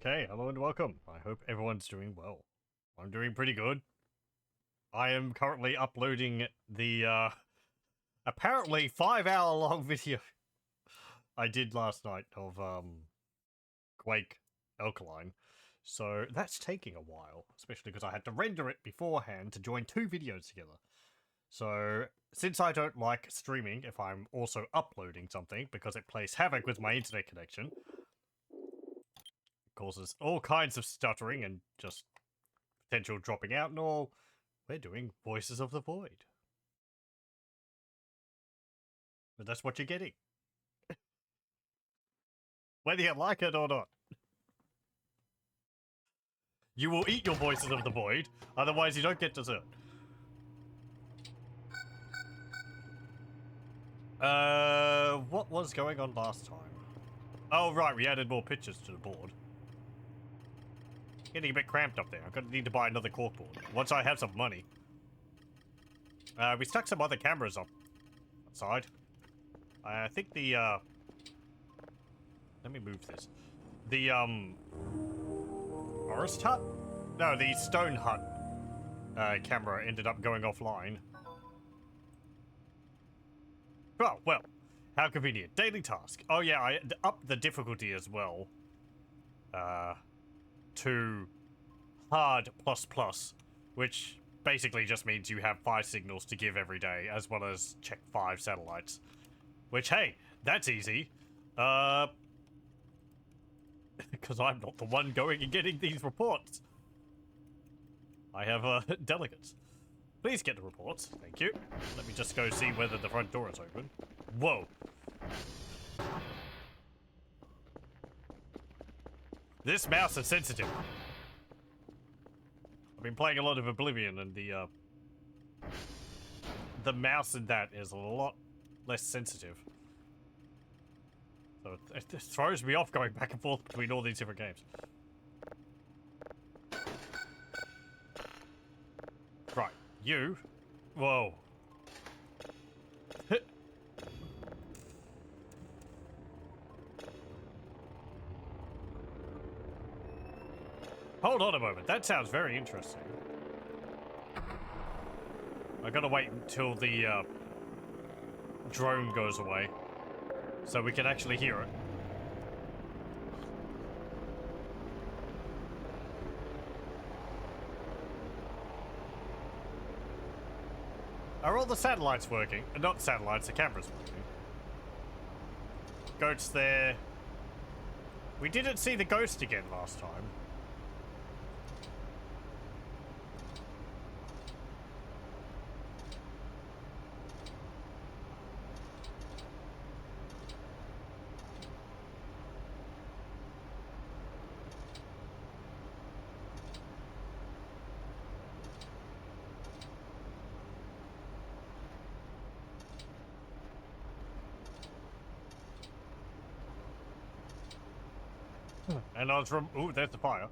Okay, hello and welcome. I hope everyone's doing well. I'm doing pretty good. I am currently uploading the apparently 5-hour long video I did last night of Quake Alkaline. So that's taking a while, especially because I had to render it beforehand to join two videos together. So since I don't like streaming if I'm also uploading something because it plays havoc with my internet connection, causes all kinds of stuttering and just potential dropping out and all, we're doing Voices of the Void. But that's what you're getting. Whether you like it or not. You will eat your Voices of the Void, otherwise you don't get dessert. What was going on last time? Oh, right, we added more pictures to the board. Getting a bit cramped up there. I'm gonna need to buy another corkboard. Once I have some money. We stuck some other cameras up outside. I think the, let me move this. The, forest hut? No, the stone hut camera ended up going offline. Oh, well, how convenient. Daily task. Oh yeah, I upped the difficulty as well. To hard plus, which basically just means you have 5 signals to give every day, as well as check 5 satellites. Which, hey, that's easy. Because I'm not the one going and getting these reports. I have, delegates. Please get the reports. Thank you. Let me just go see whether the front door is open. Whoa. This mouse is sensitive. I've been playing a lot of Oblivion, and the mouse in that is a lot less sensitive. So it throws me off going back and forth between all these different games. Right, you. Whoa. Hold on a moment, that sounds very interesting. I gotta wait until the drone goes away so we can actually hear it. Are all the satellites working? Not satellites, the camera's working. Goat's there. We didn't see the ghost again last time. And I was ooh, there's the fire.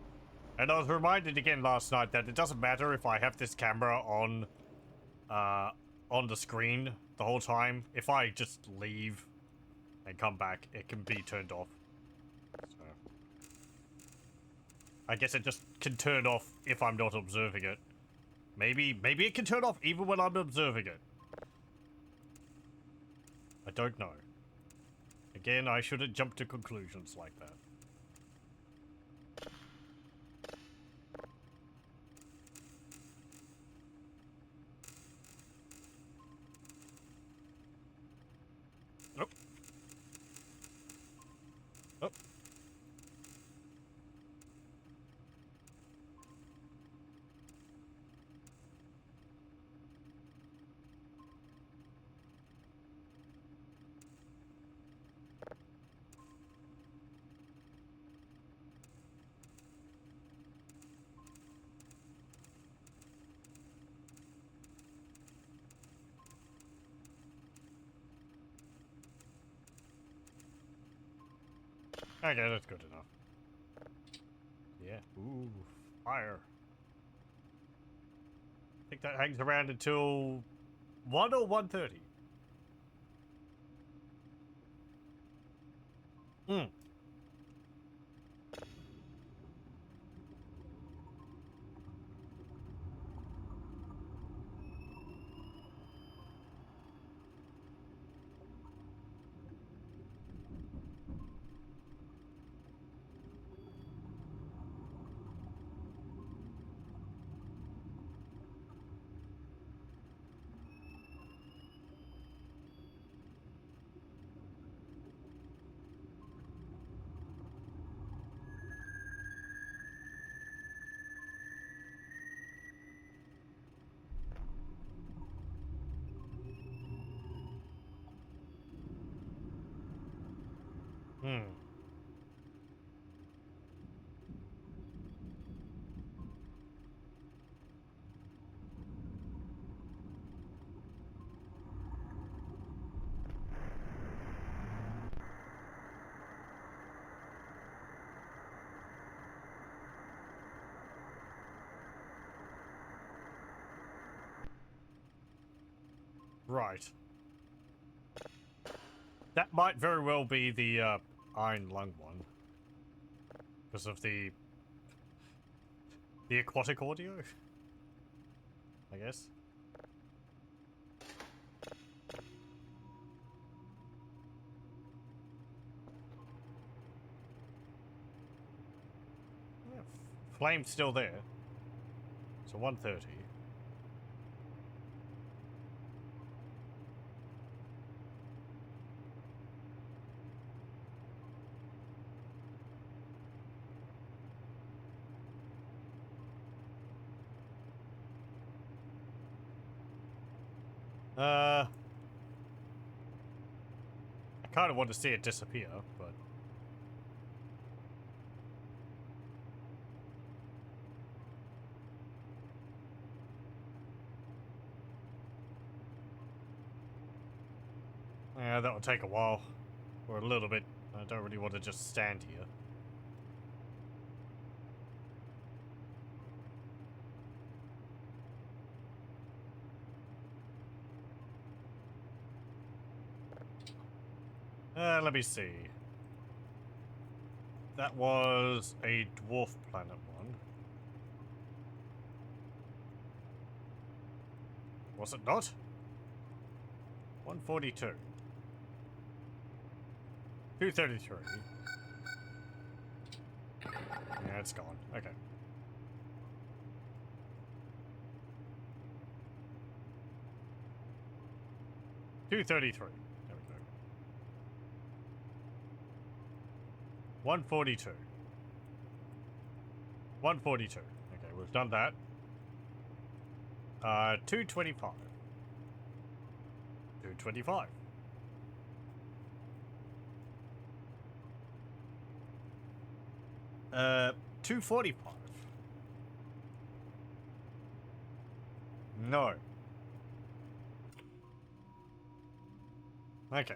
And I was reminded again last night that it doesn't matter if I have this camera on the screen the whole time. If I just leave and come back, it can be turned off. So I guess it just can turn off if I'm not observing it. Maybe it can turn off even when I'm observing it. I don't know. Again, I shouldn't jump to conclusions like that. Nope. Oh. Okay, that's good enough. Yeah. Ooh, fire. I think that hangs around until 1 or 1:30. Hmm. Right. That might very well be the iron lung one. Because of the aquatic audio, I guess. Yeah, flame's still there. So 130. I kind of want to see it disappear, but... yeah, that'll take a while. Or a little bit. I don't really want to just stand here. Let me see. That was a dwarf planet one. Was it not? 142. 233. Yeah, it's gone. Okay. 233. There we go. 142. 142. Okay, we've done that. 225. 225. Uh, 245. No. Okay.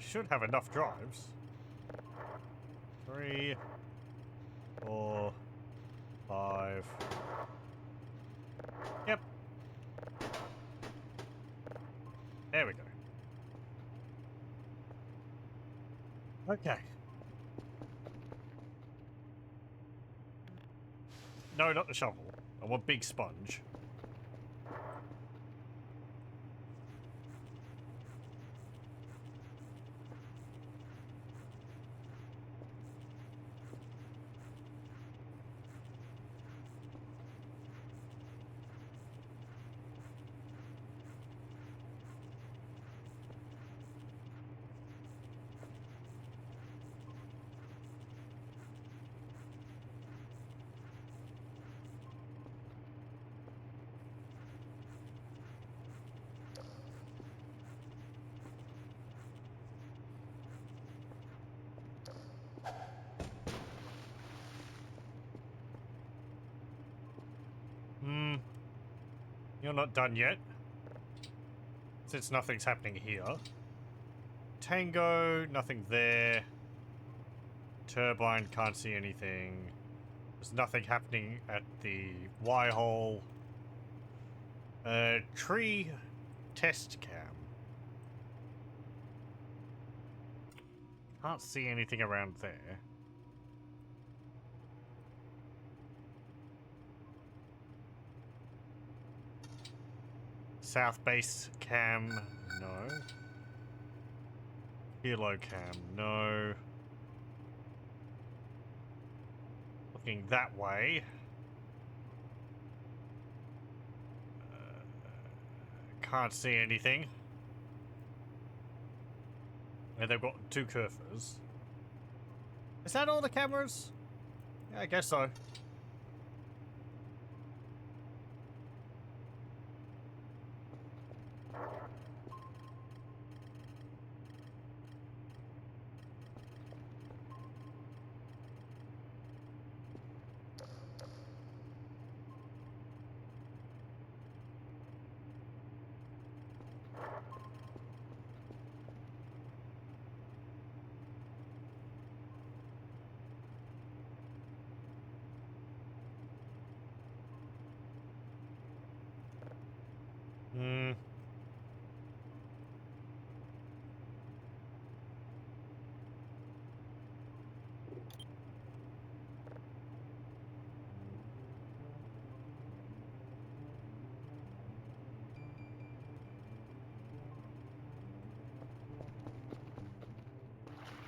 Should have enough drives. 3, 4, 5. Yep. There we go. Okay. No, not the shovel. I want big sponge. You're not done yet. Since nothing's happening here. Tango, nothing there. Turbine, can't see anything. There's nothing happening at the Y hole. Tree test cam. Can't see anything around there. South base cam, no. Helo cam, no. Looking that way. can't see anything. And they've got 2 Kerfers. Is that all the cameras? Yeah, I guess so. Hmm.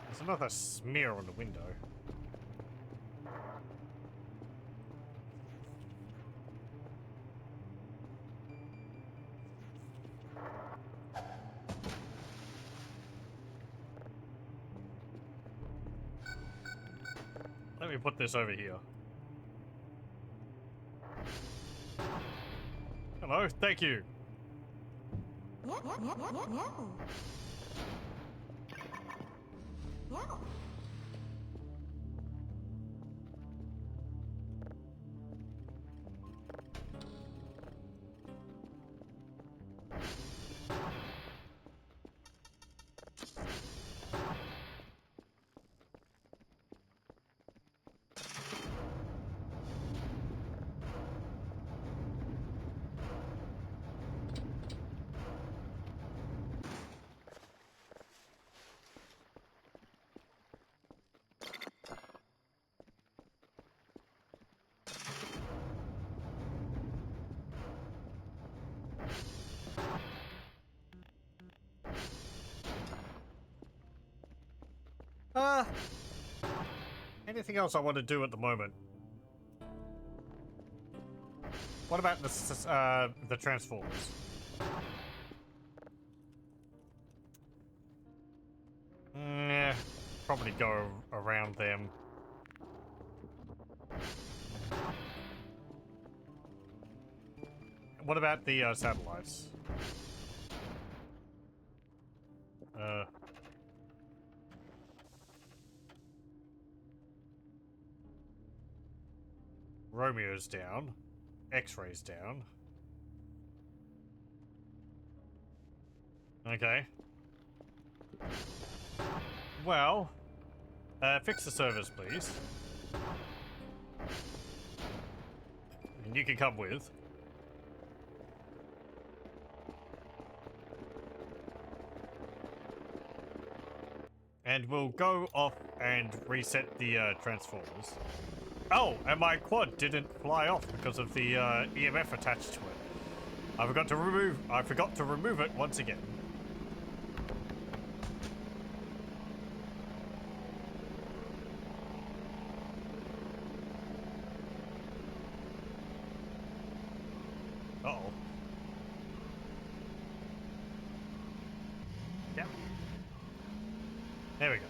There's another smear on the window. Let me put this over here. Hello, thank you. Anything else I want to do at the moment? What about the Transformers? Yeah, probably go around them. What about the satellites? Romeo's down. X-ray's down. Okay. Well, fix the servers, please. And you can come with. And we'll go off and reset the Transformers. Oh, and my quad didn't fly off because of the EMF attached to it. I forgot to remove it once again. Uh-oh. Yep. There we go.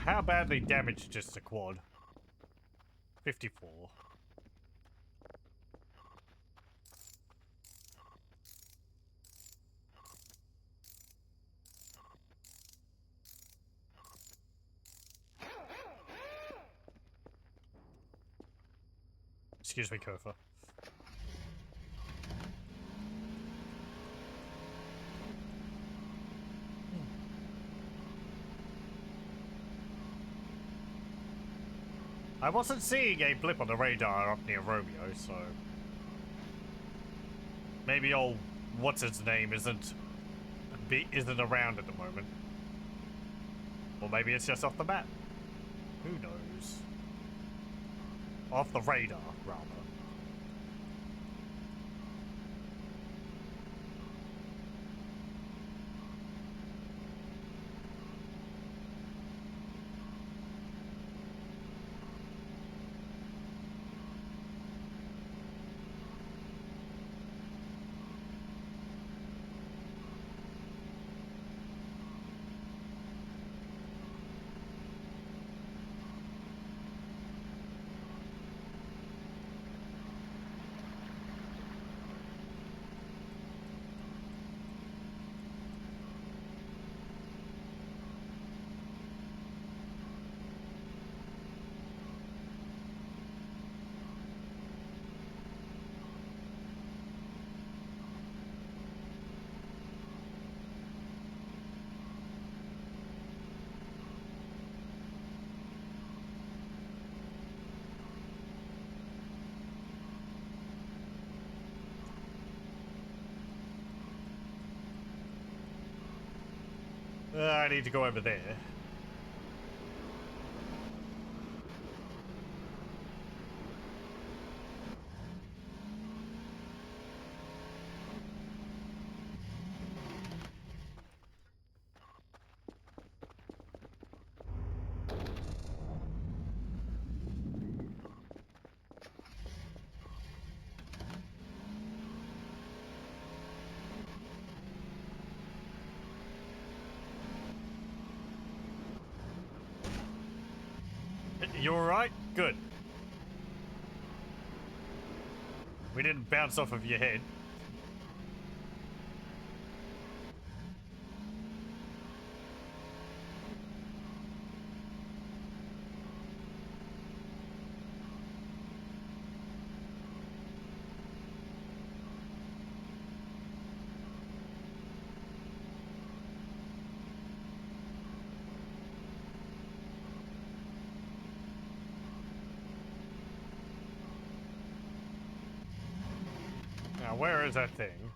How badly damaged is the quad? 54. Excuse me, Kofa. I wasn't seeing a blip on the radar up near Romeo, so... Maybe old what's-its-name isn't be isn't around at the moment. Or maybe it's just off the map. Who knows? Off the radar, rather. I need to go over there. You alright? Good. We didn't bounce off of your head. Now, where is that thing?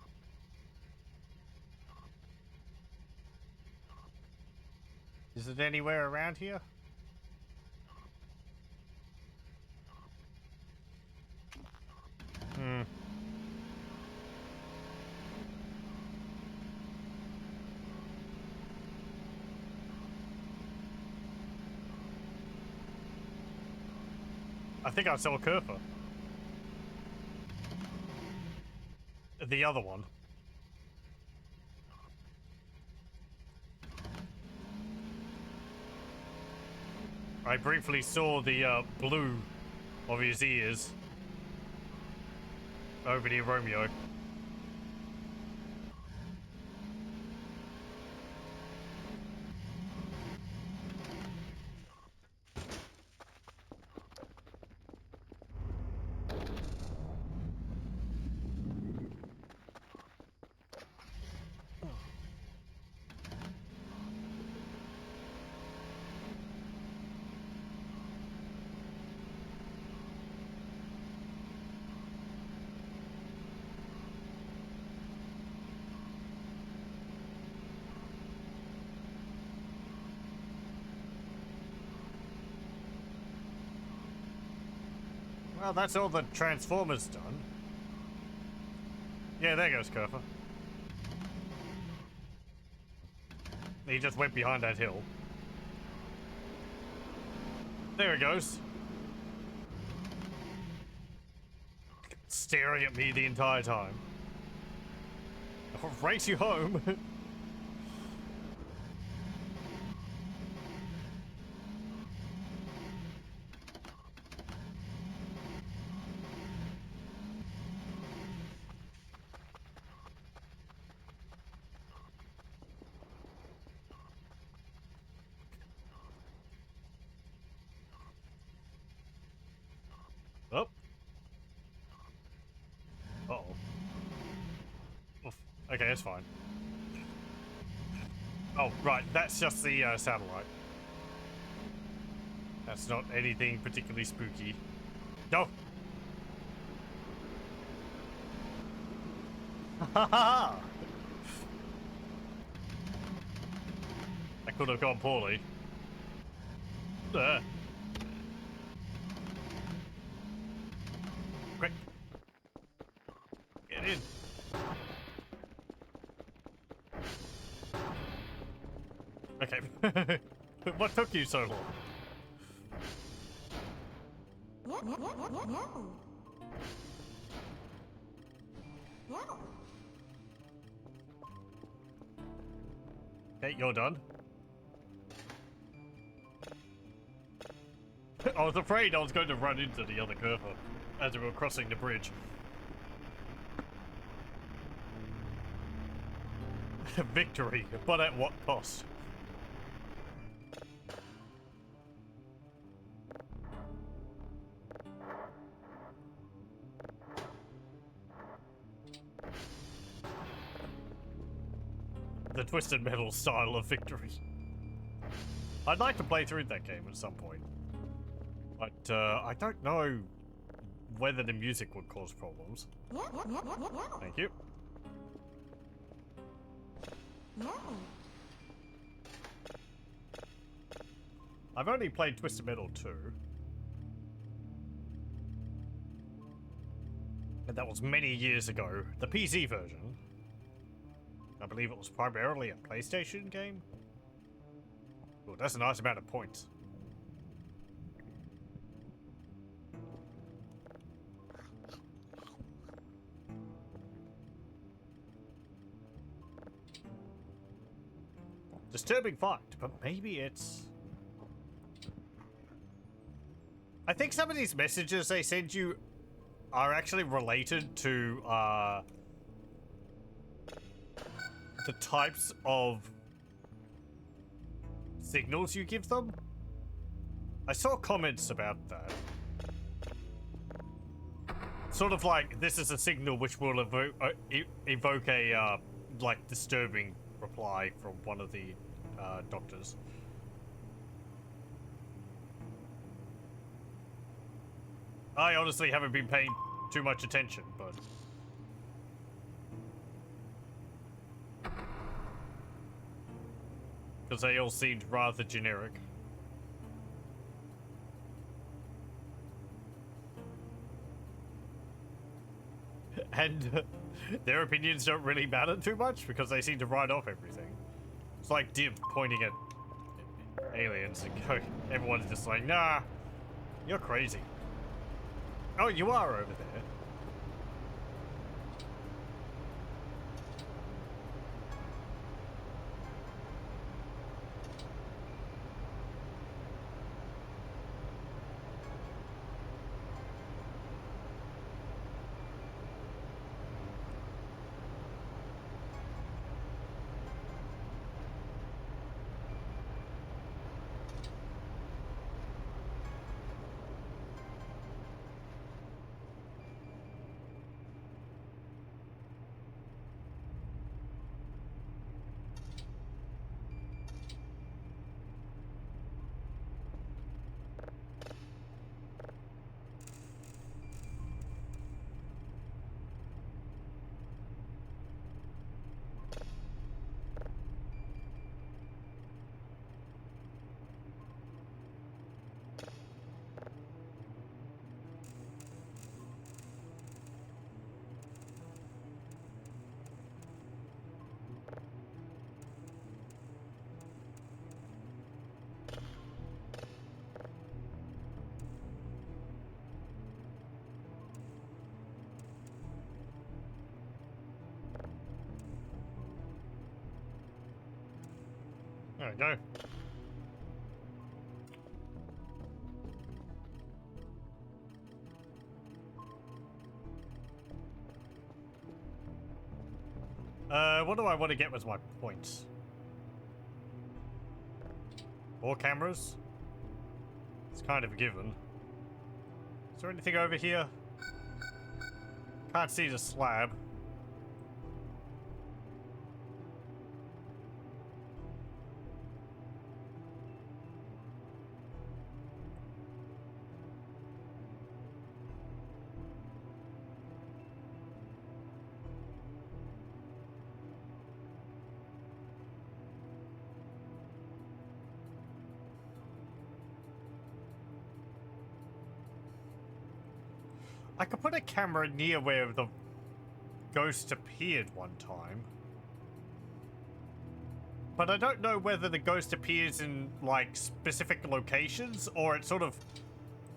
Is it anywhere around here? Hmm. I think I saw Kerfer. The other one. I briefly saw the blue of his ears over near Romeo. Well, that's all the Transformers done. Yeah, there goes Kerfer. He just went behind that hill. There he goes. Staring at me the entire time. I'll race you home. Oh. Uh-oh. Oof. Okay, that's fine. Oh, right. That's just the satellite. That's not anything particularly spooky. No! Ha ha ha! That could have gone poorly. Quick. Get in. Okay. What took you so long? Okay, you're done. I was afraid I was going to run into the other curver as we were crossing the bridge. Victory, but at what cost? The Twisted Metal style of victory. I'd like to play through that game at some point. But I don't know whether the music would cause problems. Thank you. I've only played Twisted Metal 2. And that was many years ago. The PC version. I believe it was primarily a PlayStation game. Oh, that's a nice amount of points. Disturbing fact, but maybe it's... I think some of these messages they send you are actually related to the types of signals you give them. I saw comments about that. Sort of like, this is a signal which will evoke a, like, disturbing reply from one of the doctors. I honestly haven't been paying too much attention, but... because they all seemed rather generic. And their opinions don't really matter too much because they seem to write off everything. It's like Div pointing at aliens and go, everyone's just like, nah, you're crazy. Oh, you are over there. There we go. What do I want to get with my points? 4 cameras? It's kind of a given. Is there anything over here? Can't see the slab. I could put a camera near where the ghost appeared one time. But I don't know whether the ghost appears in, like, specific locations, or it sort of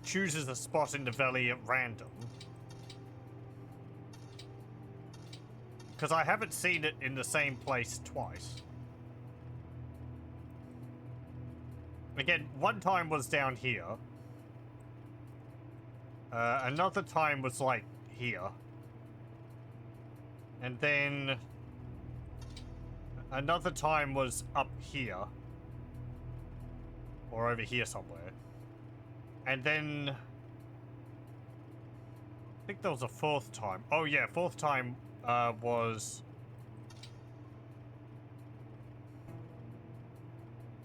chooses a spot in the valley at random. Because I haven't seen it in the same place twice. Again, one time was down here. Another time was, like, here. And then another time was up here. Or over here somewhere. And then I think there was a fourth time. Oh yeah, fourth time was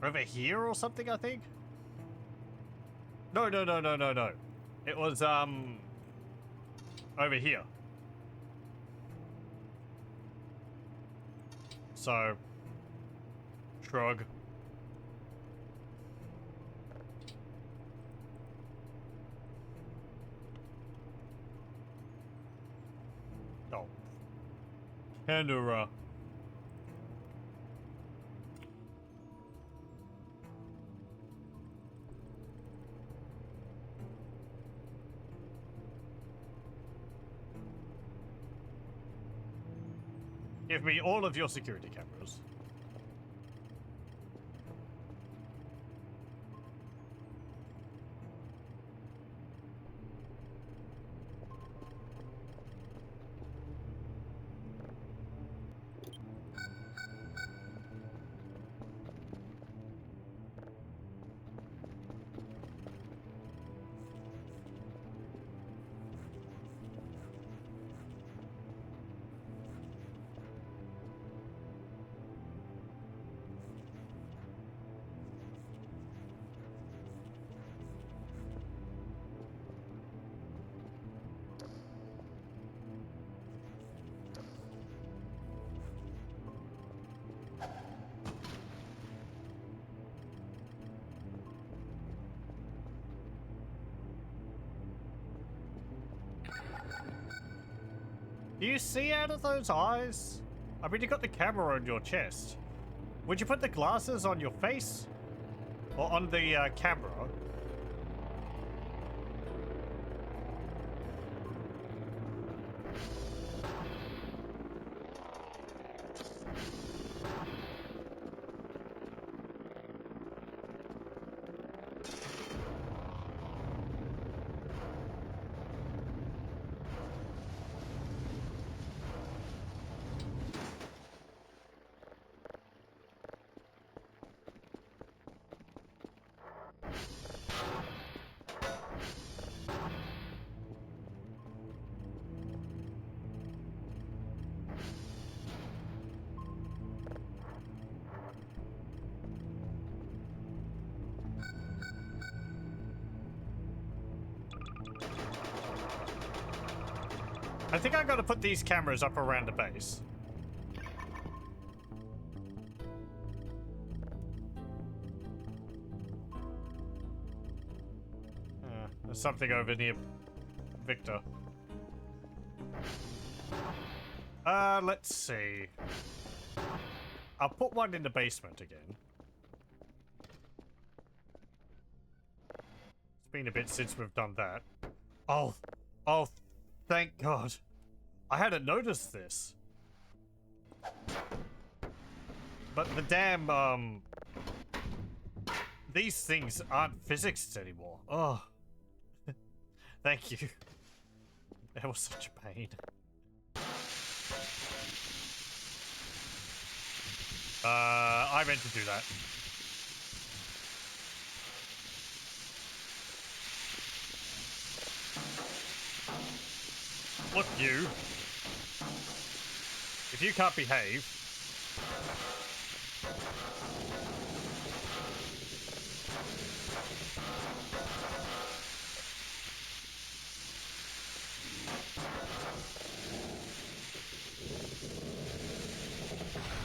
over here or something, I think? No. It was over here. So shrug. Oh. Pandora. Give me all of your security cameras. Do you see out of those eyes? I mean, you got the camera on your chest. Would you put the glasses on your face? Or on the camera? I think I gotta put these cameras up around the base. There's something over near Victor. Let's see. I'll put one in the basement again. It's been a bit since we've done that. Oh, thank God. I hadn't noticed this. But the damn, these things aren't physics anymore. Oh. Thank you. That was such a pain. I meant to do that. Look, you. If you can't behave...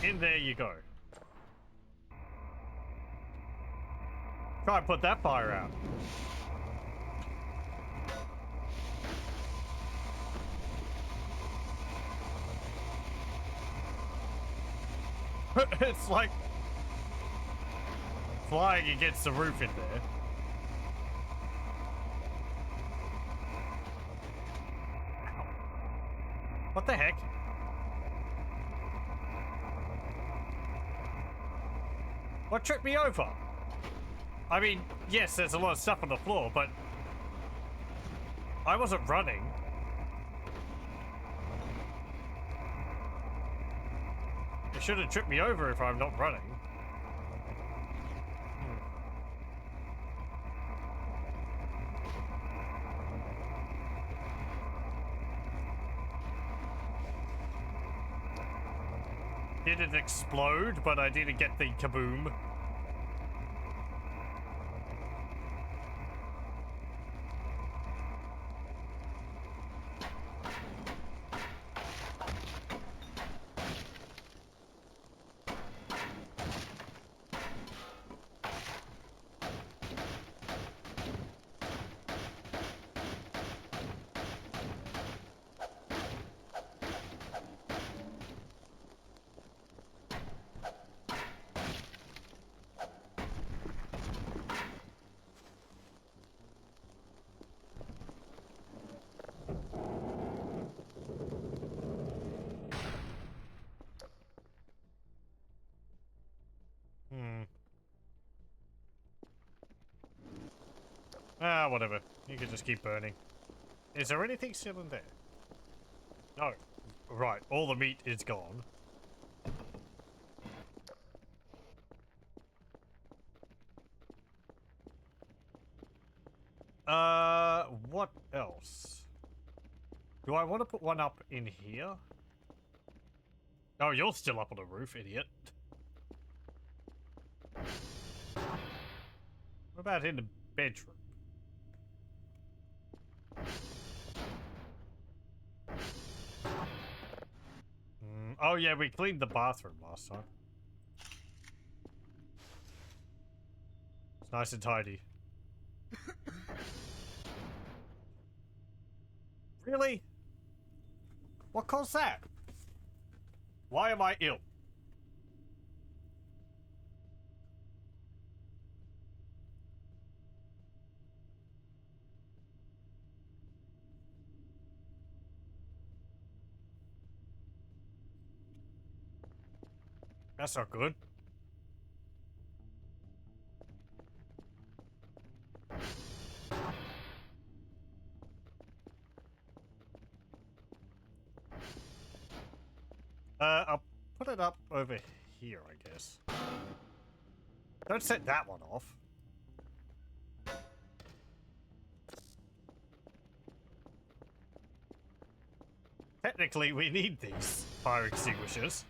In there you go. Try and put that fire out. It's like flying against the roof in there. Ow. What the heck? What tripped me over? I mean, yes, there's a lot of stuff on the floor, but I wasn't running. It should have tripped me over if I'm not running. Did it explode, but I didn't get the kaboom. Ah, whatever. You can just keep burning. Is there anything still in there? No. Right, all the meat is gone. What else? Do I want to put one up in here? Oh, you're still up on the roof, idiot. What about in the bedroom? Oh yeah, we cleaned the bathroom last time. It's nice and tidy. Really? What caused that? Why am I ill? That's not good. I'll put it up over here, I guess. Don't set that one off. Technically, we need these fire extinguishers.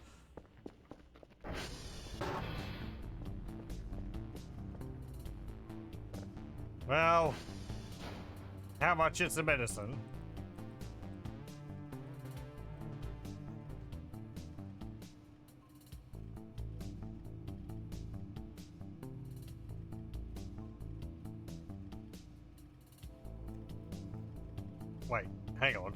Well, how much is the medicine? Wait, hang on.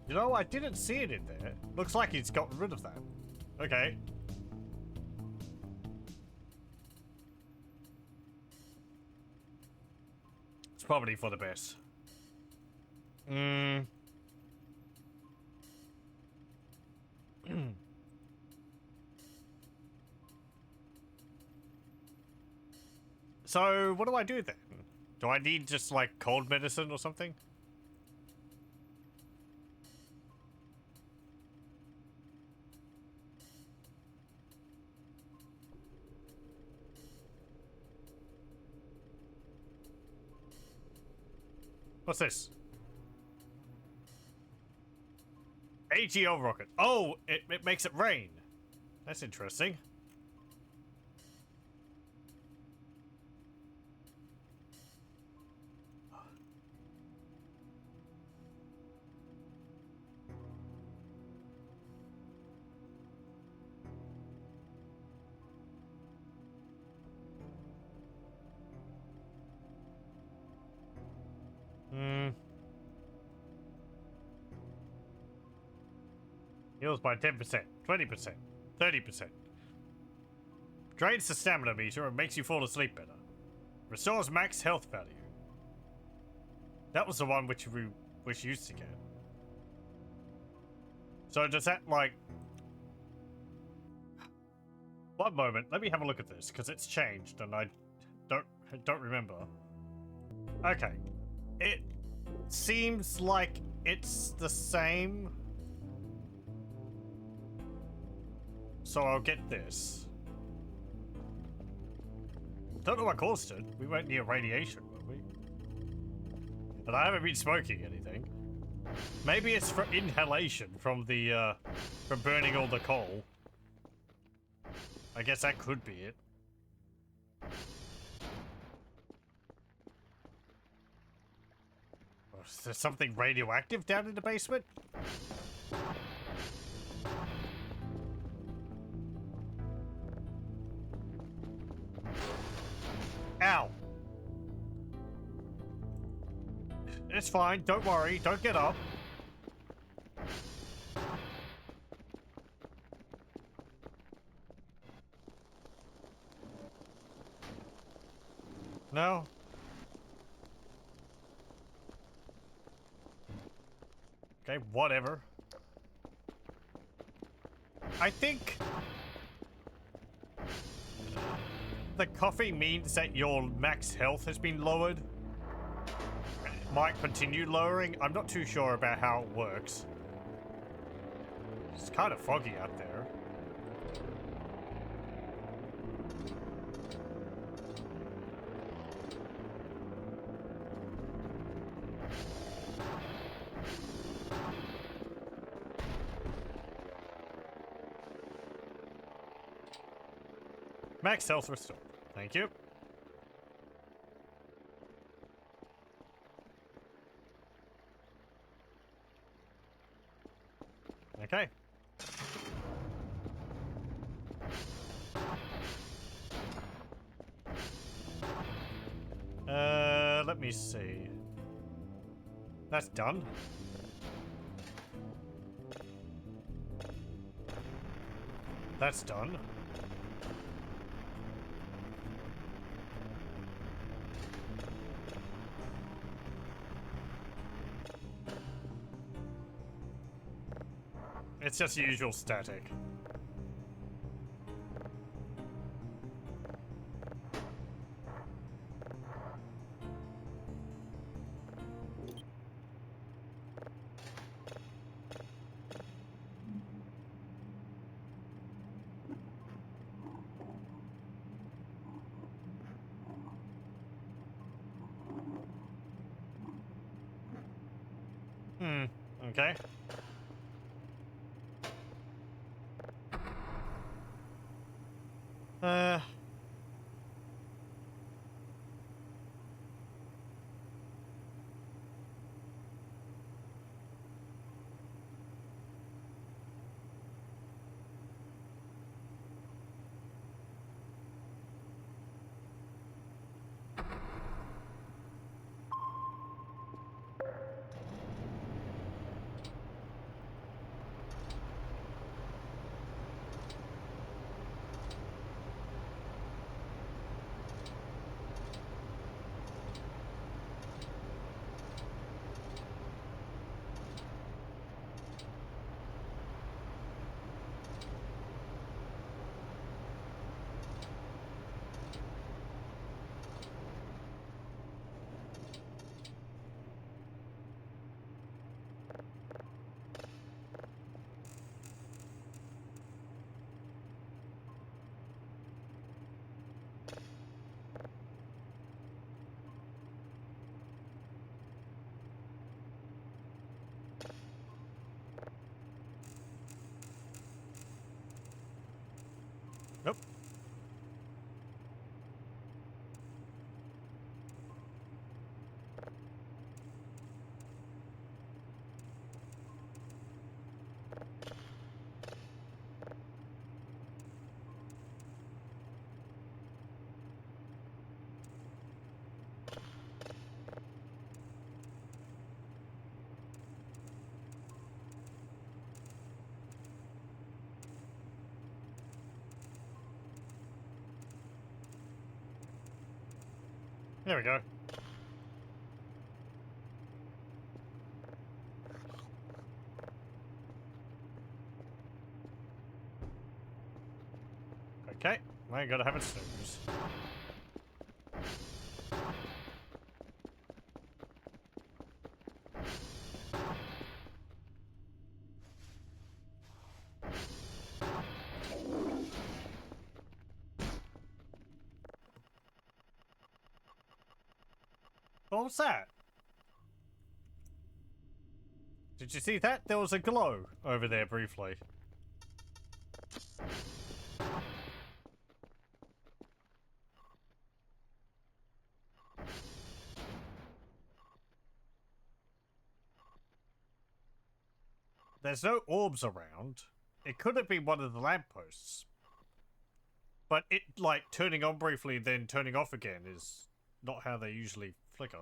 You know, I didn't see it in there. Looks like he's gotten rid of that. Okay. It's probably for the best. So, what do I do then? Do I need just, like, cold medicine or something? What's this? AGL rocket. Oh, it makes it rain. That's interesting. Heals by 10%, 20%, 30%. Drains the stamina meter and makes you fall asleep better. Restores max health value. That was the one which we used to get. So does that, like... One moment, let me have a look at this, because it's changed and I don't remember. Okay. It seems like it's the same. So I'll get this. Don't know what caused it. We weren't near radiation, were we? And I haven't been smoking anything. Maybe it's for inhalation from the, from burning all the coal. I guess that could be it. Oh, is there something radioactive down in the basement? Ow! It's fine, don't worry, don't get up. No? Okay, whatever. I think the coffee means that your max health has been lowered. It might continue lowering. I'm not too sure about how it works. It's kind of foggy out there. Max health restored. Thank you. Okay. Let me see. That's done. That's done. It's just usual static. Okay. There we go. Okay, I gotta have it snooze. What was that? Did you see that? There was a glow over there briefly. There's no orbs around. It could have been one of the lampposts. But it, like, turning on briefly, then turning off again is not how they usually flicker.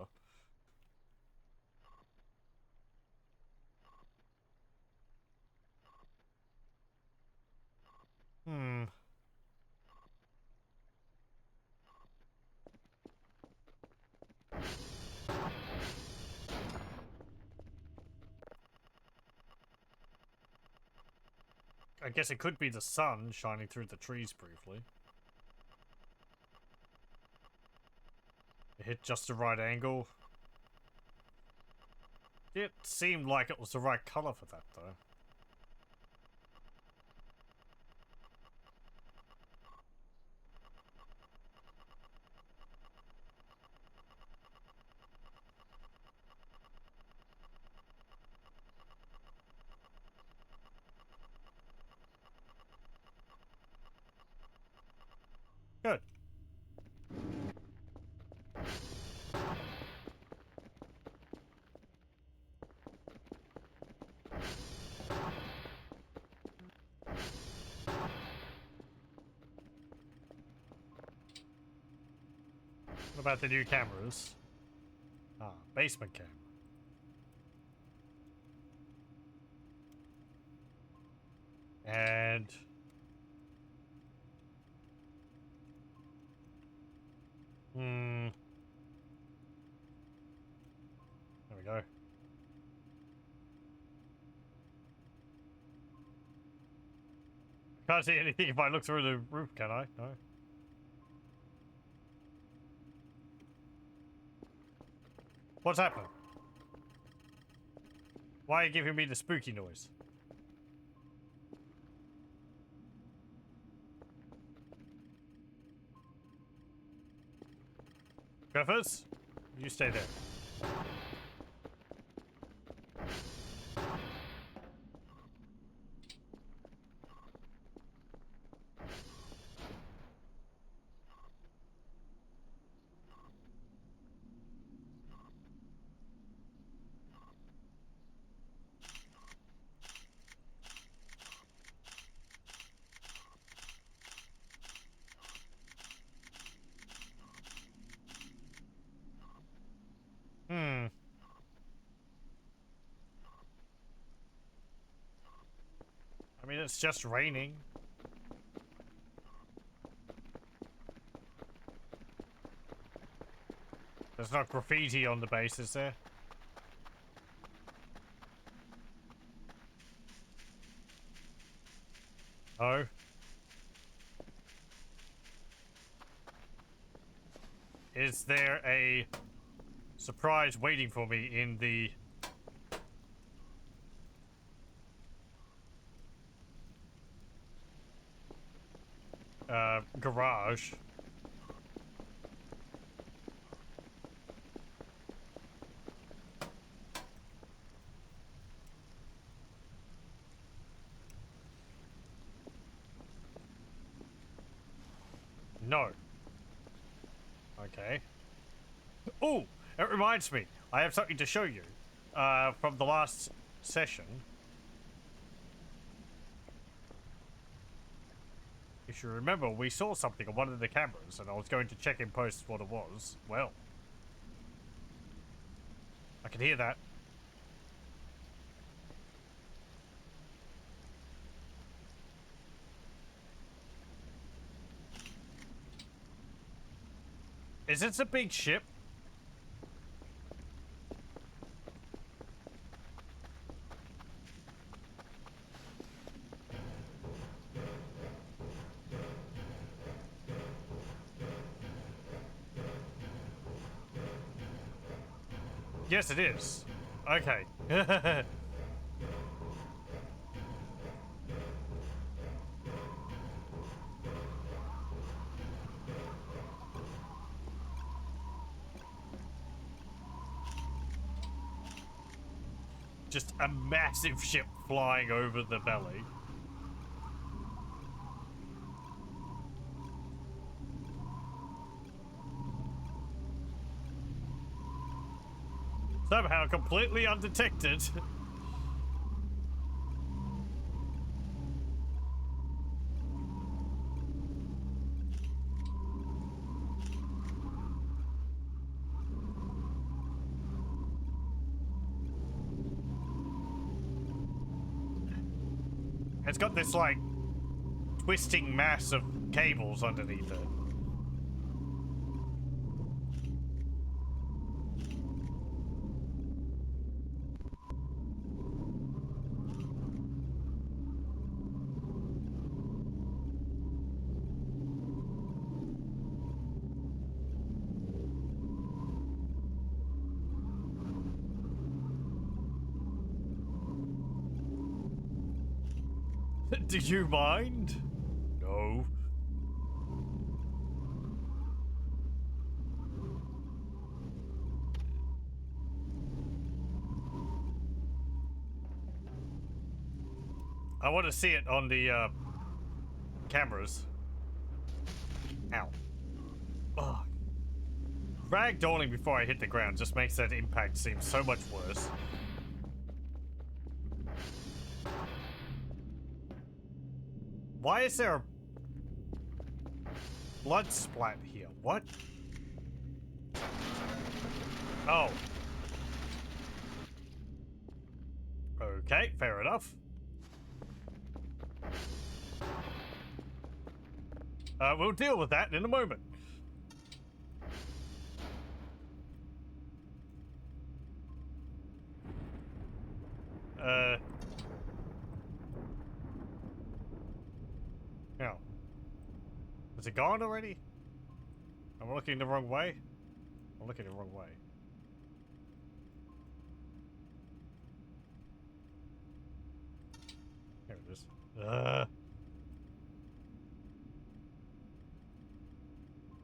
Hmm. I guess it could be the sun shining through the trees briefly. It hit just the right angle. It seemed like it was the right color for that, though. Good. What about the new cameras? Ah, basement camera. And... there we go. Can't see anything if I look through the roof, can I? No. What's happened? Why are you giving me the spooky noise? Griffiths, you stay there. I mean, it's just raining. There's not graffiti on the base, is there? Oh. Is there a surprise waiting for me in the... garage? No. Okay. Oh, it reminds me. I have something to show you. From the last session. If you remember, we saw something on one of the cameras, and I was going to check in post what it was. Well. I can hear that. Is it a big ship? Yes, it is. Okay. Just a massive ship flying over the valley. Somehow completely undetected. It's got this, like, twisting mass of cables underneath it. Do you mind? No. I want to see it on the cameras. Ow. Ugh. Ragdolling before I hit the ground just makes that impact seem so much worse. Why is there a blood splat here? What? Oh. Okay, fair enough. We'll deal with that in a moment. Now. Is it gone already? Am I looking the wrong way? I'm looking the wrong way. There it is.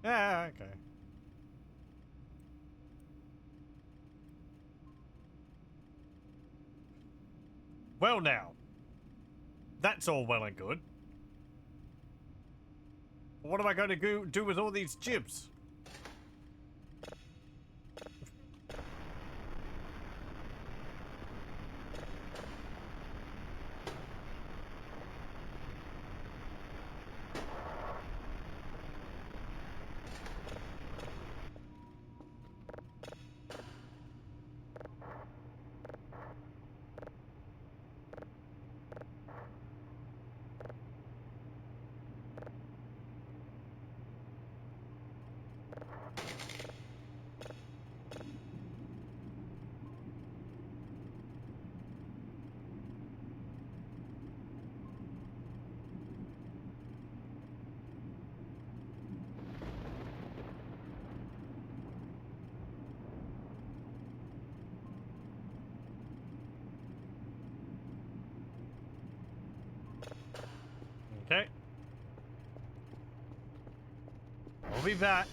Yeah, okay. Well now. That's all well and good. What am I going to do with all these jibs? Okay. I'll be back.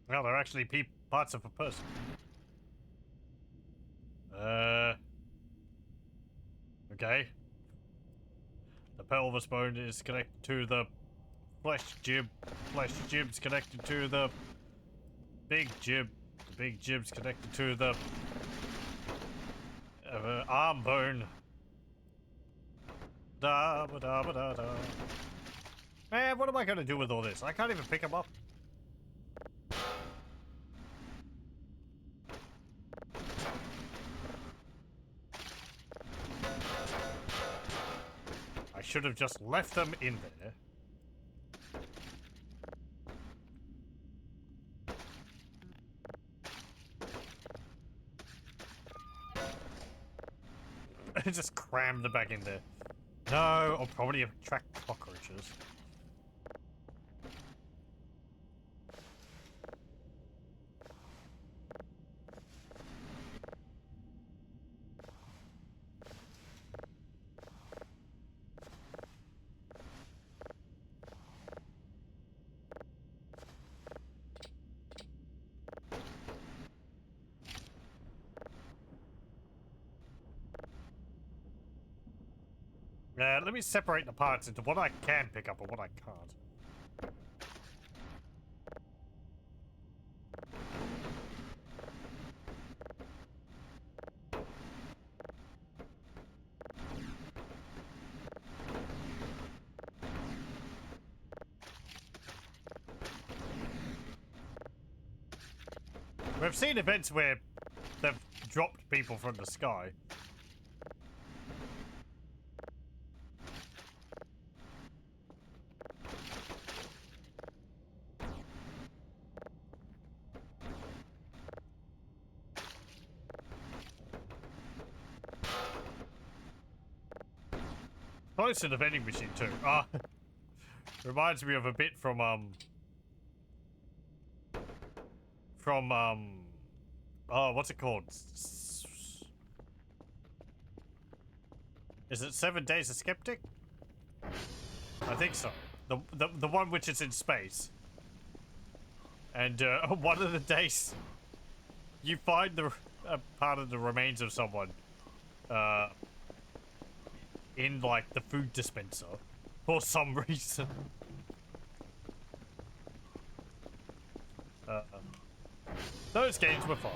Well, they're actually parts of a person. Okay. The pelvis bone is connected to the flesh jib. Flesh jib's connected to the big jib. The big jib's connected to the arm bone. Da ba da ba da da. Man, what am I gonna do with all this? I can't even pick them up. I should have just left them in there. Just cram them back in there. No, I'll probably attract cockroaches. let me separate the parts into what I can pick up and what I can't. We've seen events where they've dropped people from the sky. Close to the vending machine too. Ah, reminds me of a bit from oh, what's it called? Is it 7 Days a Skeptic? I think so. The one which is in space. And one of the days, you find the part of the remains of someone in like the food dispenser for some reason. Those games were fun.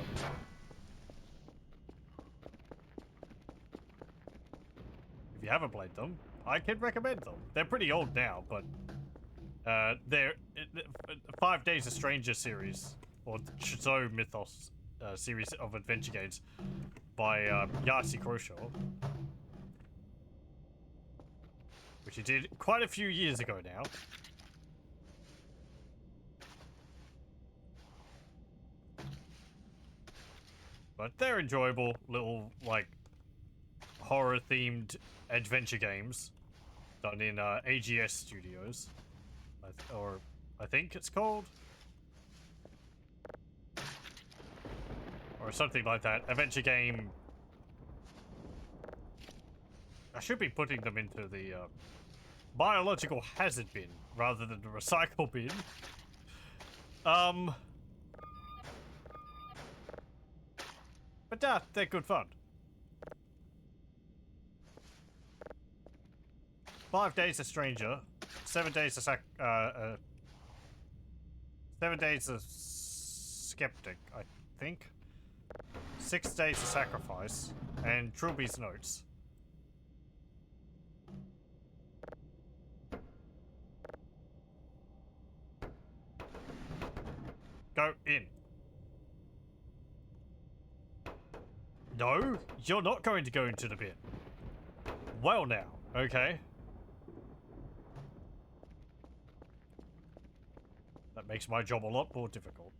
If you haven't played them, I can recommend them. They're pretty old now, but they're 5 Days a Stranger series, or Chizo Mythos series of adventure games by Yahtzee Croshaw, which he did quite a few years ago now. But they're enjoyable little, like, horror-themed adventure games done in AGS Studios, or I think it's called, or something like that. Adventure game. I should be putting them into the biological hazard bin rather than the recycle bin. But they're good fun. 5 Days a Stranger, 7 Days a 7 Days a Skeptic, I think. 6 Days a Sacrifice, and Truby's Notes. Go in. No, you're not going to go into the bin. Well now, okay. That makes my job a lot more difficult.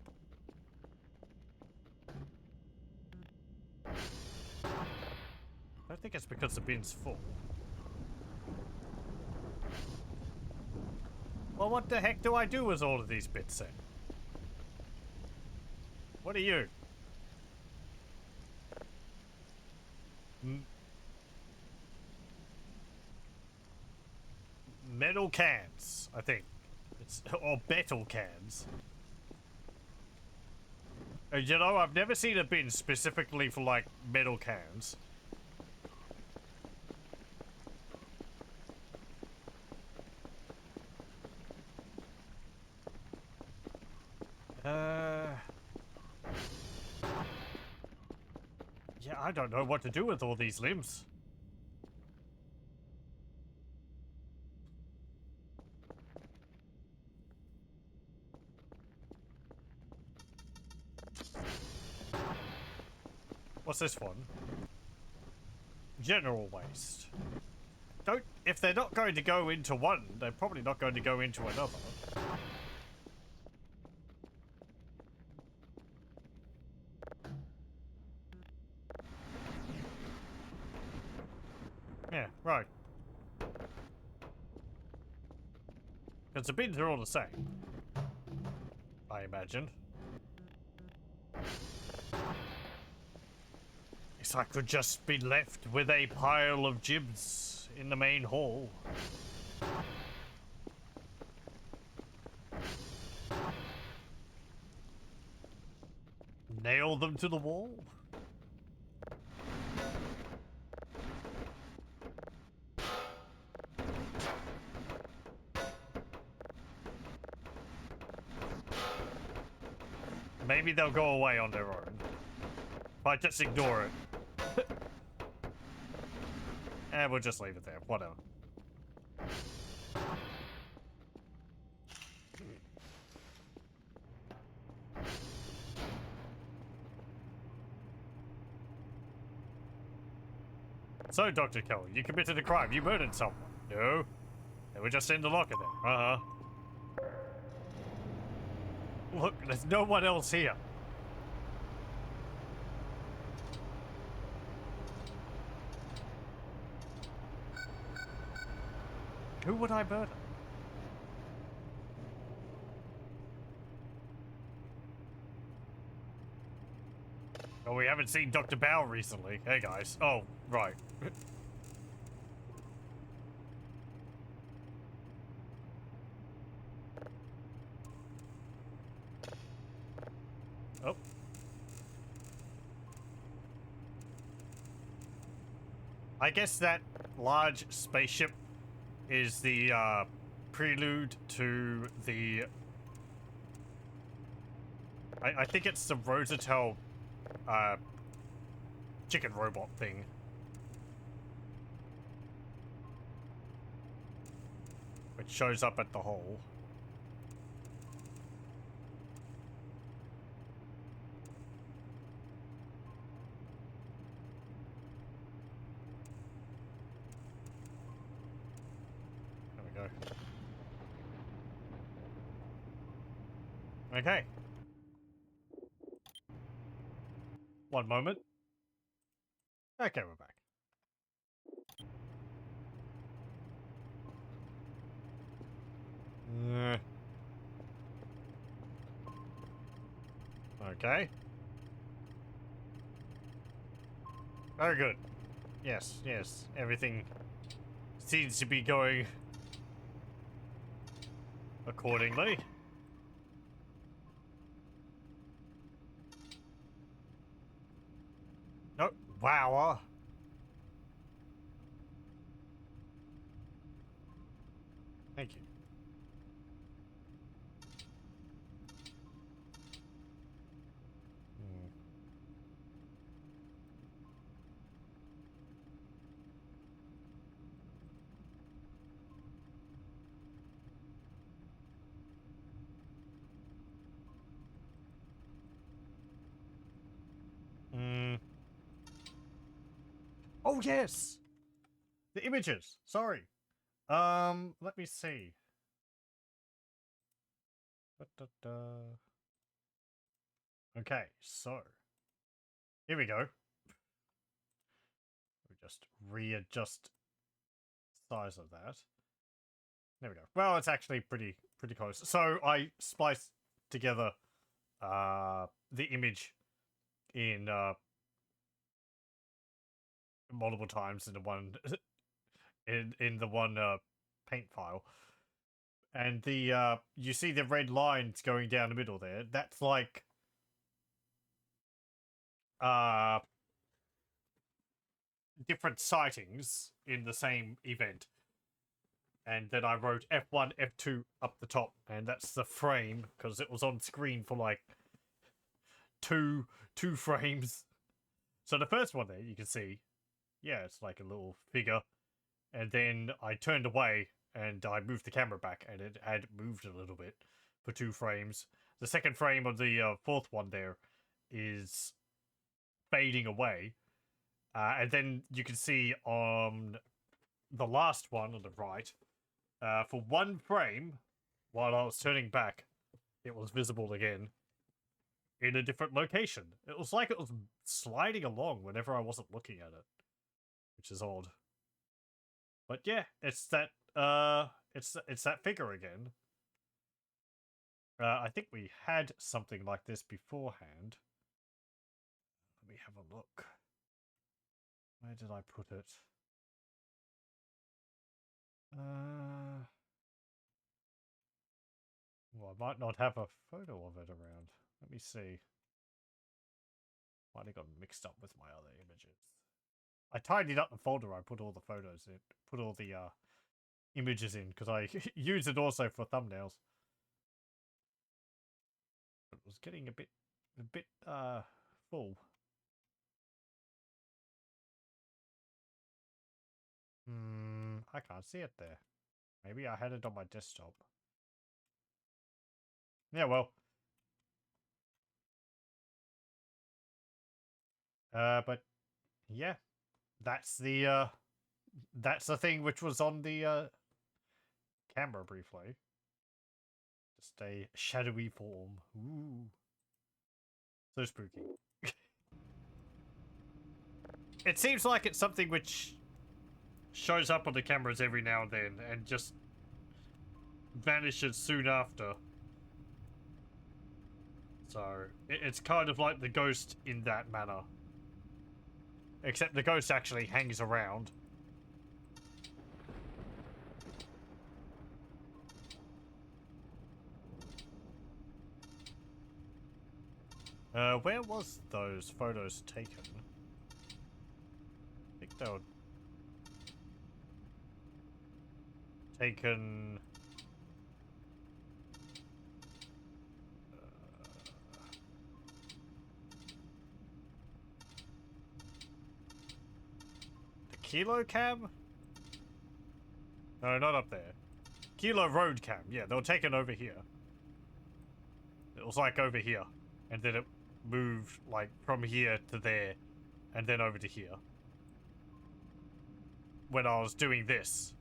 I don't think it's because the bin's full. Well, what the heck do I do with all of these bits then? What are you? Metal cans, I think. It's, or metal cans. You know, I've never seen a bin specifically for, like, metal cans. Yeah, I don't know what to do with all these limbs. What's this one? General waste. If they're not going to go into one, they're probably not going to go into another. Yeah, right. Because the bins are all the same, I imagine. Guess I could just be left with a pile of gibs in the main hall. Nail them to the wall. maybe they'll go away on their own. If I just ignore it. And we'll just leave it there. Whatever. So, Dr. Kelly, you committed a crime. You murdered someone. No. They were just in the locker then. Uh-huh. Look, there's no one else here. Who would I murder? Oh, we haven't seen Dr. Bao recently. Hey, guys. Oh, right. Oh. I guess that large spaceship is the prelude to the... I think it's the Rosatel chicken robot thing. Which shows up at the hole. There we go. Okay. One moment. Okay, we're back. Okay. Very good. Yes, yes. Everything seems to be going accordingly. Oh, wow. Thank you. Oh, yes! The images. Sorry. Let me see. Okay, so here we go. We just readjust size of that. There we go. Well, it's actually pretty close. So I spliced together the image in multiple times in the one in the one paint file. And the you see the red lines going down the middle there. That's like different sightings in the same event. And then I wrote F1, F2 up the top, and that's the frame because it was on screen for like two frames. So the first one there you can see, yeah, it's like a little figure, and then I turned away and I moved the camera back, and it had moved a little bit for 2 frames. The second frame of the fourth one there is fading away, and then you can see on the last one on the right, for 1 frame, while I was turning back, it was visible again in a different location. It was like it was sliding along whenever I wasn't looking at it, which is odd. But yeah, it's that it's that figure again. I think we had something like this beforehand. Let me have a look. Where did I put it? Well, I might not have a photo of it around. Let me see. Might have got mixed up with my other images. I tidied up the folder I put all the photos in, put all the images in, because I use it also for thumbnails. It was getting a bit a bit full. I can't see it there. Maybe I had it on my desktop. Yeah, well. But yeah, that's the thing which was on the camera briefly. Just a shadowy form. Ooh. So spooky. It seems like it's something which shows up on the cameras every now and then and just vanishes soon after. So, it's kind of like the ghost in that manner. Except the ghost actually hangs around. Where was those photos taken? I think they were taken... the Kilo cam? No, not up there. Kilo Road cam. Yeah, they were taken over here. It was like over here. And then it moved like from here to there. And then over to here. When I was doing this.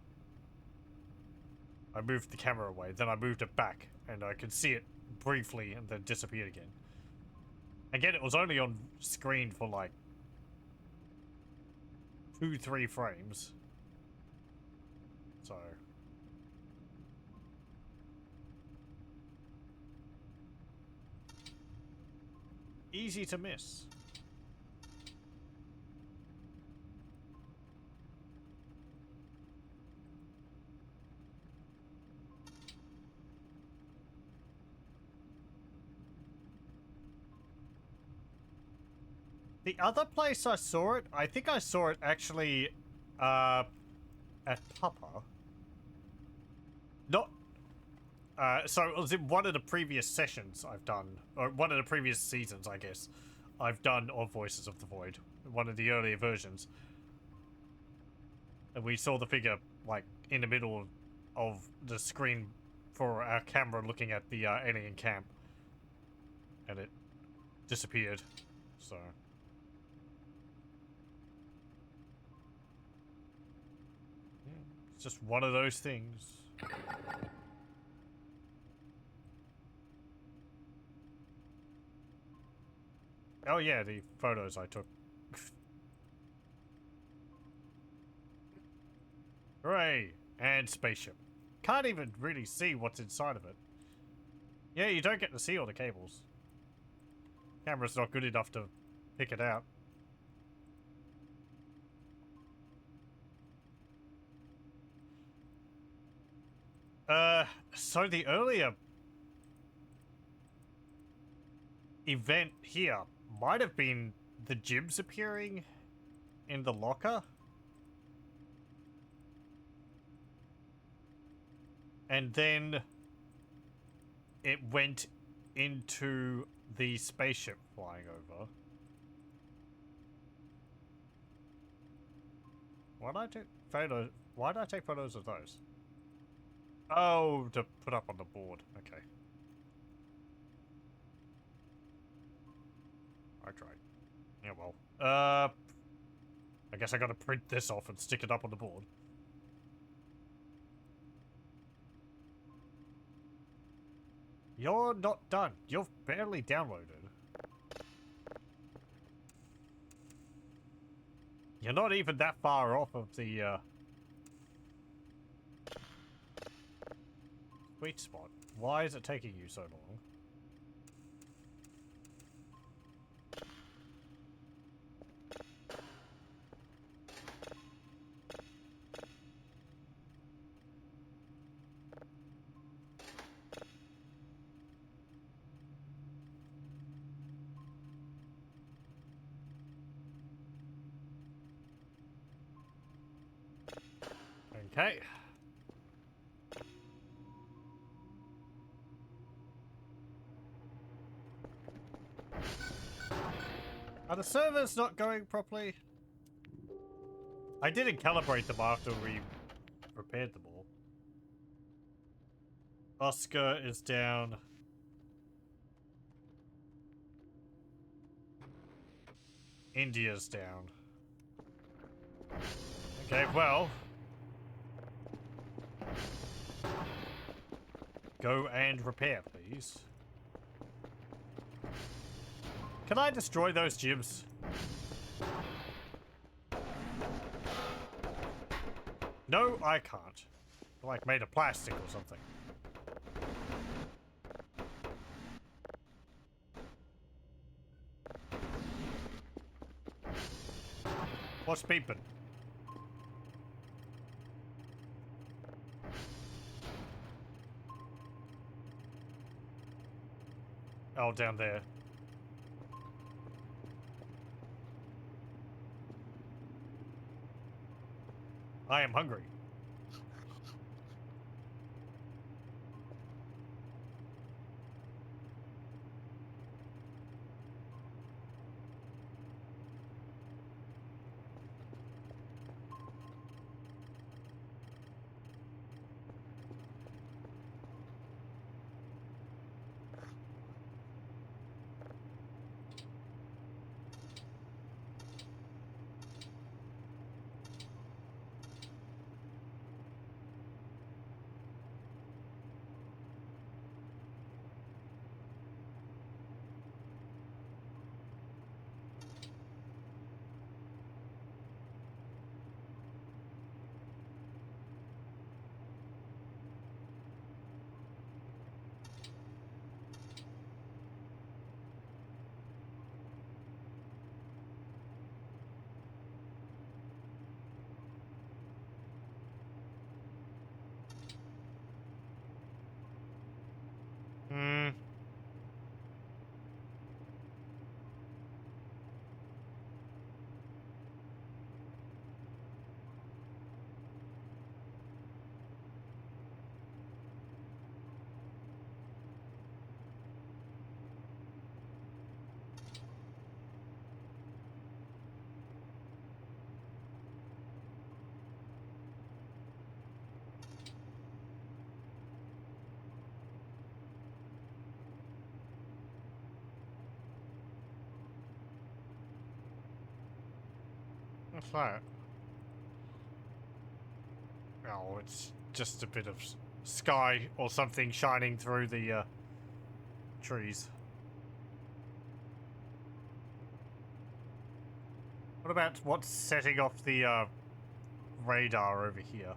I moved the camera away. Then I moved it back. And I could see it briefly and then disappeared again. Again, it was only on screen for like 2-3 frames. So... easy to miss. The other place I saw it, I think I saw it actually at Papa. Not so it was in one of the previous sessions I've done, or one of the previous seasons, I guess, I've done of Voices of the Void, one of the earlier versions. And we saw the figure, like, in the middle of the screen for our camera looking at the alien camp. And it disappeared, so... it's just one of those things. Oh yeah, the photos I took. Hooray! And spaceship. Can't even really see what's inside of it. Yeah, you don't get to see all the cables. Camera's not good enough to pick it out. So the earlier event here might have been the Jibs appearing in the locker. And then it went into the spaceship flying over. Why did I take photos of those? Oh, to put up on the board. Okay. I tried. Yeah, well. I guess I gotta print this off and stick it up on the board. You're not done. You've barely downloaded. You're not even that far off of the, sweet spot. Why is it taking you so long? Okay. Are the servers not going properly? I didn't calibrate them after we repaired them all. Oscar is down. India's down. Okay, well. Go and repair, please. Can I destroy those gyms? No, I can't. Like made of plastic or something. What's beeping? Oh, down there. I am hungry. Hmm. What's that? Oh, it's just a bit of sky or something shining through the trees. What about what's setting off the radar over here?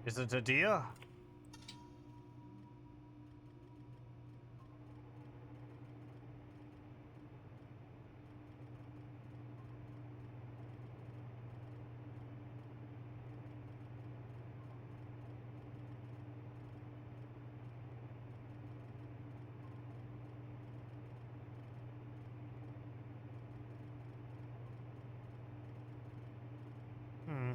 Is it a deer? Hmm.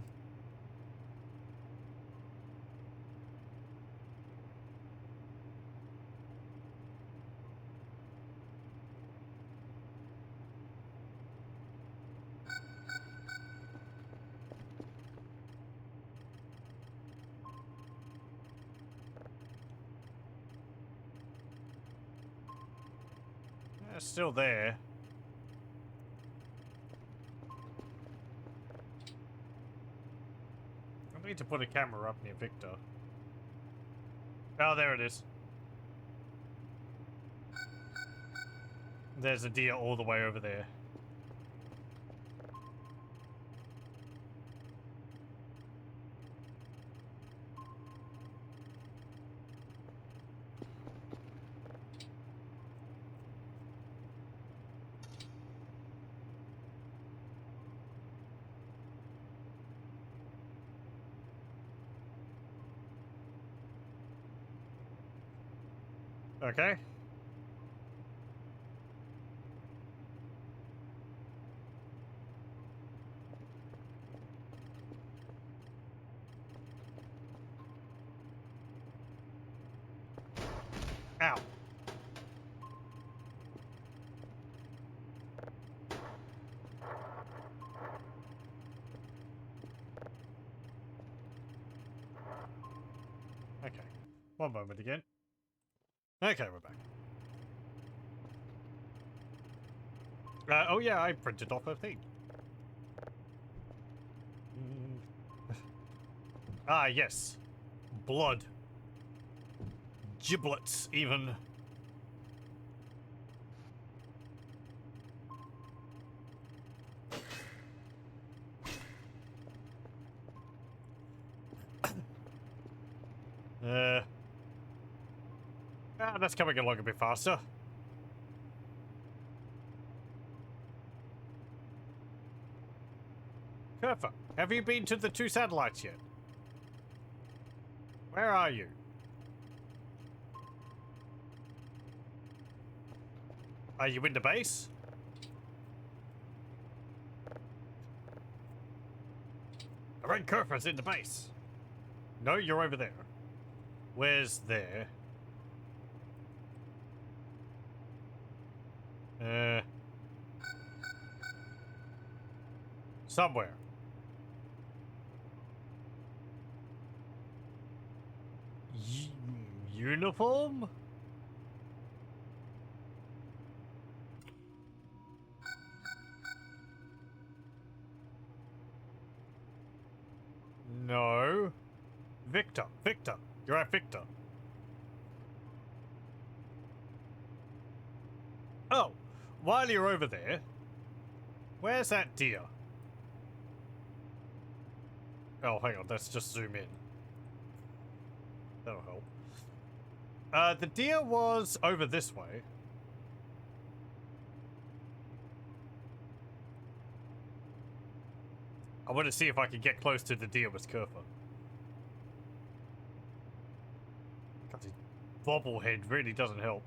It's still there. I need to put a camera up near Victor. Oh, there it is. There's a deer all the way over there. Okay. Ow. One moment again. Okay, we're back. Oh yeah, I printed off a thing. Ah, yes. Blood. Giblets, even. That's coming along a bit faster. Kerfa, have you been to the 2 satellites yet? Where are you? Are you in the base? I reckon Kerfa's in the base. No, you're over there. Where's there? Somewhere. Uniform? No. Victor. Victor. You're at Victor. Oh, while you're over there, where's that deer? Oh, hang on, let's just zoom in. That'll help. The deer was over this way. I want to see if I can get close to the deer with Kerfa. God, his bobblehead really doesn't help.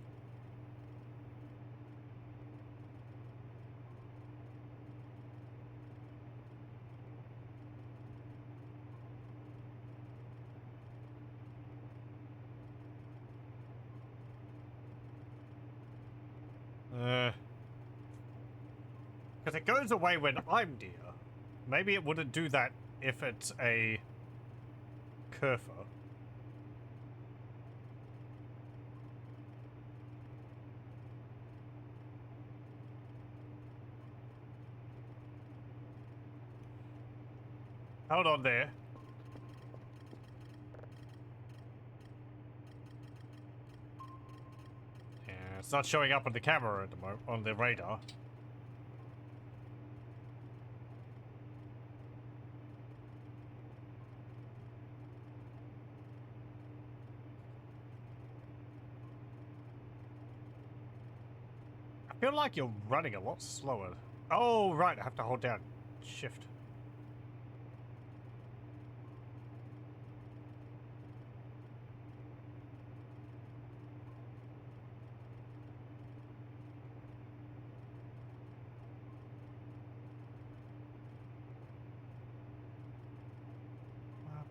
Because it goes away when I'm deer. Maybe it wouldn't do that if it's a Kerfa. Hold on there. Yeah, it's not showing up on the camera at the moment, on the radar. I feel like you're running a lot slower. Oh, right, I have to hold down shift.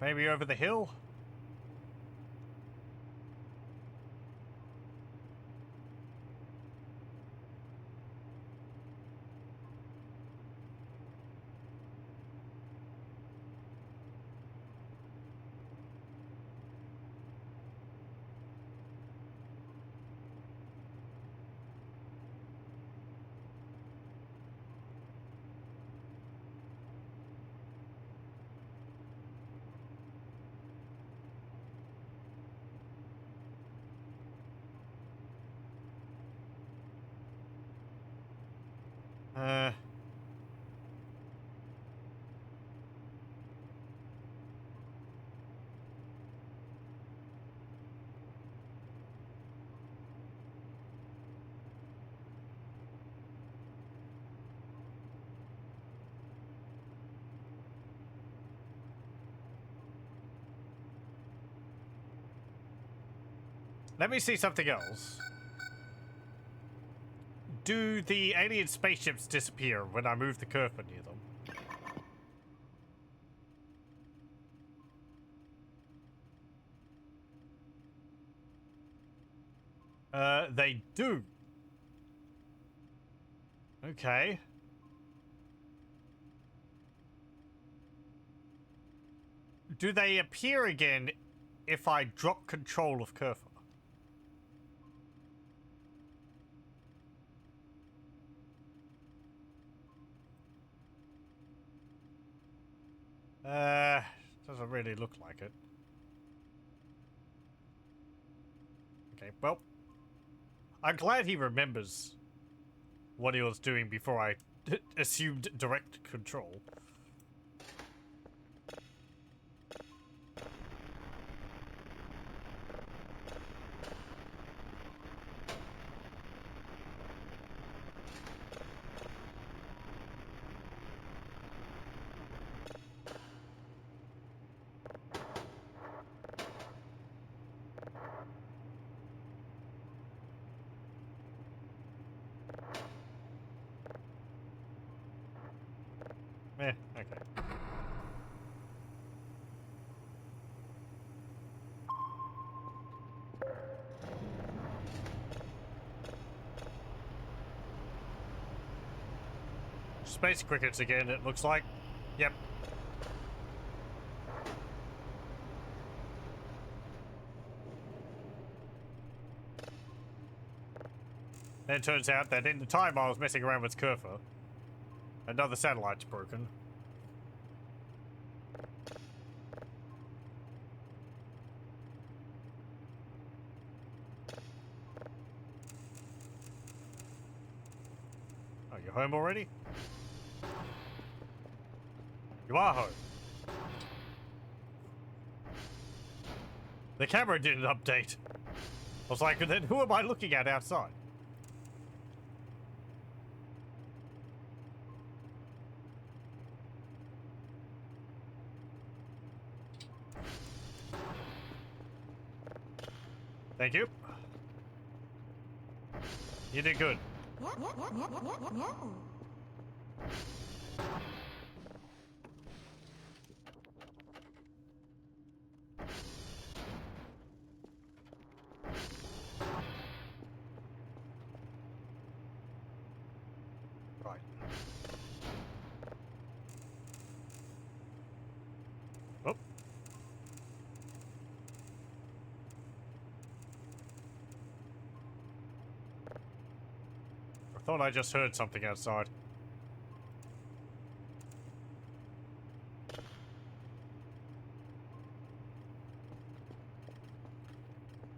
Maybe over the hill? Let me see something else. Do the alien spaceships disappear when I move the Kerfa near them? They do. Okay. Do they appear again if I drop control of Kerfer? Doesn't really look like it. Okay, well, I'm glad he remembers what he was doing before I assumed direct control. Okay. Space crickets again, it looks like. Yep. Then it turns out that in the time I was messing around with Kerfer, another satellite's broken. Oh, you're home already? You are home. The camera didn't update. I was like, then who am I looking at outside? Thank you. You did good. Right. Oh. I thought I just heard something outside.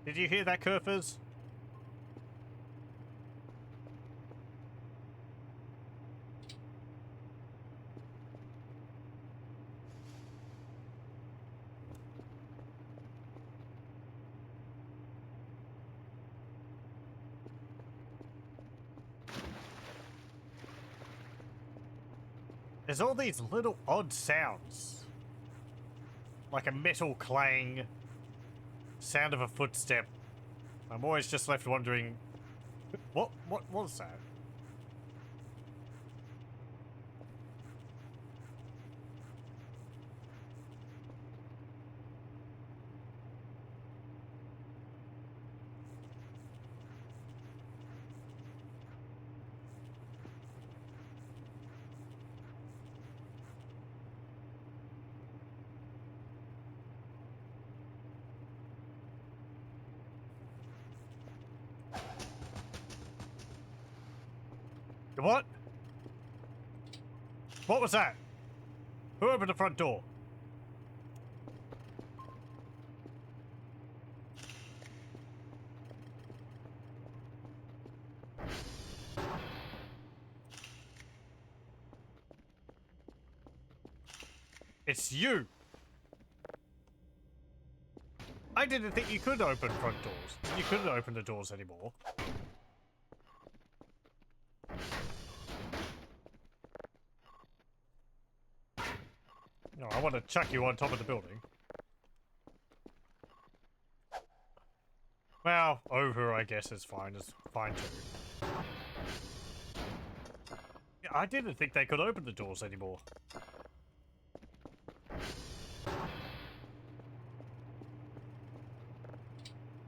Did you hear that, Kerfers? There's all these little odd sounds. Like a metal clang, sound of a footstep. I'm always just left wondering, what was that? What? What was that? Who opened the front door? It's you! I didn't think you could open front doors. You couldn't open the doors anymore. No, I want to chuck you on top of the building. Well, over, I guess, is fine. It's fine too. Yeah, I didn't think they could open the doors anymore.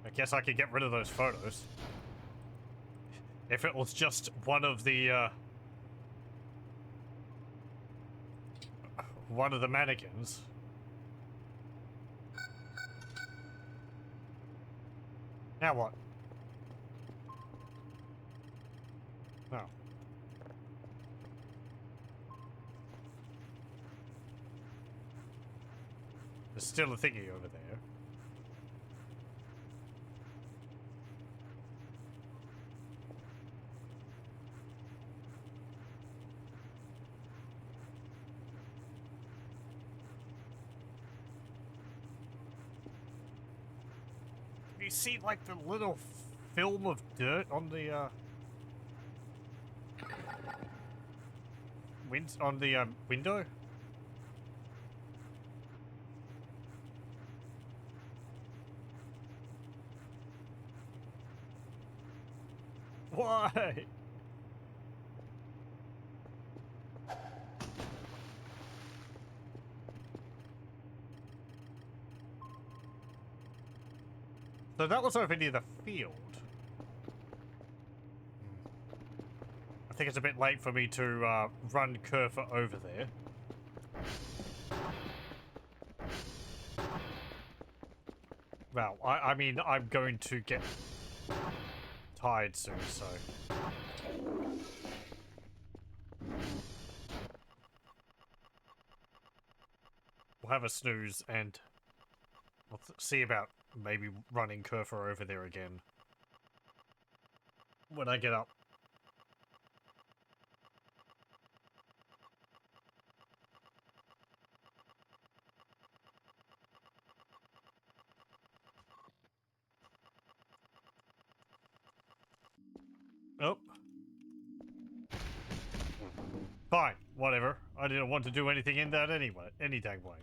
I guess I could get rid of those photos. If it was just one of the, one of the mannequins. Now what? Oh. There's still a thingy over there. You see, like, the little film of dirt on the, window? Why? So that was over near the field. I think it's a bit late for me to run Kerfer over there. Well, I mean, I'm going to get tired soon, so... We'll have a snooze and we'll see about maybe running Kerfer over there again when I get up. Oh. Fine, whatever. I didn't want to do anything in that anyway, any dang way.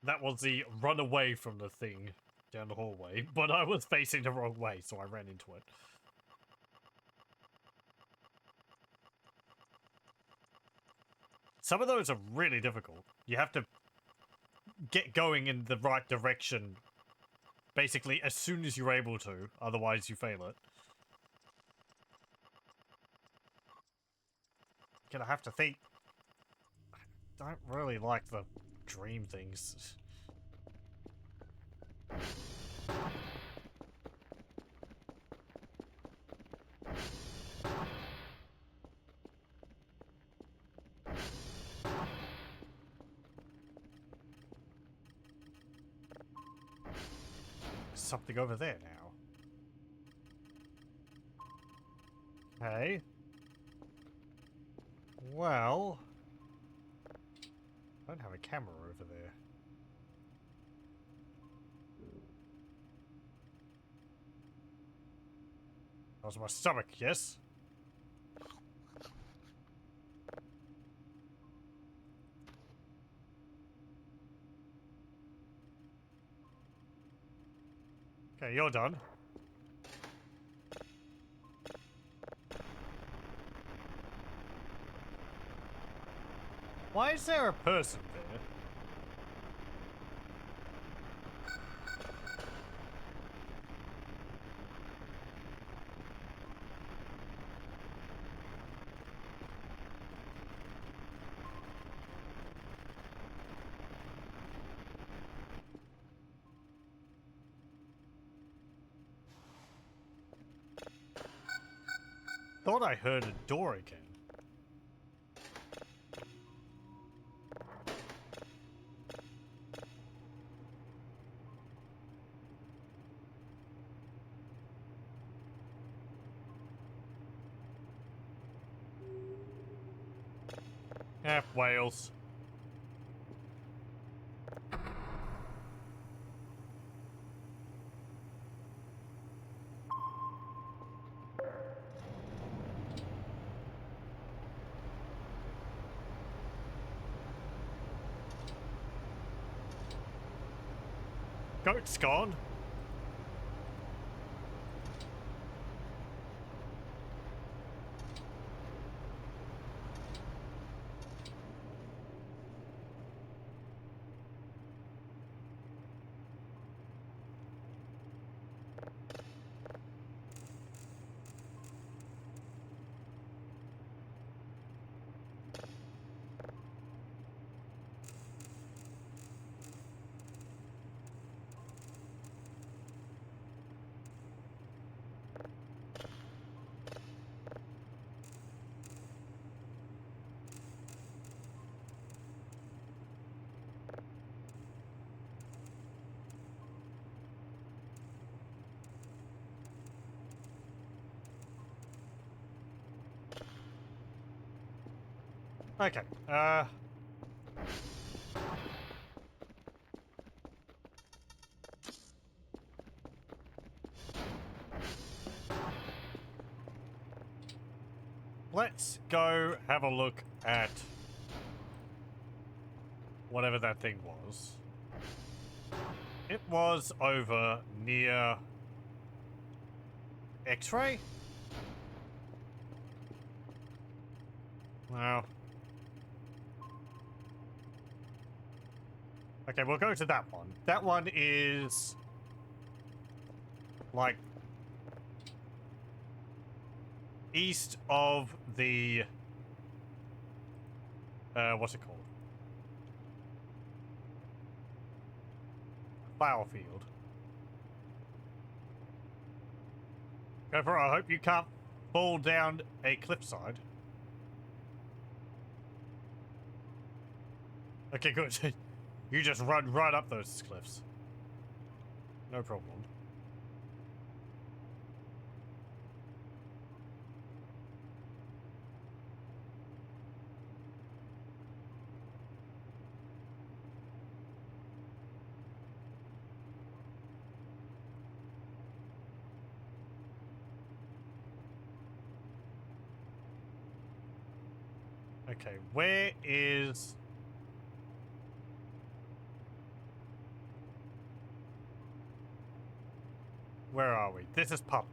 That was the run away from the thing down the hallway, but I was facing the wrong way, so I ran into it. Some of those are really difficult. You have to get going in the right direction basically as soon as you're able to, otherwise you fail it. Gonna have to think. I don't really like the dream things. Something over there now. Hey. Well, I don't have a camera over there. That was my stomach, yes? Okay, you're done. Why is there a person there? Thought I heard a door again. Wales. Goat's gone. Okay, let's go have a look at whatever that thing was. It was over near X-ray? Well. Okay, we'll go to that one. That one is like east of the what's it called? Flower field. Go for it. I hope you can't fall down a cliffside. Okay, good. You just run right up those cliffs. No problem. Okay, where is... Where are we? This is Papa.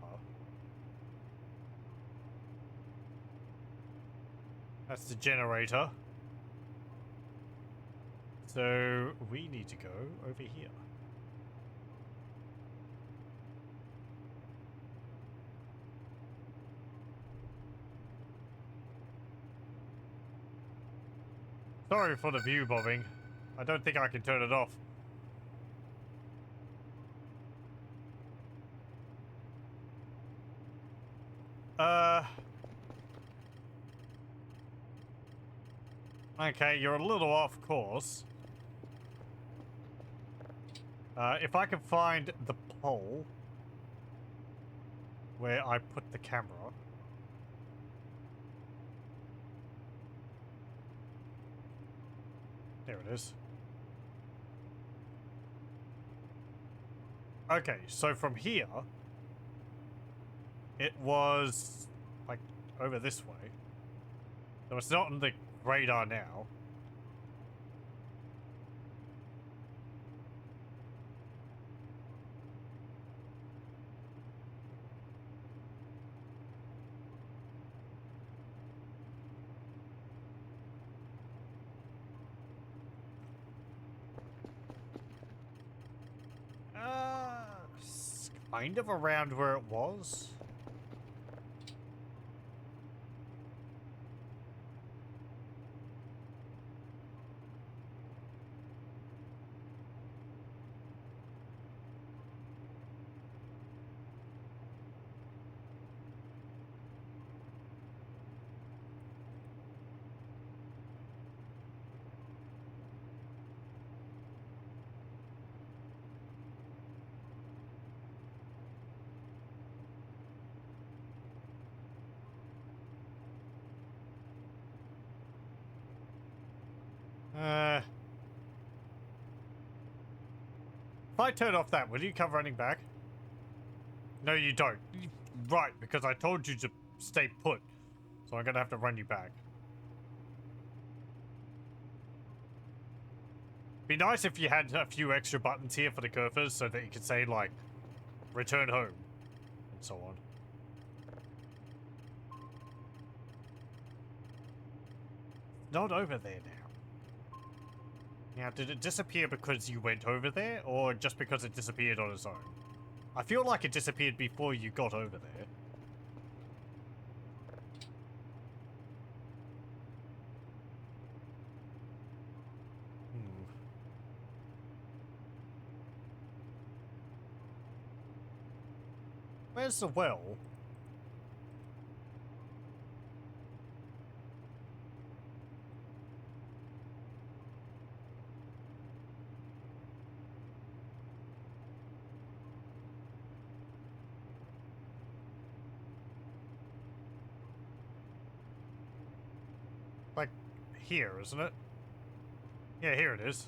That's the generator. So we need to go over here. Sorry for the view bobbing. I don't think I can turn it off. Okay, you're a little off course. If I can find the pole where I put the camera. There it is. Okay, so from here, it was like over this way. So it's not on the radar now. Kind of around where it was. If I turn off that, will you come running back? No, you don't. Right, because I told you to stay put. So I'm gonna have to run you back. Be nice if you had a few extra buttons here for the cursors so that you could say, like, return home, and so on. Not over there now. Now, did it disappear because you went over there, or just because it disappeared on its own? I feel like it disappeared before you got over there. Where's the well? Like, here, isn't it? Yeah, here it is.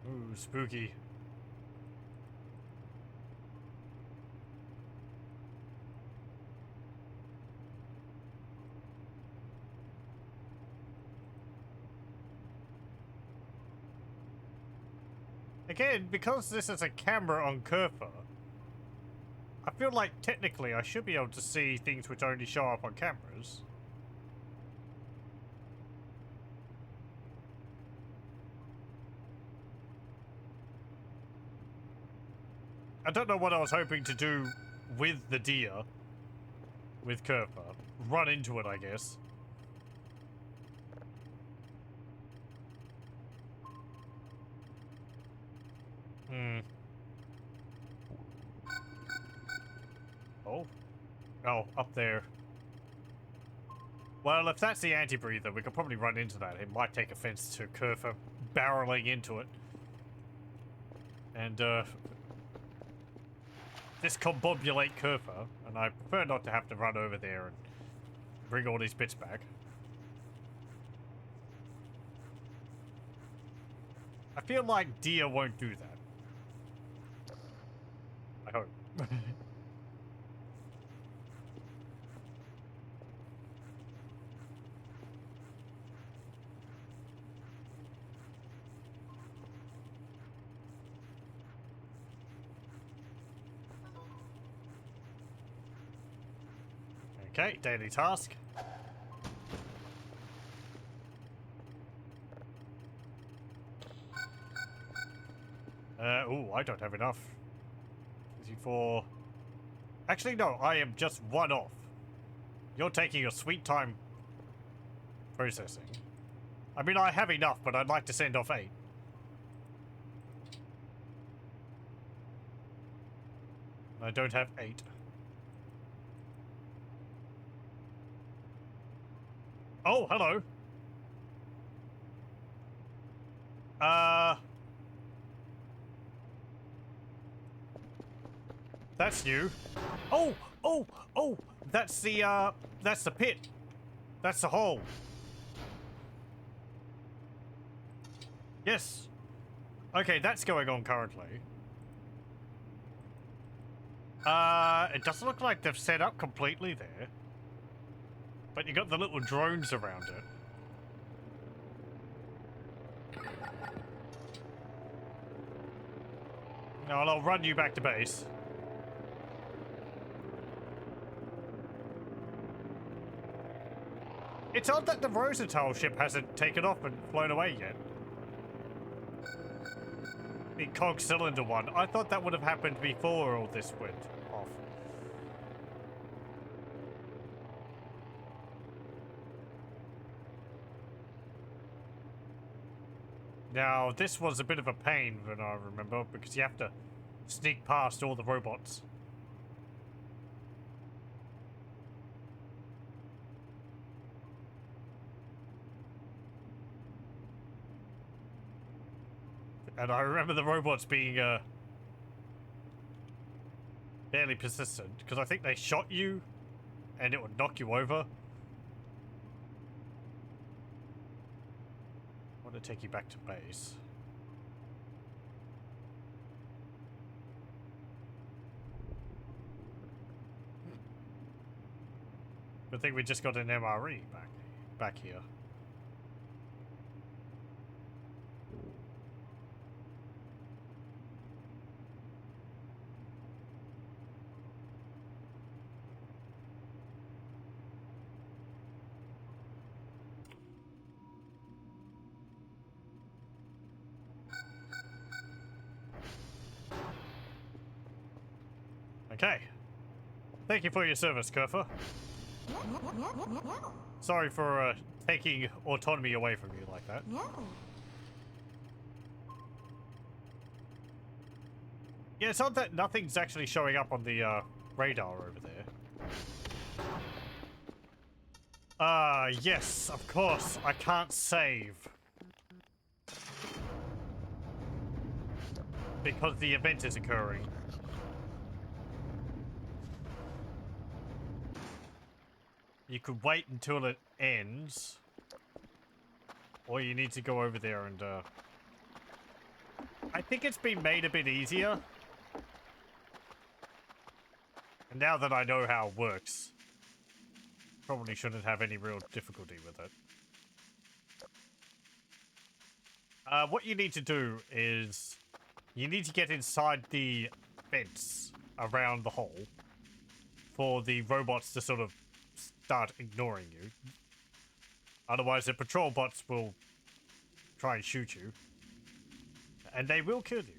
Ooh, spooky. Again, because this is a camera on Kerfer, I feel like technically I should be able to see things which only show up on cameras. I don't know what I was hoping to do with the deer, with Kerfer. Run into it, I guess. Oh. Oh, up there. Well, if that's the anti-breather, we could probably run into that. It might take offense to Kerfer barreling into it. And, discombobulate Kerfer, and I prefer not to have to run over there and bring all these bits back. I feel like deer won't do that. I hope. Okay, daily task. Ooh, I don't have enough. Is he for... Actually, no, I am just one off. You're taking your sweet time processing. I mean, I have enough, but I'd like to send off 8. I don't have 8. Oh, hello. That's new. Oh, oh, oh, that's the pit. That's the hole. Yes. Okay, that's going on currently. It doesn't look like they've set up completely there. But you got the little drones around it. No, I'll run you back to base. It's odd that the Rosenthal ship hasn't taken off and flown away yet. The cog cylinder one. I thought that would have happened before all this went off. Now, this was a bit of a pain, when I remember, because you have to sneak past all the robots. And I remember the robots being, fairly persistent, because I think they shot you, and it would knock you over. I want to take you back to base. Good thing we just got an MRE back here. Okay. Thank you for your service, Kerfer. Sorry for taking autonomy away from you like that. Yeah, it's odd that nothing's actually showing up on the radar over there. Yes, of course. I can't save. Because the event is occurring. you could wait until it ends. Or you need to go over there and, I think it's been made a bit easier. And now that I know how it works, probably shouldn't have any real difficulty with it. What you need to do is you need to get inside the fence around the hole for the robots to sort of start ignoring you. Otherwise, the patrol bots will try and shoot you. And they will kill you.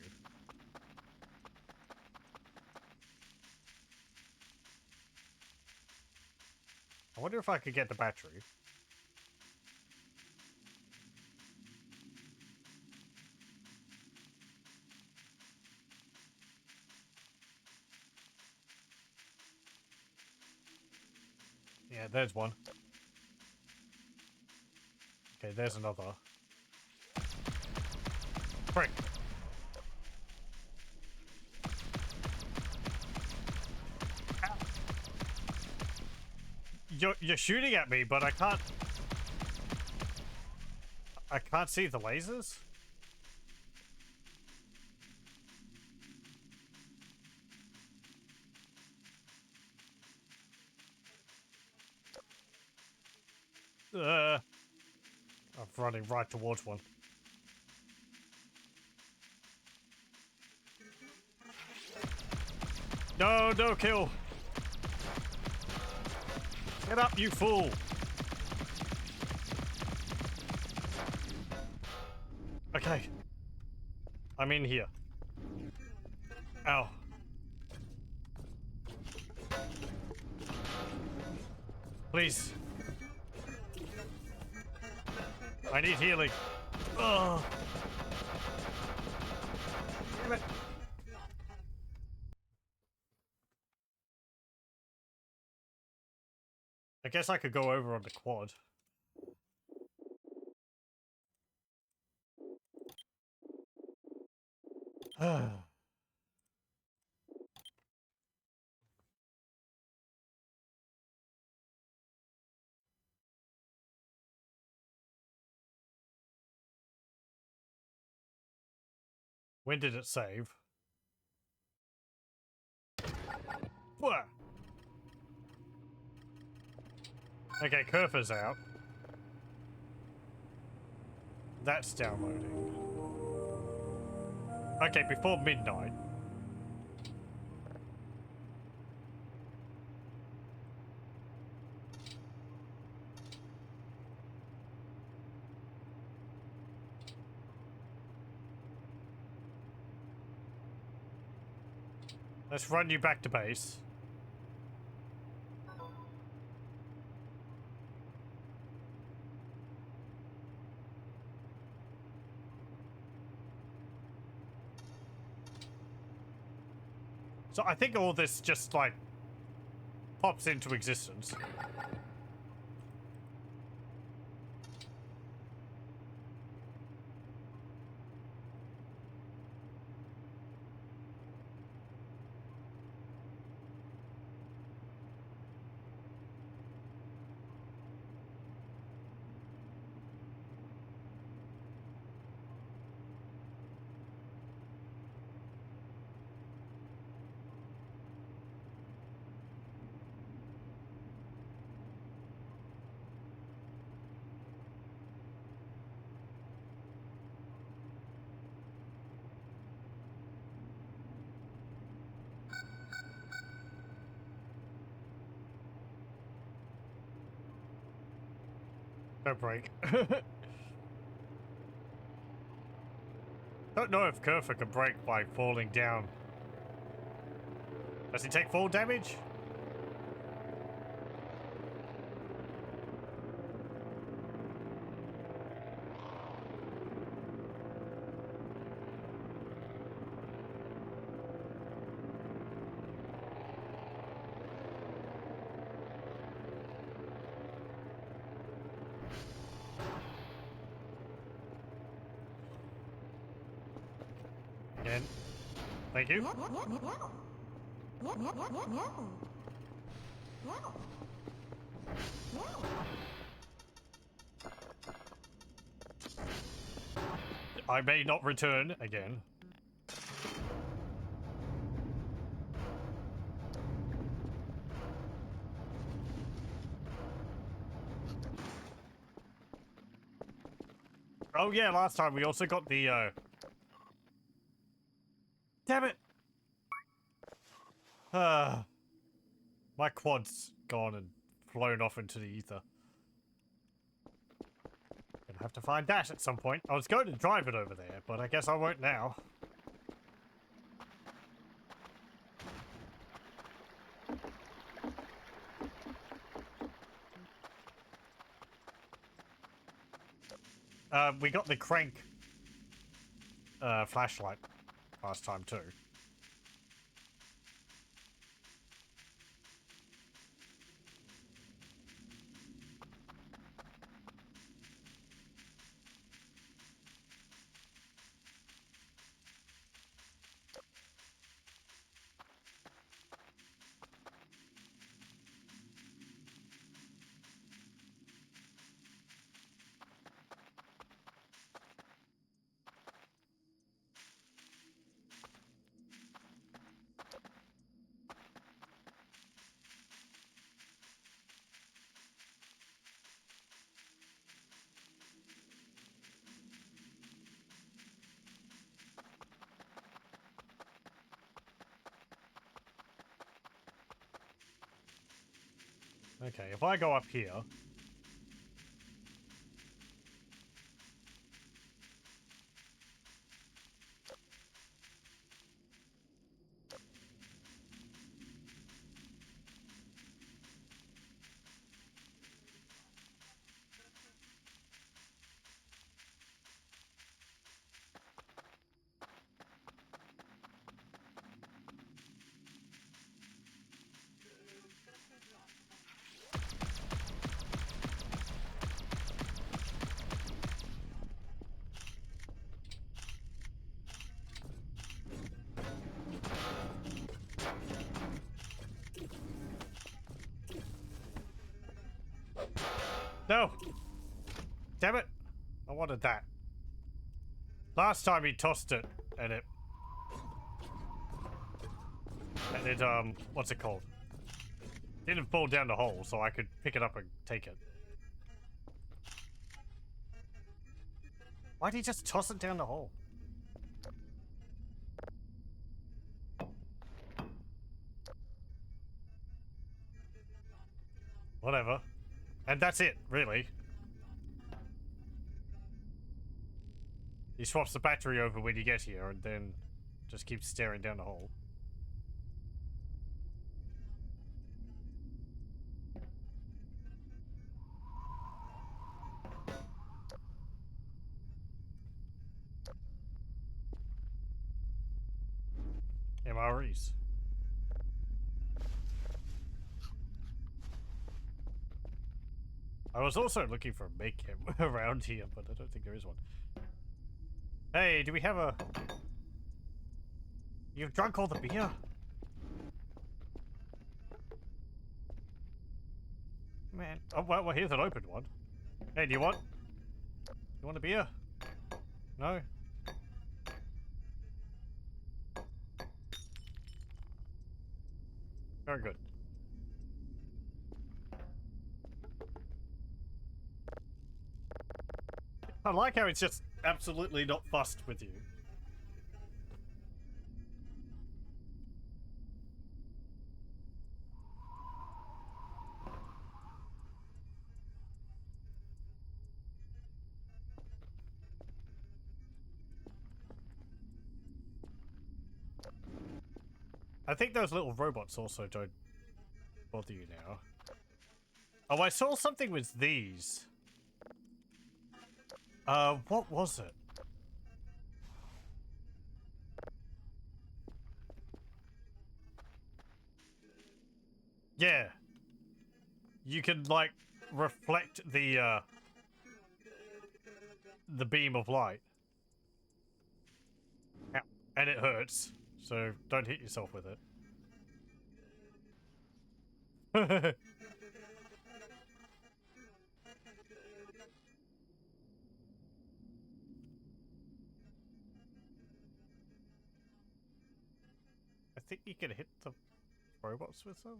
I wonder if I could get the battery. Yeah, there's one. Okay, there's another. Frick. Ow. You're shooting at me, but I can't see the lasers? I'm running right towards one. No, no kill. Get up, you fool. Okay. I'm in here. Ow. Please. I need healing. Ugh. Damn it. I guess I could go over on the quad. When did it save? What? Okay, Kerfer's out. That's downloading. Okay, before midnight. Let's run you back to base. So I think all this just, like, pops into existence. Don't break. Don't know if Kerfer can break by falling down. Does he take fall damage? Again. Thank you. I may not return again. Oh yeah, last time we also got the damn it! My quad's gone and flown off into the ether. Gonna have to find that at some point. I was going to drive it over there, but I guess I won't now. We got the crank flashlight last time too. Okay, if I go up here... No! Damn it! I wanted that. Last time he tossed it, and it... what's it called? Didn't fall down the hole, so I could pick it up and take it. Why'd he just toss it down the hole? Whatever. And that's it, really. He swaps the battery over when you get here, and then just keeps staring down the hole. MREs. I was also looking for a make cam around here, but I don't think there is one. Hey, do we have a... You've drunk all the beer? Man. Oh, well, here's an open one. Hey, do you want... You want a beer? No? Very good. I like how it's just absolutely not fussed with you. I think those little robots also don't bother you now. Oh, I saw something with these. What was it? Yeah. You can, like, reflect the beam of light. Ow. And it hurts, so don't hit yourself with it. think you can hit the robots with them?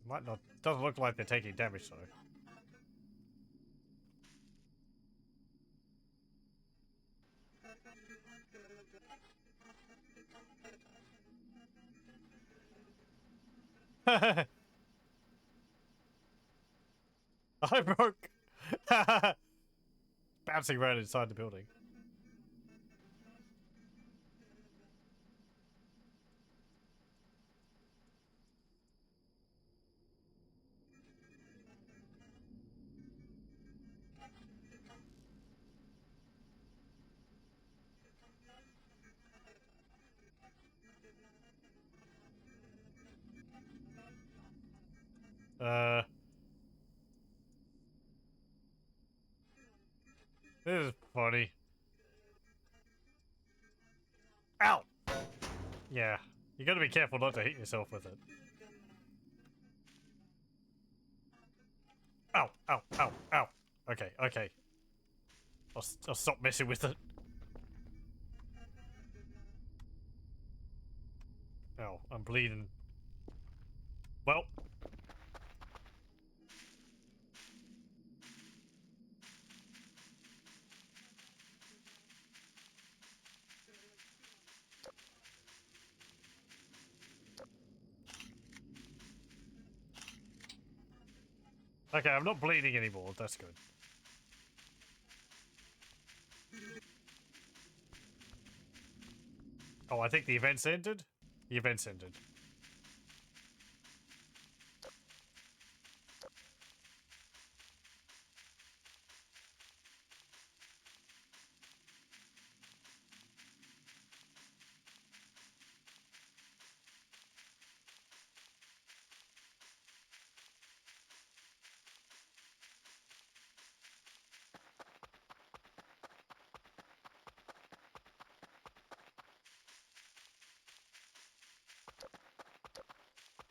Might not. Doesn't look like they're taking damage though. I broke. Bouncing around inside the building. This is funny. Ow! Yeah, you gotta be careful not to hit yourself with it. Ow, ow, ow, ow. Okay, okay. I'll stop messing with it. Ow, I'm bleeding. Well. Okay, I'm not bleeding anymore. That's good. Oh, I think the event's ended? The event's ended.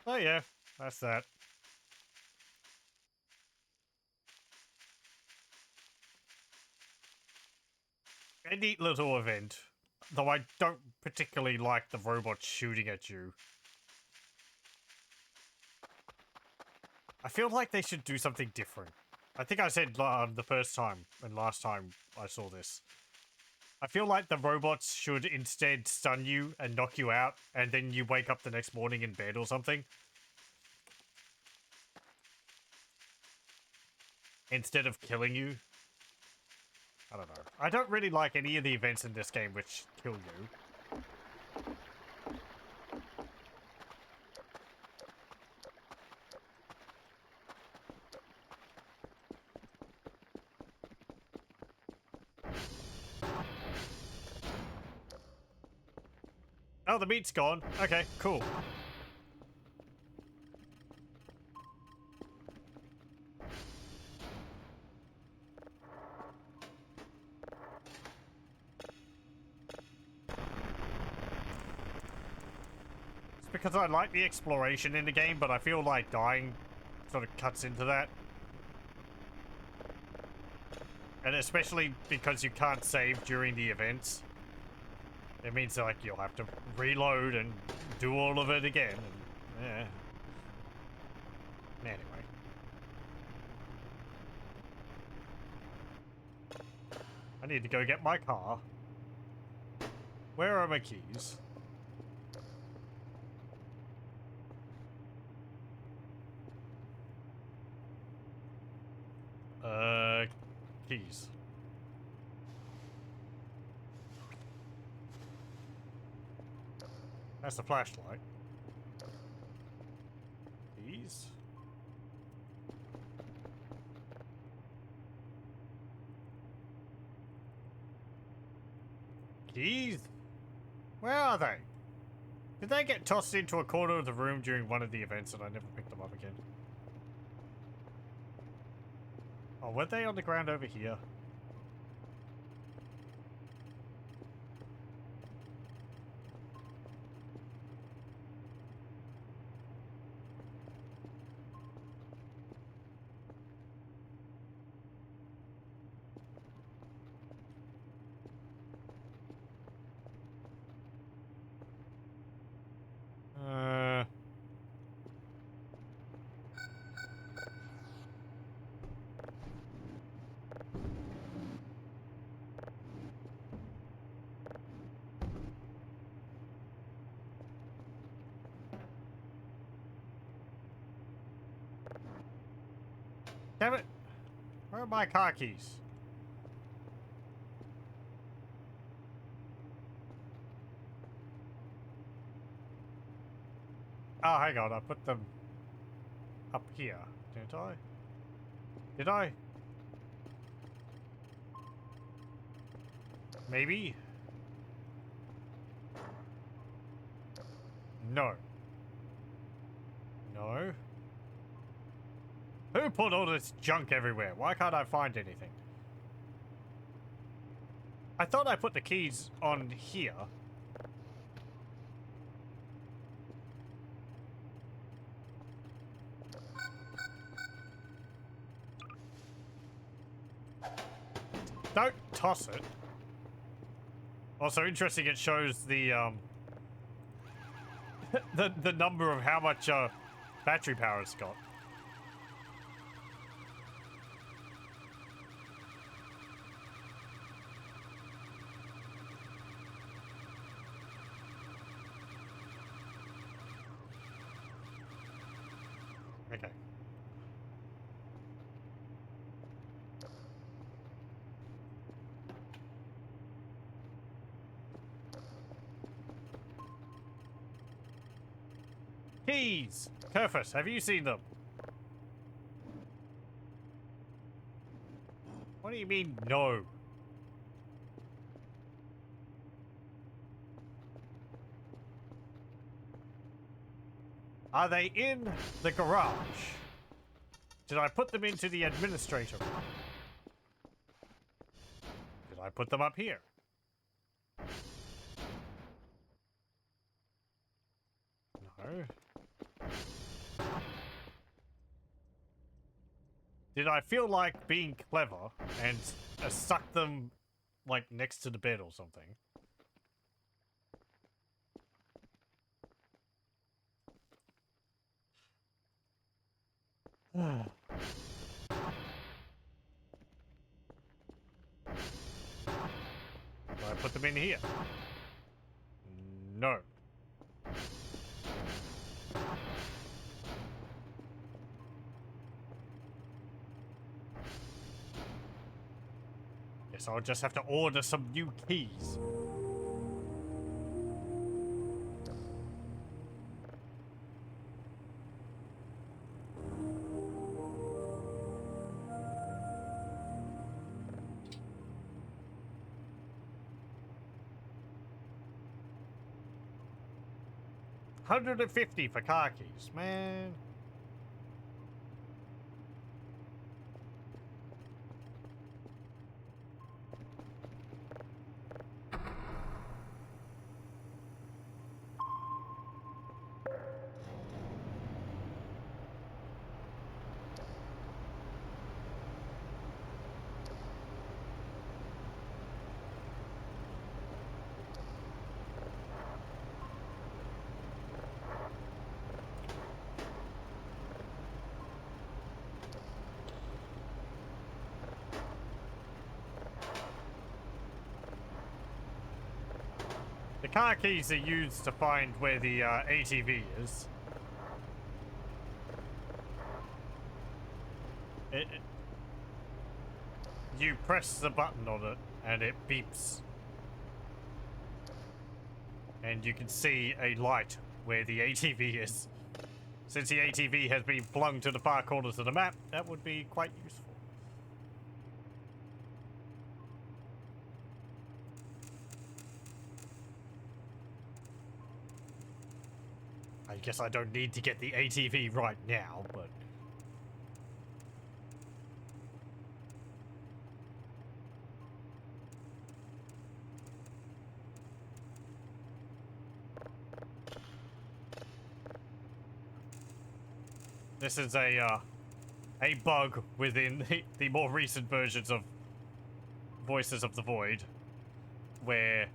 Oh yeah, that's that. A neat little event. Though I don't particularly like the robots shooting at you. I feel like they should do something different. I think I said the first time and last time I saw this. I feel like the robots should instead stun you and knock you out, and then you wake up the next morning in bed or something. Instead of killing you. I don't know. I don't really like any of the events in this game which kill you. Oh, the meat's gone. Okay, cool. It's because I like the exploration in the game, but I feel like dying sort of cuts into that. And especially because you can't save during the events. It means like you'll have to reload and do all of it again. And, yeah. Anyway. I need to go get my car. Where are my keys? Keys. That's the flashlight. Keys. Keys? Where are they? Did they get tossed into a corner of the room during one of the events and I never picked them up again? Oh, were they on the ground over here? Damn it! Where are my car keys? Oh, hang on, I put them up here, didn't I? Did I? Maybe? No. No. Who put all this junk everywhere? Why can't I find anything? I thought I put the keys on here. Don't toss it. Also interesting, it shows the the number of how much battery power it's got. Okay. Keys! Kerfus, have you seen them? What do you mean, no? Are they in the garage? Did I put them into the administrator room? Did I put them up here? No. Did I feel like being clever and stuck them, like, next to the bed or something? Did I put them in here? No. Guess I'll just have to order some new keys. $150 for car keys, man. The car keys are used to find where the ATV is. You press the button on it and it beeps. And you can see a light where the ATV is. Since the ATV has been flung to the far corners of the map, that would be quite useful. I guess I don't need to get the ATV right now, but... This is a bug within the more recent versions of Voices of the Void, where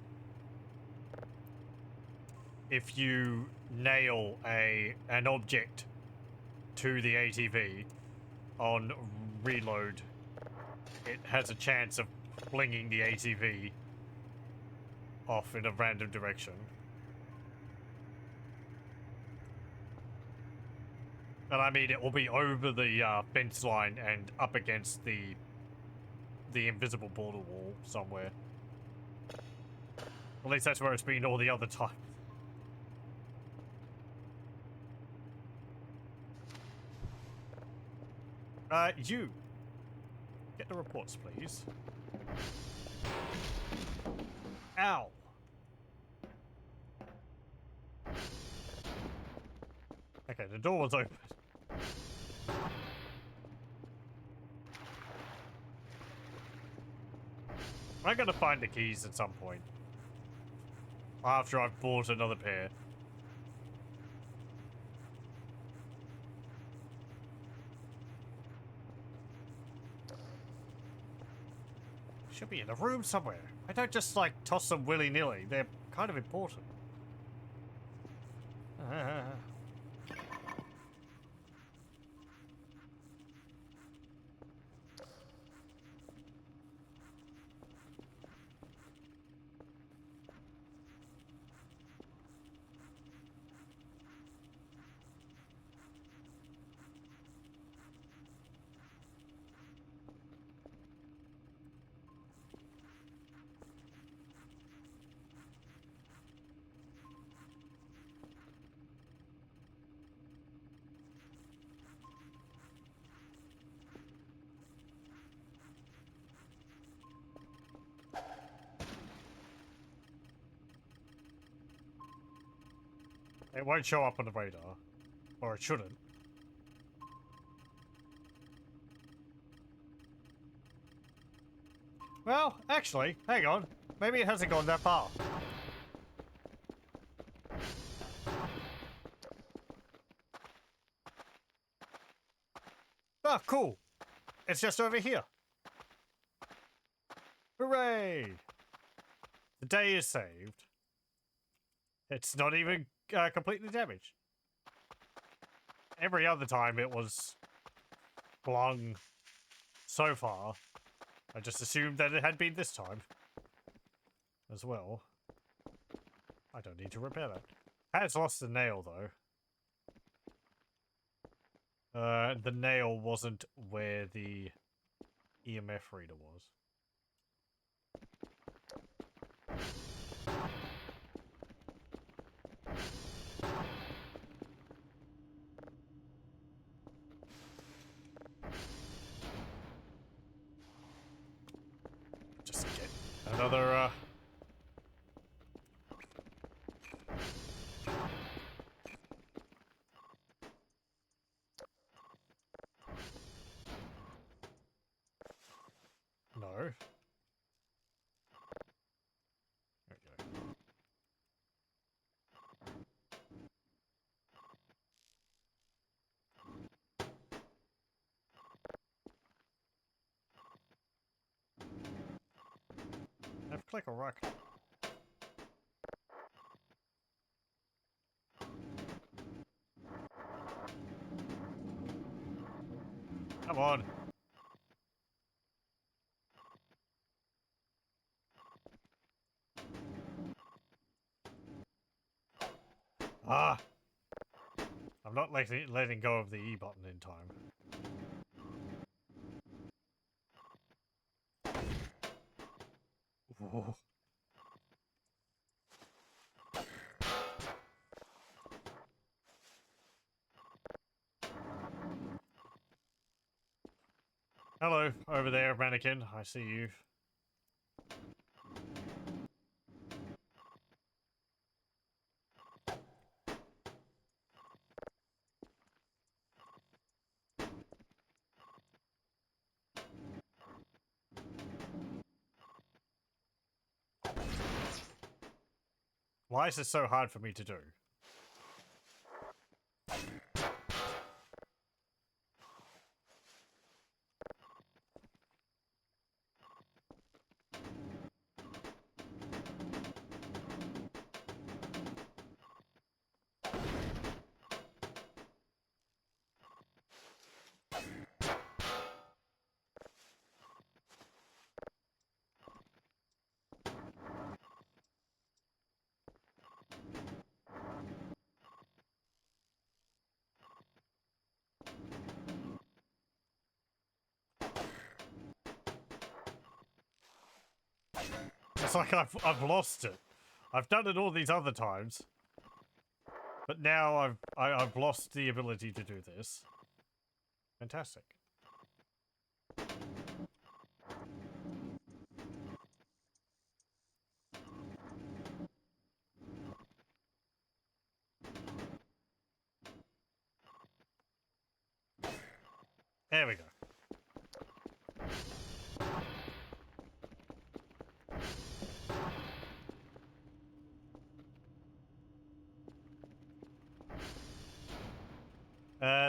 if you nail an object to the ATV on reload, it has a chance of flinging the ATV off in a random direction. And I mean, it will be over the fence line and up against the invisible border wall somewhere. At least that's where it's been all the other time. You. Get the reports, please. Ow. Okay, the door was open. I'm gonna find the keys at some point. After I've bought another pair. Should be in a room somewhere. I don't just, like, toss them willy-nilly. They're kind of important. It won't show up on the radar. Or it shouldn't. Well, actually, hang on. Maybe it hasn't gone that far. Ah, cool. It's just over here. Hooray! The day is saved. It's not even completely damaged. Every other time it was flung so far. I just assumed that it had been this time. As well. I don't need to repair that. Has lost the nail, though. The nail wasn't where the EMF reader was. Just get another, No. Okay. Left click or right click? Come on. Ah! I'm not letting go of the E button in time. Whoa. Hello, over there, mannequin. I see you. Why is this so hard for me to do? It's like I've lost it. I've done it all these other times, but now I've lost the ability to do this. Fantastic. There we go.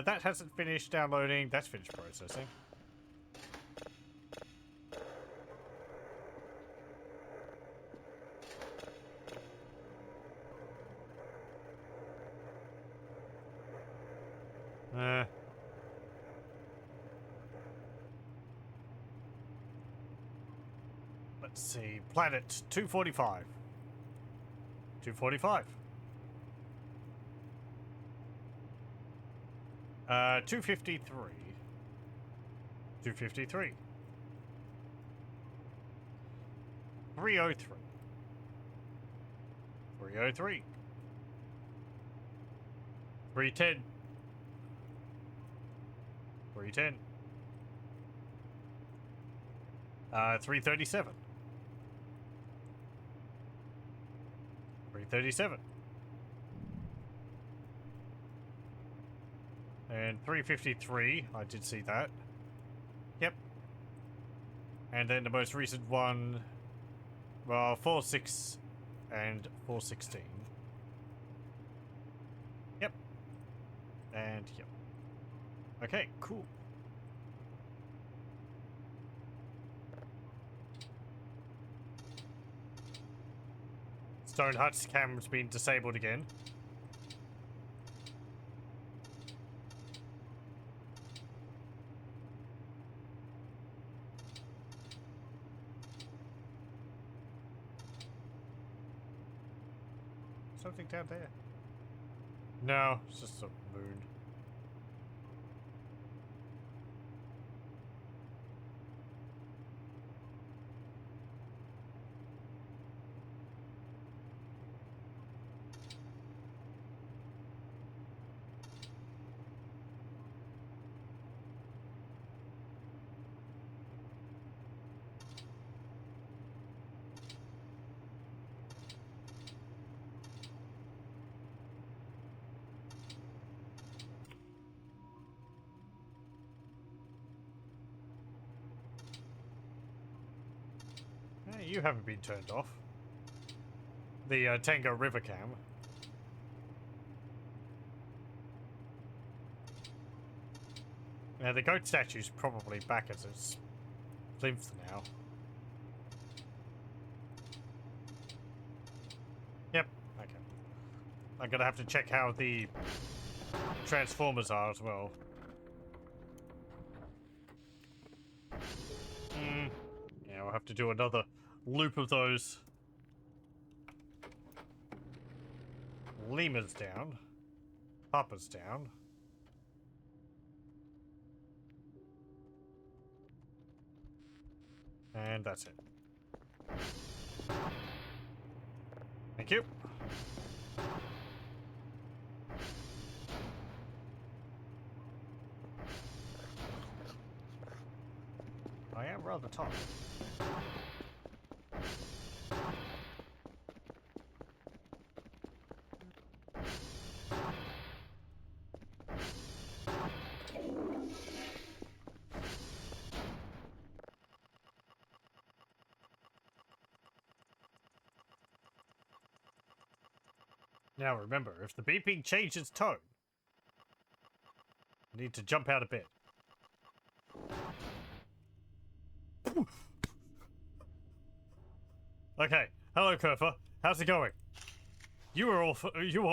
That hasn't finished downloading. That's finished processing. Let's see. Planet 245. 245. 253. 253. 303. 303. 310. 310. 337. 337. And 353, I did see that. Yep. And then the most recent one, well, 46 and 416. Yep. And yep. Okay, cool. Stone Hut's camera's been disabled again. Something down there? No, it's just a moon. Hey, you haven't been turned off. The Tango River cam. Now the goat statue's probably back at its plinth now. Yep, okay. I'm gonna have to check how the transformers are as well. Yeah, we'll have to do another loop of those. Lemur's down. Papa's down. And that's it. Thank you. I am rather tired. Now remember, if the beeping changes tone, I need to jump out of bed. Okay, hello Kerfa. How's it going? You were awfully you were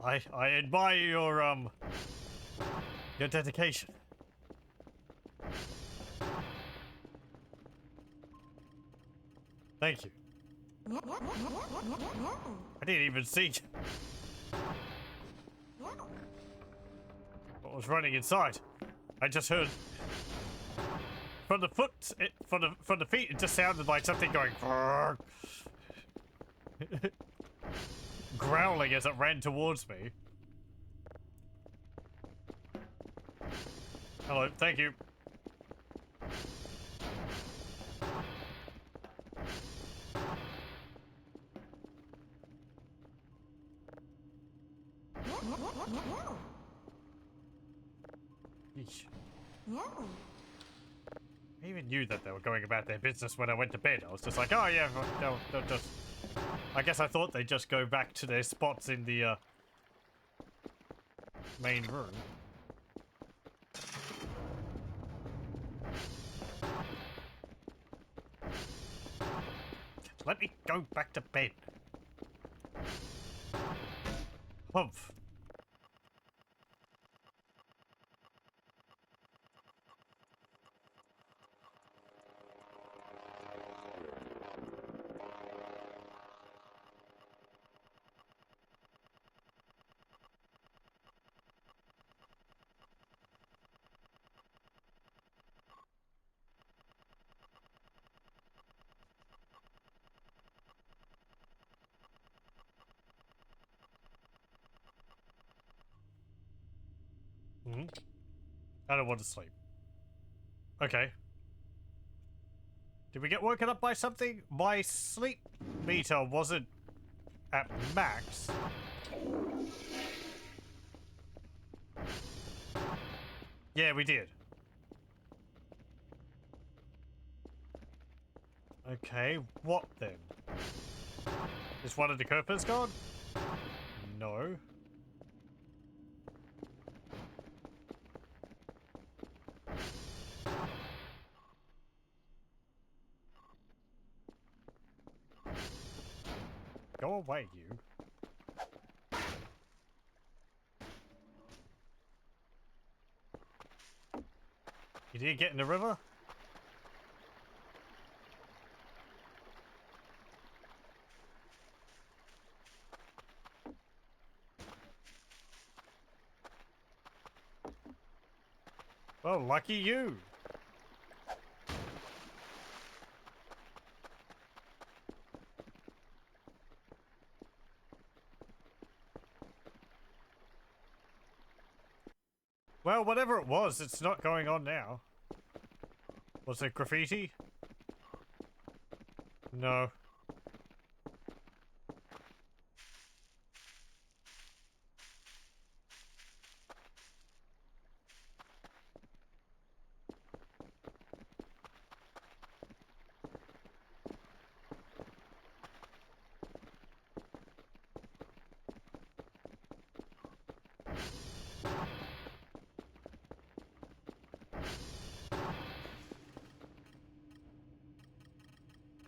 I admire your dedication. Thank you. I didn't even see. was running inside. I just heard from the from the feet. It just sounded like something going growling as it ran towards me. Hello, thank you. Yeesh. I even knew that they were going about their business when I went to bed. I was just like, oh yeah, they'll just... I guess I thought they'd just go back to their spots in the main room. Let me go back to bed. Humph. I don't want to sleep. Okay. Did we get woken up by something? My sleep meter wasn't at max. Yeah, we did. Okay, what then? Is one of the Kerpers gone? No. Go away, you. You did get in the river? Well, lucky you. Well, whatever it was, it's not going on now. Was it graffiti? No.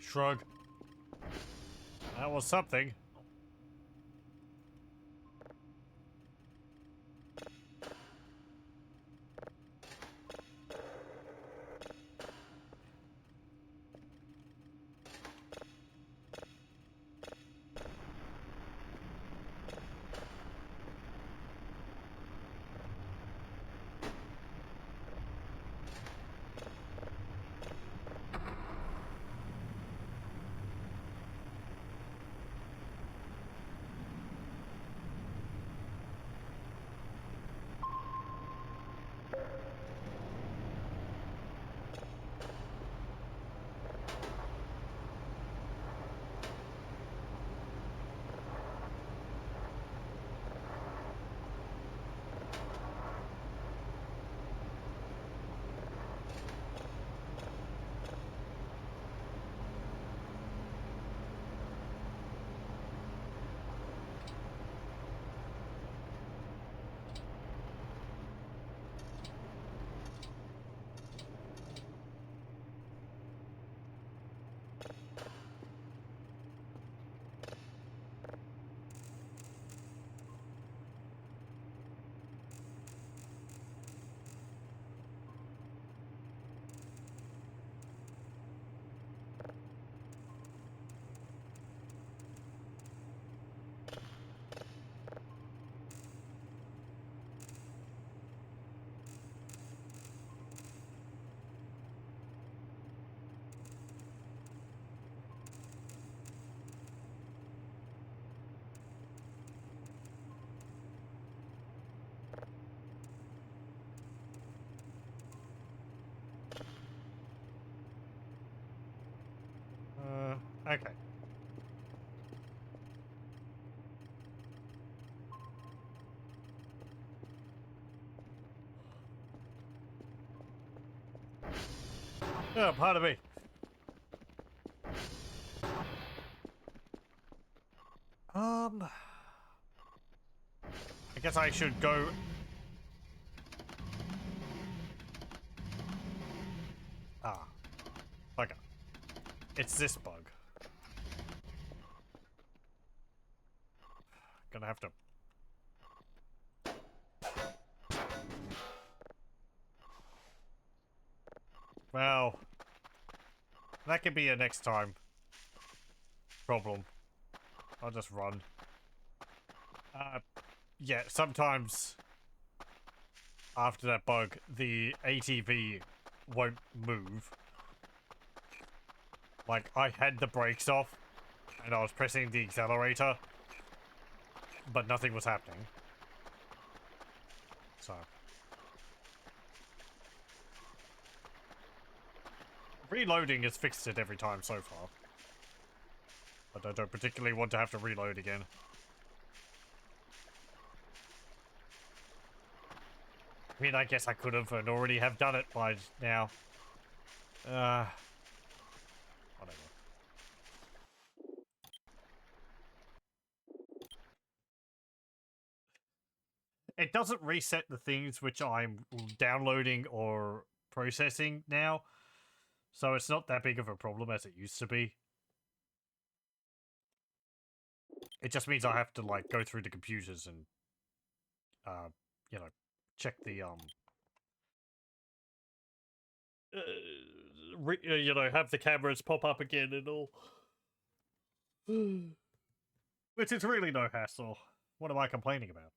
Shrug. That was something. Oh, pardon me. I guess I should go. Ah, bugger. It's this bug. Gonna have to. Well, that could be a next time problem. I'll just run. Yeah, sometimes after that bug, the ATV won't move. Like, I had the brakes off, and I was pressing the accelerator, but nothing was happening. So. Reloading has fixed it every time so far. But I don't particularly want to have to reload again. I mean, I guess I could have and already have done it by now. Whatever. It doesn't reset the things which I'm downloading or processing now, so it's not that big of a problem as it used to be. It just means I have to, like, go through the computers and, you know, check the, you know, have the cameras pop up again and all. Which is really no hassle. What am I complaining about?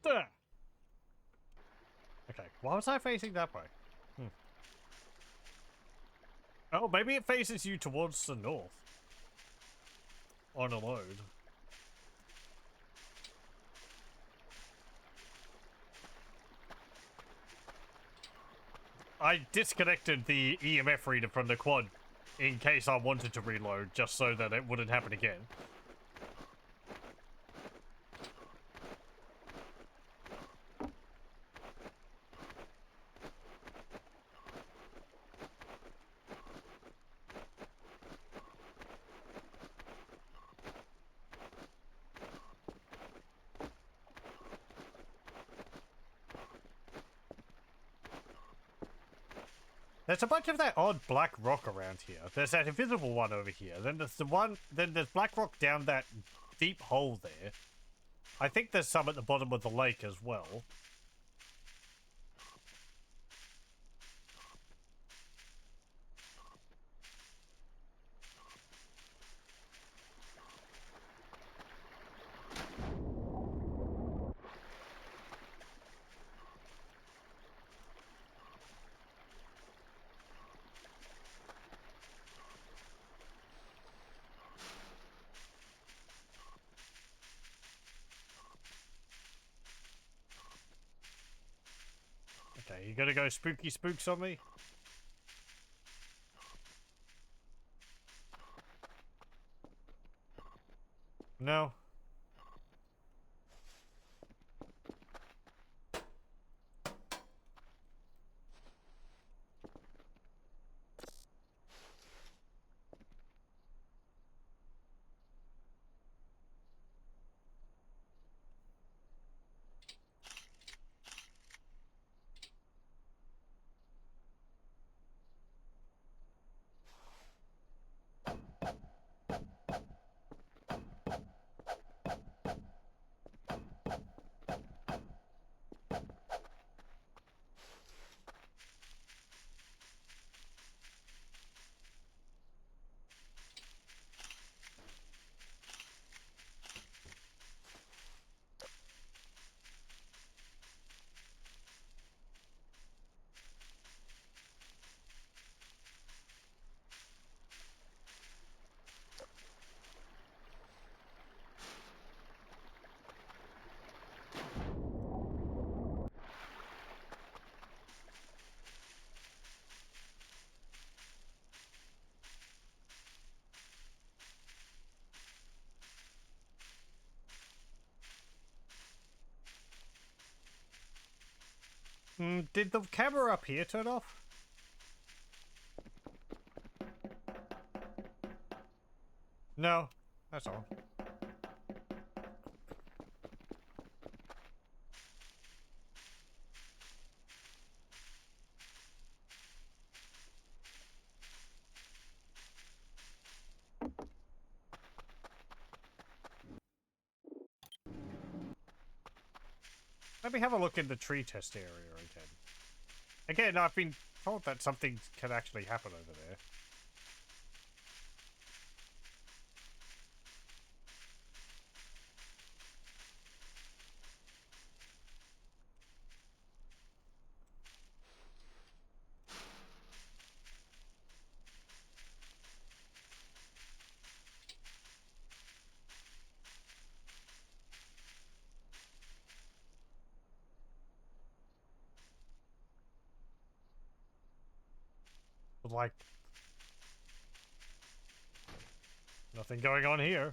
Ah. Okay, why was I facing that way? Oh, maybe it faces you towards the north. On a load. I disconnected the EMF reader from the quad in case I wanted to reload, just so that it wouldn't happen again. There's a bunch of that odd black rock around here. There's that invisible one over here. Then there's the one. Then there's black rock down that deep hole there. I think there's some at the bottom of the lake as well. Okay, you gonna go spooky spooks on me? No. Did the camera up here turn off? No, that's all. Let me have a look in the tree test area again. Again, I've been told that something can actually happen over there. But, like, nothing going on here.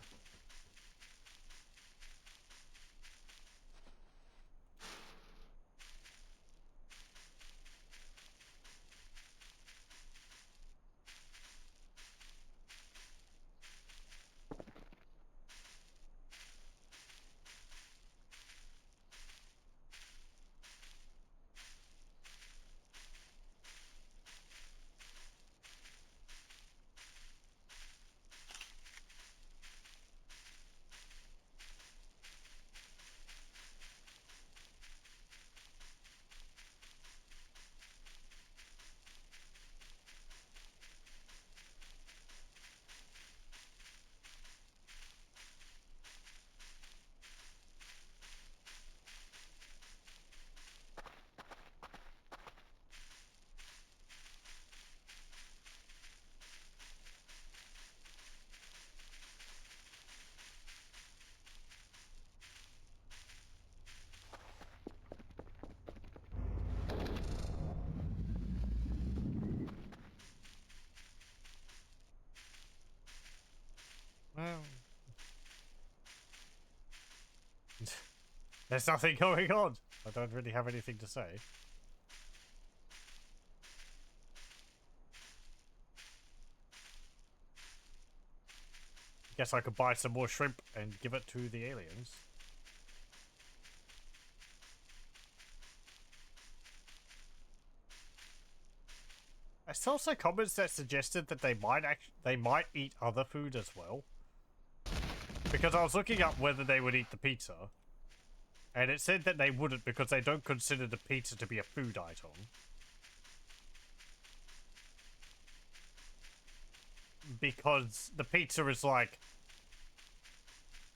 Well, there's nothing going on. I don't really have anything to say. Guess I could buy some more shrimp and give it to the aliens. I saw some comments that suggested that they might eat other food as well. Because I was looking up whether they would eat the pizza, and it said that they wouldn't because they don't consider the pizza to be a food item. Because the pizza is like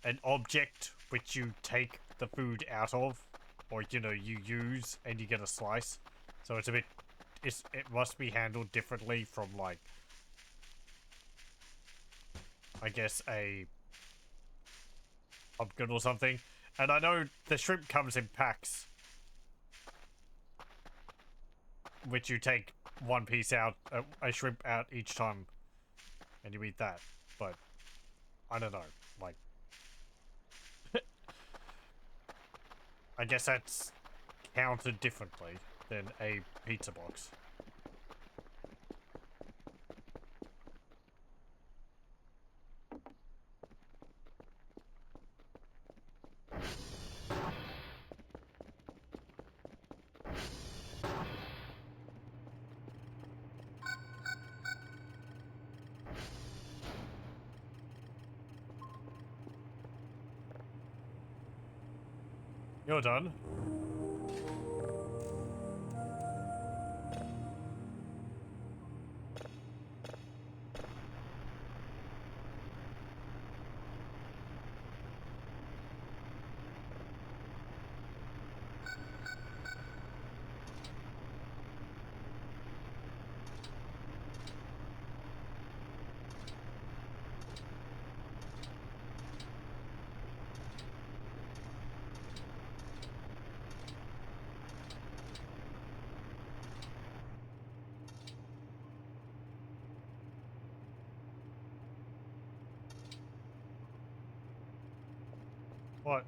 an object which you take the food out of, or you know, you use and you get a slice. So it's a bit, it must be handled differently from, like, I guess a pumpkin or something. And I know the shrimp comes in packs, which you take one piece out, a shrimp out each time, and you eat that. But I don't know, like, I guess that's counted differently than a pizza box. You're done. What?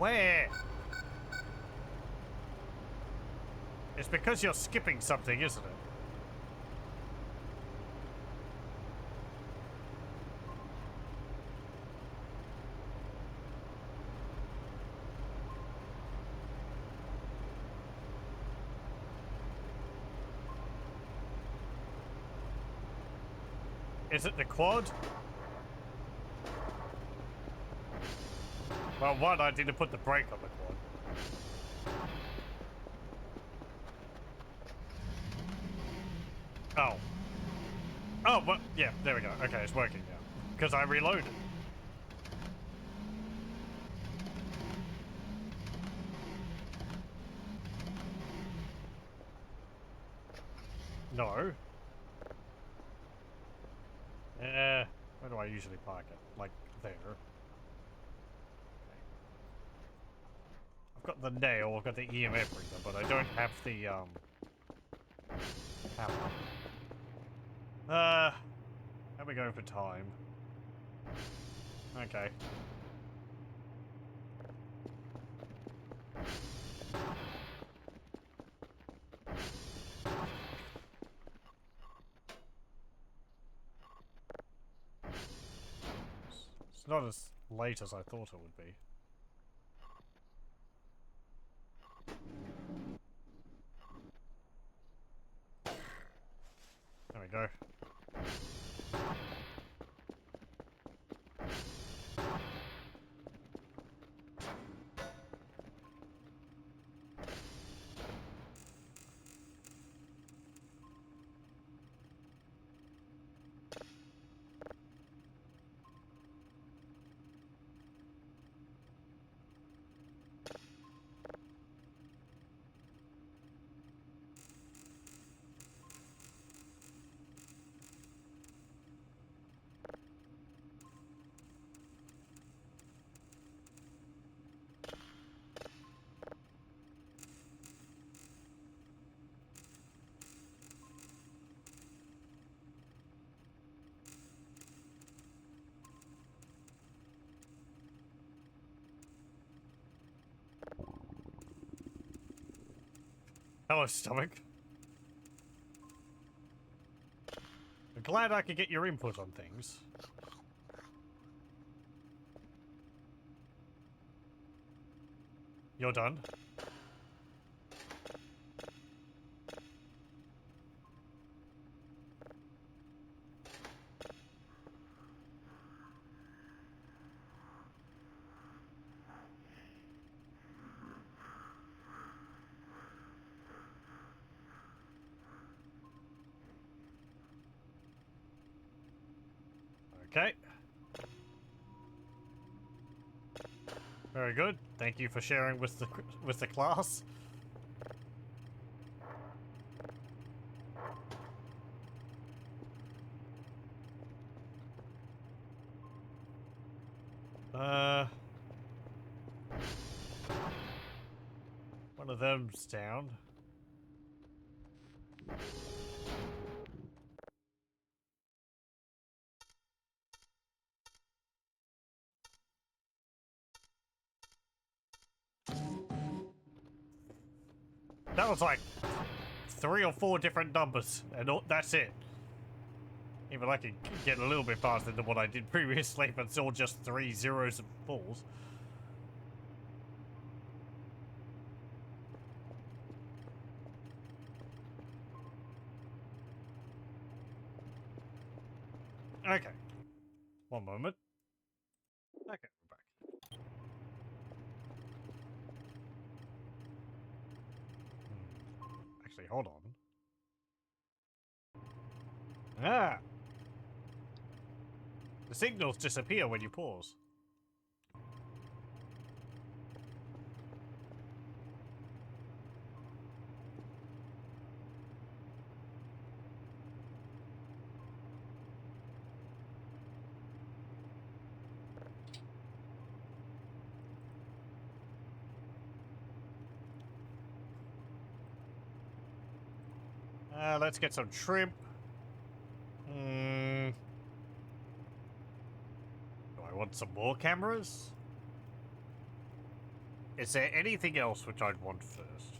Where? It's because you're skipping something, isn't it? Is it the quad? Well, one, I didn't put the brake on the quad. Oh. Oh, but yeah, there we go. Okay, it's working now. Because I reloaded. No. Where do I usually park it? Like, there. Okay. I've got the nail, I've got the EMF reader, but I don't have the, hammer. How are we going for time? Okay. It's not as late as I thought it would be. There we go. Hello, stomach. I'm glad I could get your input on things. You're done. Okay. Very good. Thank you for sharing with the class. One of them's down. That was like 3 or 4 different numbers, and that's it. Even I can get a little bit faster than what I did previously, but it's all just 3 zeros and 4s. Okay. One moment. Okay, we're back. Actually, hold on. Ah! The signals disappear when you pause. Let's get some shrimp. Do I want some more cameras? Is there anything else which I'd want first?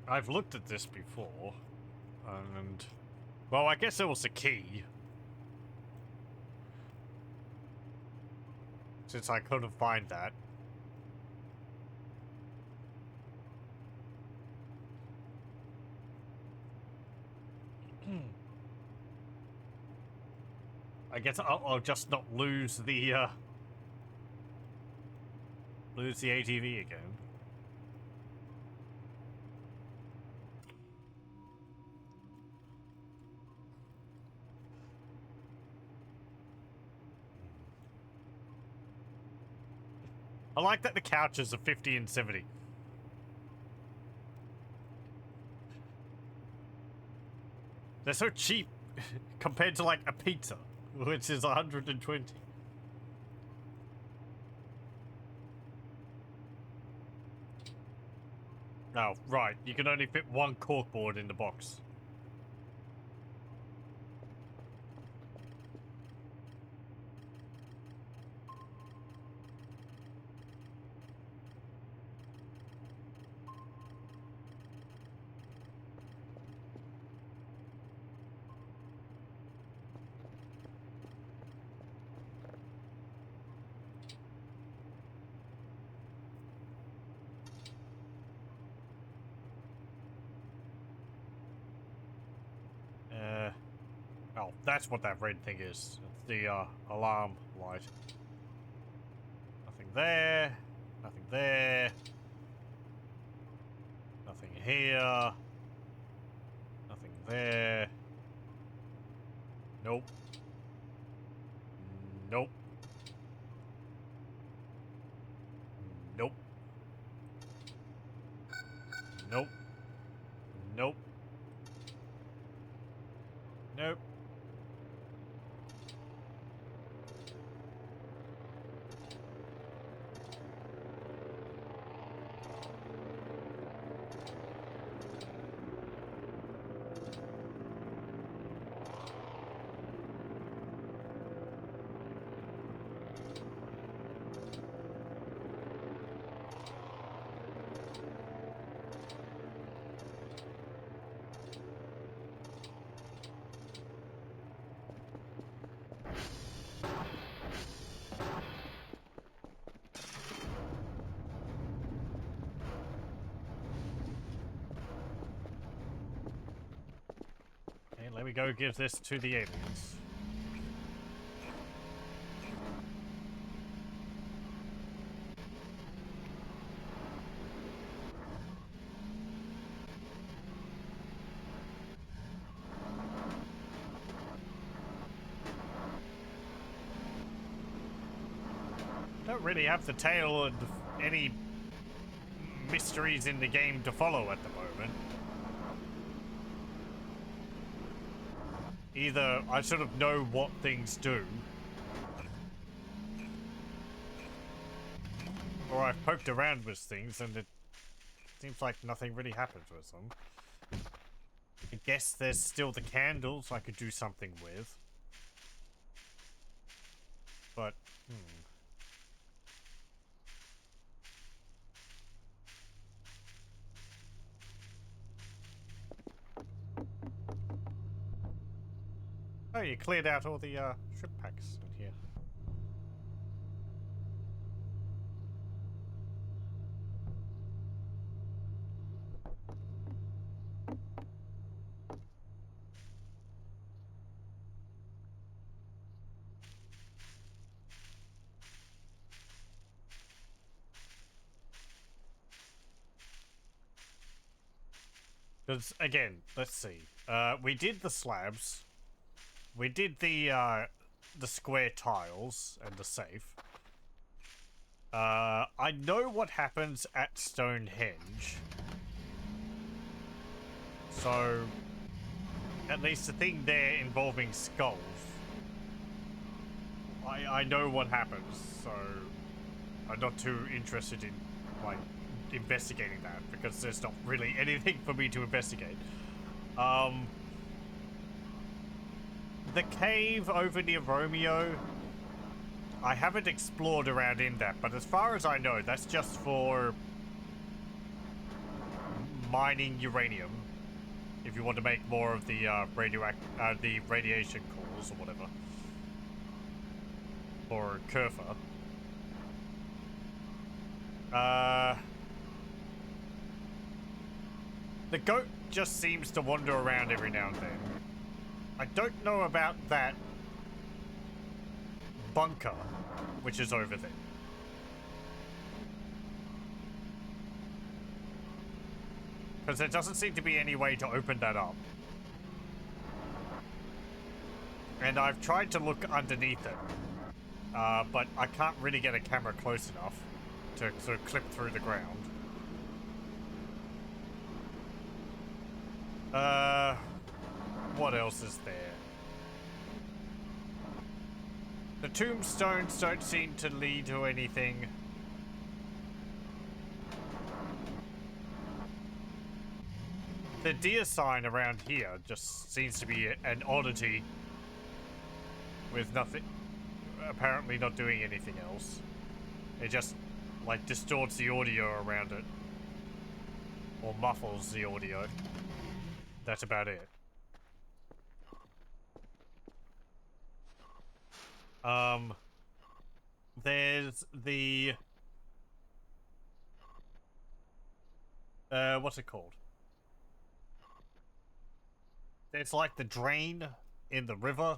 I've looked at this before, and... Well, I guess there was a key. Since I couldn't find that. I guess I'll just not lose the ATV again. I like that the couches are 50 and 70. They're so cheap compared to like a pizza, which is 120. Oh, right. You can only fit one corkboard in the box. Oh, that's what that red thing is. It's the alarm light. Nothing there. Nothing there. Nothing here. Nothing there. Nope. Nope. Nope. Nope. Nope. Nope. Okay, let me go give this to the aliens. Don't really have the tale and any mysteries in the game to follow at the moment. Either I sort of know what things do, or I've poked around with things and it seems like nothing really happens with them. I guess there's still the candles I could do something with. But, Oh, you cleared out all the shrimp packs in here. Because, again, let's see. We did the slabs. We did the square tiles and the safe. I know what happens at Stonehenge. So, at least the thing there involving skulls. I know what happens, so I'm not too interested in, like, investigating that, because there's not really anything for me to investigate. The cave over near Romeo, I haven't explored around in that, but as far as I know, that's just for mining uranium. If you want to make more of the the radiation cores or whatever. For Kerfa. The goat just seems to wander around every now and then. I don't know about that bunker, which is over there. Because there doesn't seem to be any way to open that up. And I've tried to look underneath it. But I can't really get a camera close enough to sort of clip through the ground. What else is there? The tombstones don't seem to lead to anything. The deer sign around here just seems to be an oddity with nothing, apparently not doing anything else. It just, like, distorts the audio around it. Or muffles the audio. That's about it. There's the... what's it called? There's like the drain in the river.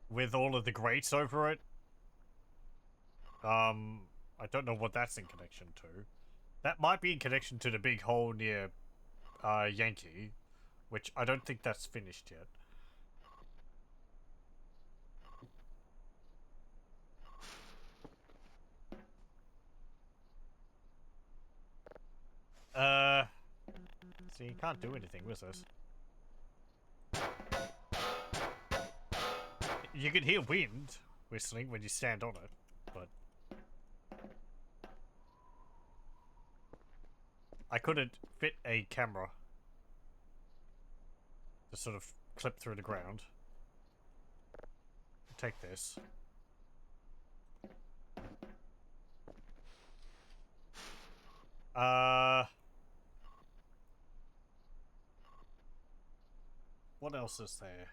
With all of the grates over it. I don't know what that's in connection to. That might be in connection to the big hole near, Yankee. Which I don't think that's finished yet. So you can't do anything with this. You can hear wind whistling when you stand on it, but... I couldn't fit a camera to sort of clip through the ground. Take this. What else is there?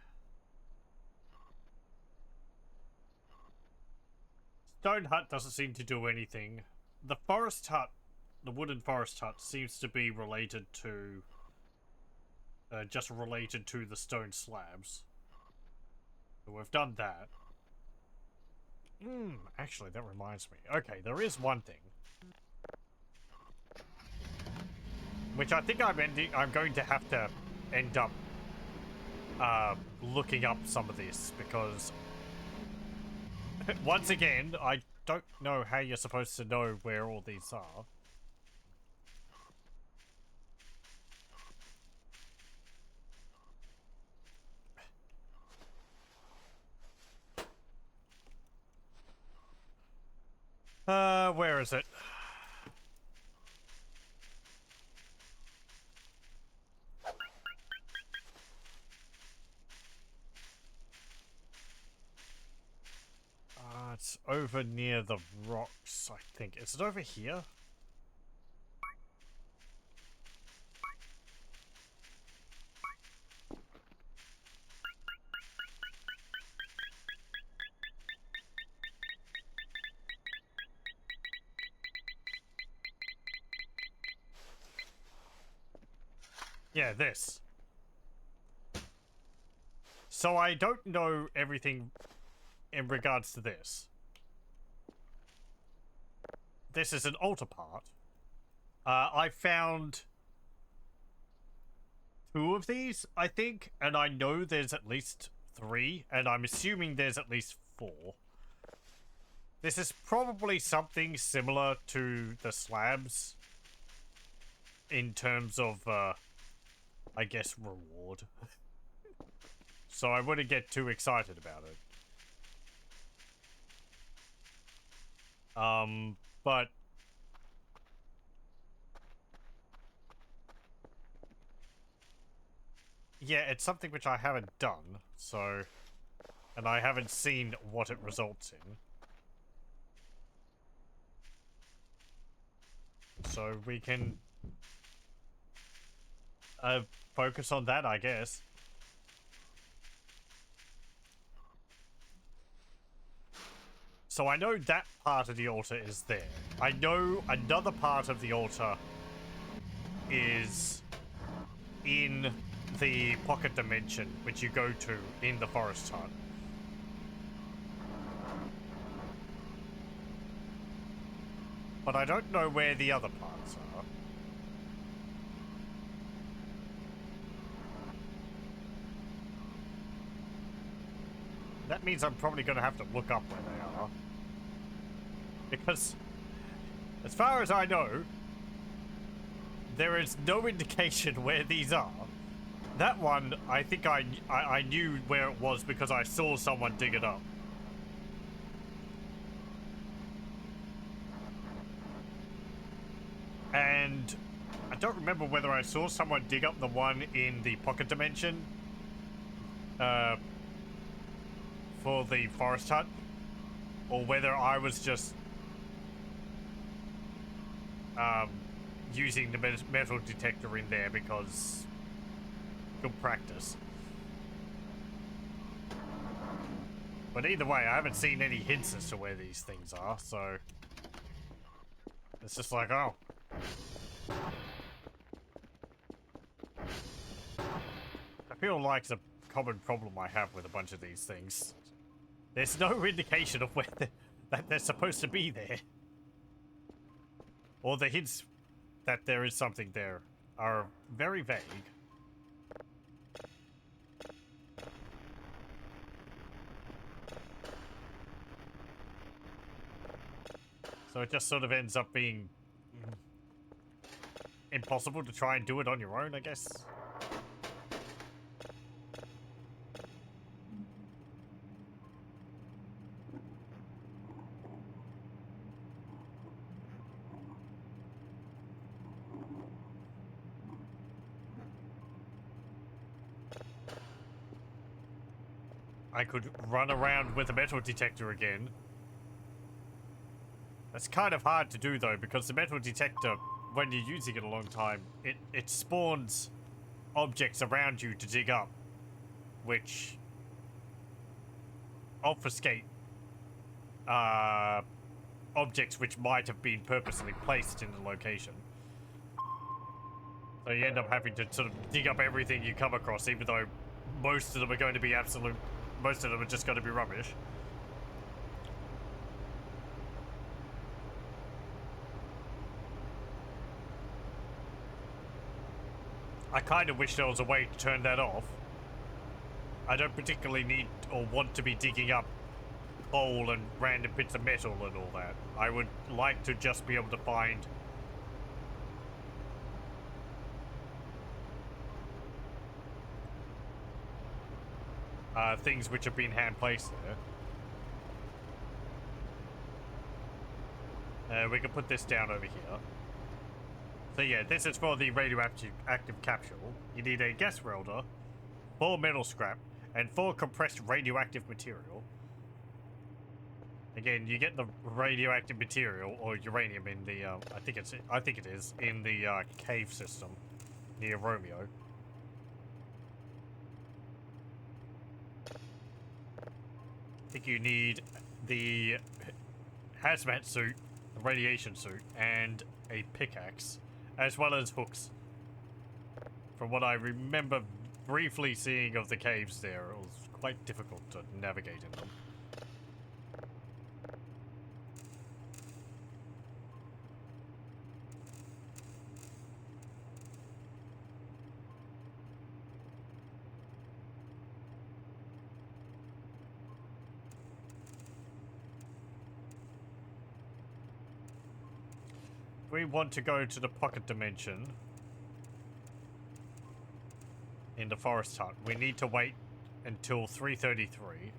Stone hut doesn't seem to do anything. The forest hut, the wooden forest hut, seems to be related to... just related to the stone slabs. So we've done that. Actually, that reminds me. Okay, there is one thing. Which I think I'm going to have to end up looking up some of this, because once again, I don't know how you're supposed to know where all these are. Where is it? It's over near the rocks, I think. Is it over here? Yeah, this. So I don't know everything in regards to this. This is an altar part. I found 2 of these, I think, and I know there's at least 3, and I'm assuming there's at least 4. This is probably something similar to the slabs in terms of, I guess, reward. So I wouldn't get too excited about it. But... Yeah, it's something which I haven't done, so... And I haven't seen what it results in. So we can... focus on that, I guess. So I know that part of the altar is there. I know another part of the altar is in the pocket dimension, which you go to in the forest hut. But I don't know where the other parts are. That means I'm probably going to have to look up where they are. Because, as far as I know, there is no indication where these are. That one, I think I knew where it was because I saw someone dig it up. And I don't remember whether I saw someone dig up the one in the pocket dimension for the forest hut, or whether I was just using the metal detector in there because good practice. But either way, I haven't seen any hints as to where these things are, so it's just like, oh. I feel like it's a common problem I have with a bunch of these things. There's no indication of where that they're supposed to be there. Or the hints that there is something there are very vague. So it just sort of ends up being impossible to try and do it on your own, I guess. I could run around with a metal detector again. That's kind of hard to do though, because the metal detector, when you're using it a long time, it spawns objects around you to dig up, which obfuscate objects which might have been purposely placed in the location. So you end up having to sort of dig up everything you come across, even though most of them are going to be most of them are just going to be rubbish. I kind of wish there was a way to turn that off. I don't particularly need or want to be digging up coal and random bits of metal and all that. I would like to just be able to find things which have been hand placed there. We can put this down over here. So yeah, this is for the radioactive capsule. You need a gas welder, 4 metal scrap, and 4 compressed radioactive material. Again, you get the radioactive material or uranium in the I think it is in the cave system near Romeo. I think you need the hazmat suit, the radiation suit, and a pickaxe, as well as hooks. From what I remember briefly seeing of the caves there, it was quite difficult to navigate in them. We want to go to the pocket dimension in the forest hut. We need to wait until 3:33.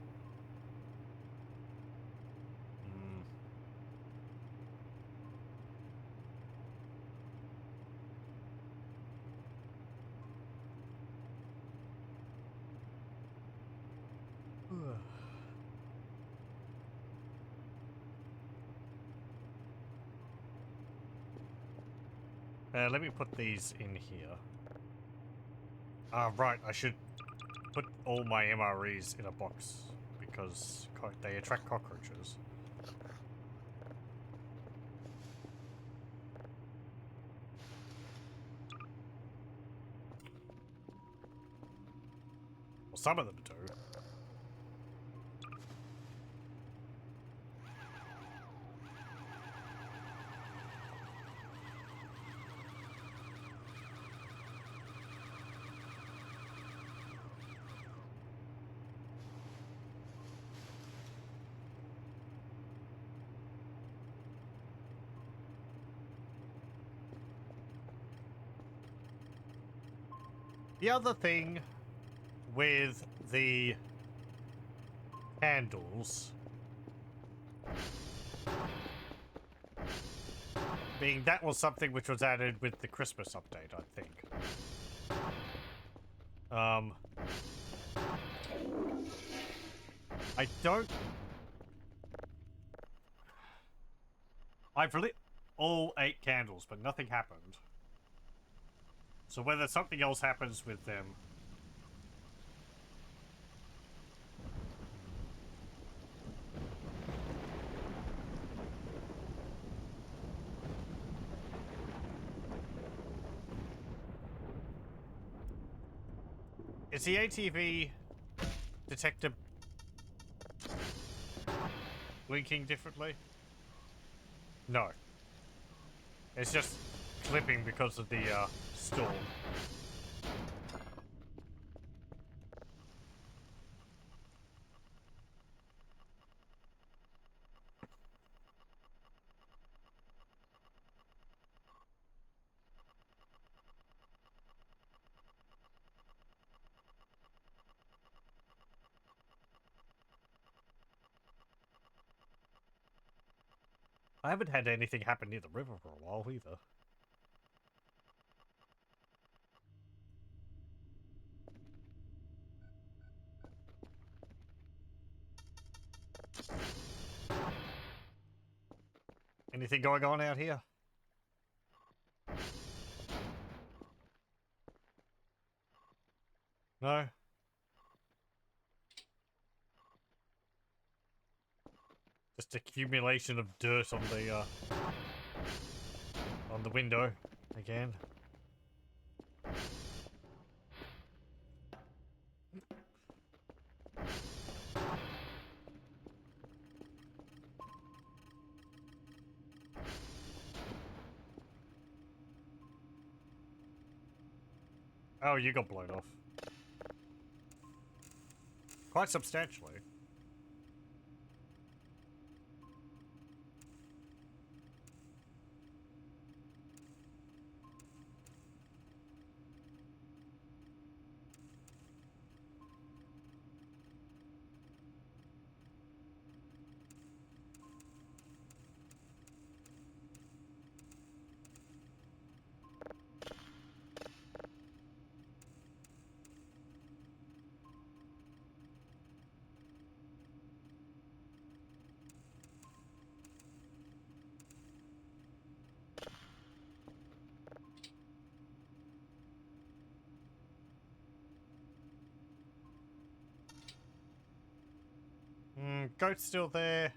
Let me put these in here. Right, I should put all my MREs in a box because they attract cockroaches. Well, some of them do. The other thing with the candles being that was something which was added with the Christmas update, I think. I don't... I've lit all 8 candles, but nothing happened. So whether something else happens with them... Is the ATV detector blinking differently? No. It's just clipping because of the storm. I haven't had anything happen near the river for a while either. Anything going on out here? No? Just accumulation of dirt on the window again. Oh, you got blown off. Quite substantially. Goat's still there.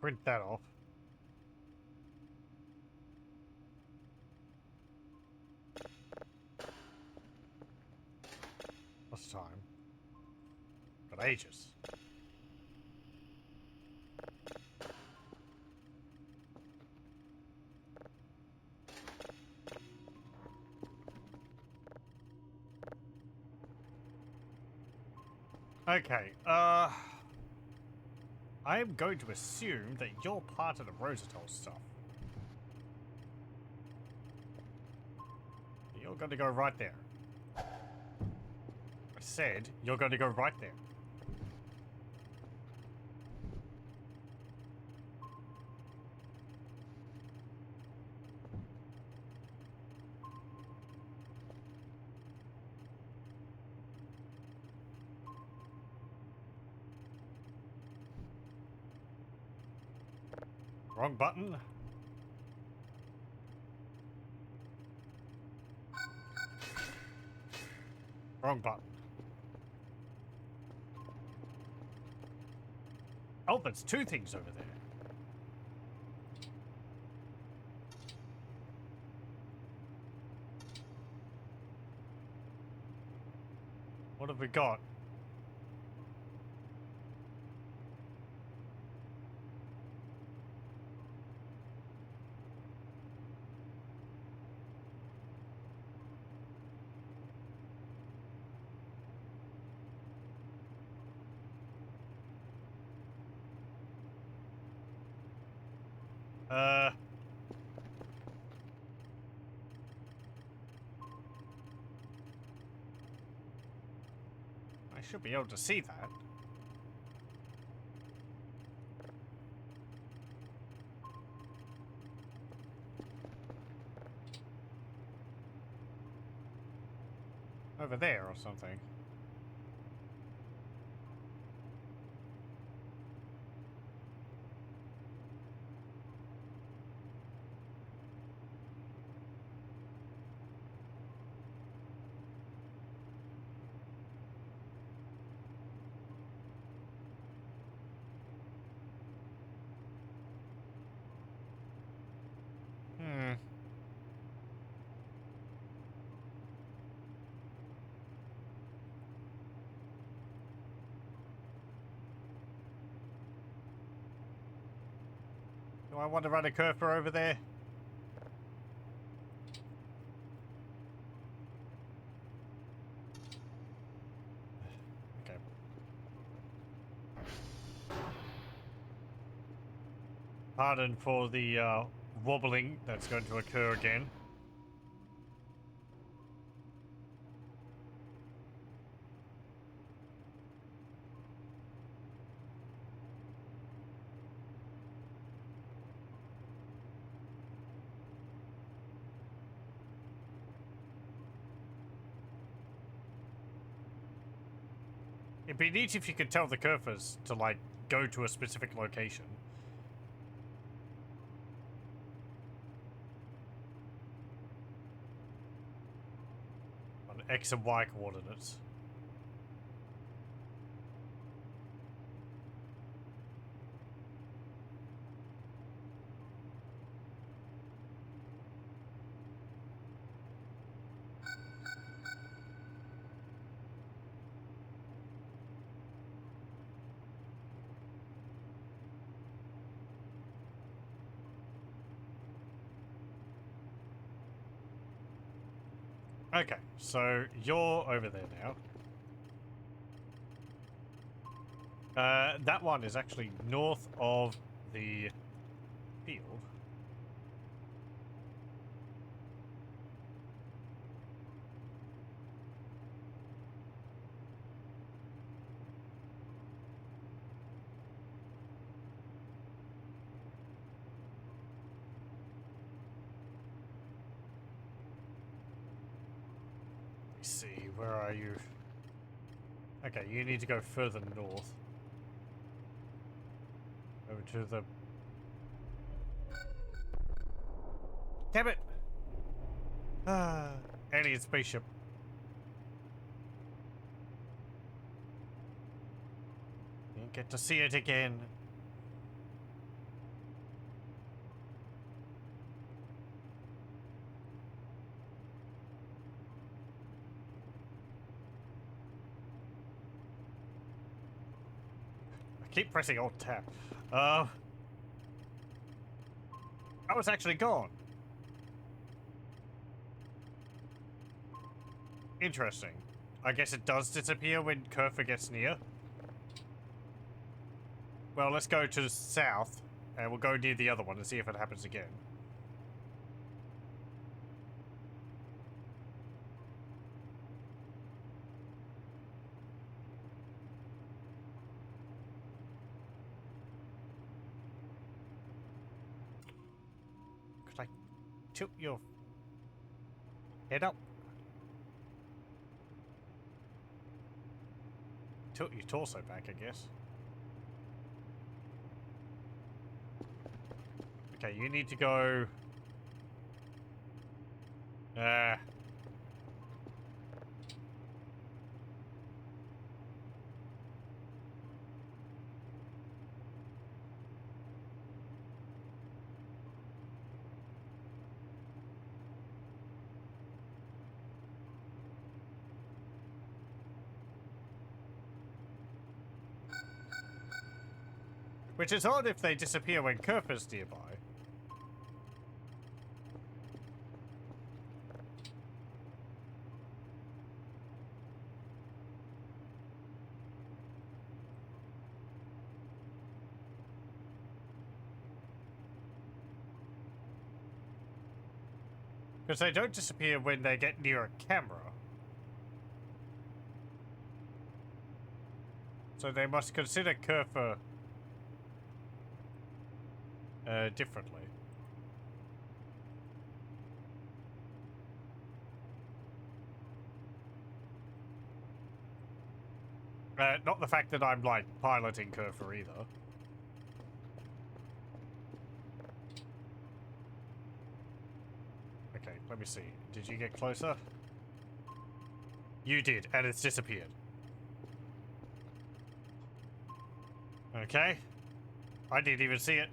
print that off. What's the time? Got ages. Okay, I am going to assume that you're part of the Rosatel stuff. You're going to go right there. I said you're going to go right there. Wrong button. Wrong button. Oh, there's two things over there. What have we got? I should be able to see that. Over there or something. Do I want to run a cursor over there? Okay. Pardon for the wobbling that's going to occur again. It'd be neat if you could tell the cursors to, like, go to a specific location. On X and Y coordinates. Okay, so you're over there now. That one is actually north of the field. Let's see, where are you? Okay, you need to go further north. Over to the... Damn it! Alien spaceship. Didn't get to see it again. Keep pressing Alt Tab. I was actually gone. Interesting. I guess it does disappear when Kerfer gets near. Well, let's go to the south, and we'll go near the other one and see if it happens again. Could I tilt your head up? Tilt your torso back, I guess. Okay, you need to go... Which is odd if they disappear when Kerfer's nearby. Because they don't disappear when they get near a camera. So they must consider Kerfer differently. Not the fact that I'm, like, piloting Kerfer either. Okay, let me see. Did you get closer? You did, and it's disappeared. Okay. I didn't even see it.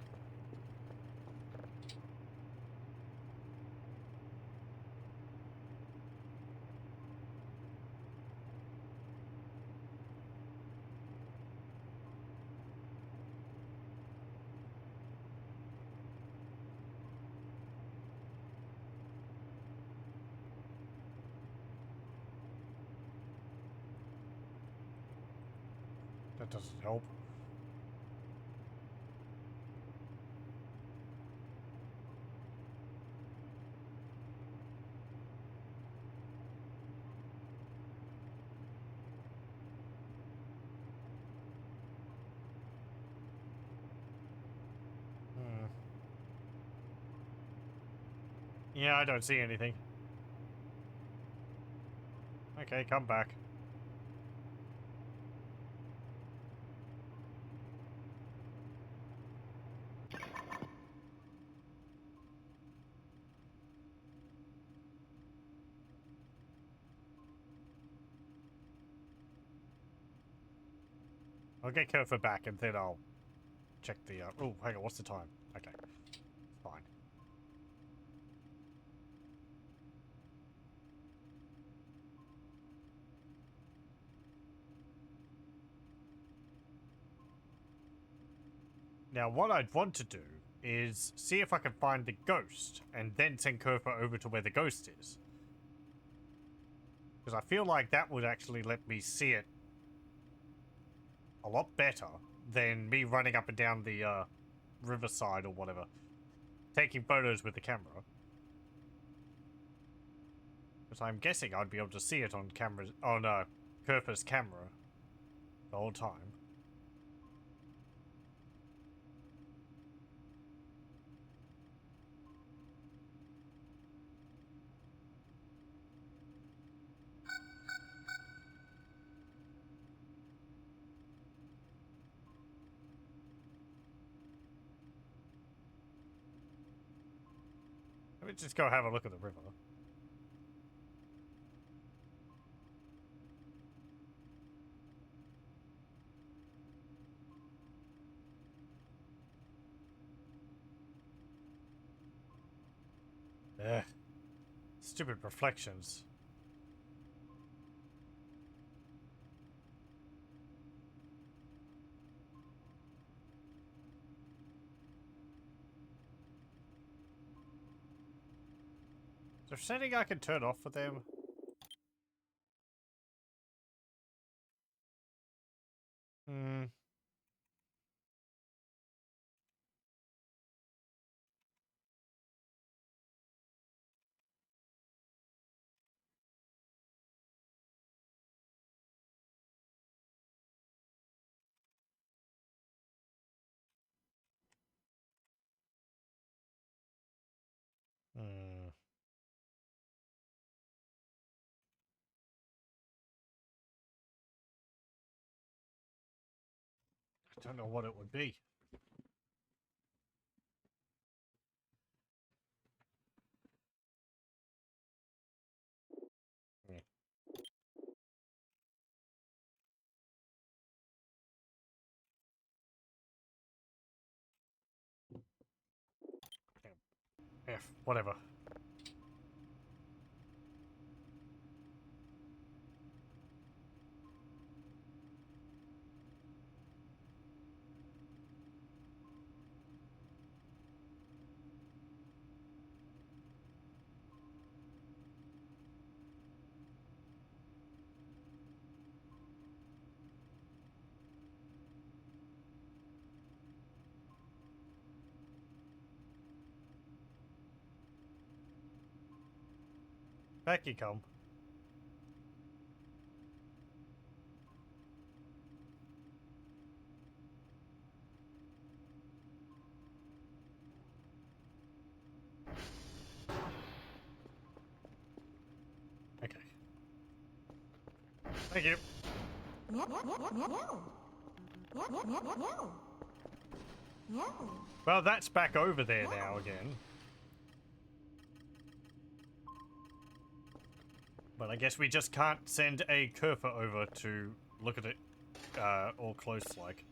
That doesn't help. Yeah, I don't see anything. Okay, come back. I'll get Kerfer back and then I'll check the, oh, hang on, what's the time? Okay, fine. Now, what I'd want to do is see if I can find the ghost and then send Kerfer over to where the ghost is. Because I feel like that would actually let me see it a lot better than me running up and down the riverside or whatever, taking photos with the camera. Because I'm guessing I'd be able to see it on camera, on Kerfer's camera the whole time. Let me just go have a look at the river. Ugh. Stupid reflections. there setting I can turn off for them? Hmm. Hmm. I don't know what it would be. Hmm. F, whatever. Back you come. Okay. Thank you. Well, that's back over there now again. But I guess we just can't send a Kerfer over to look at it all close like.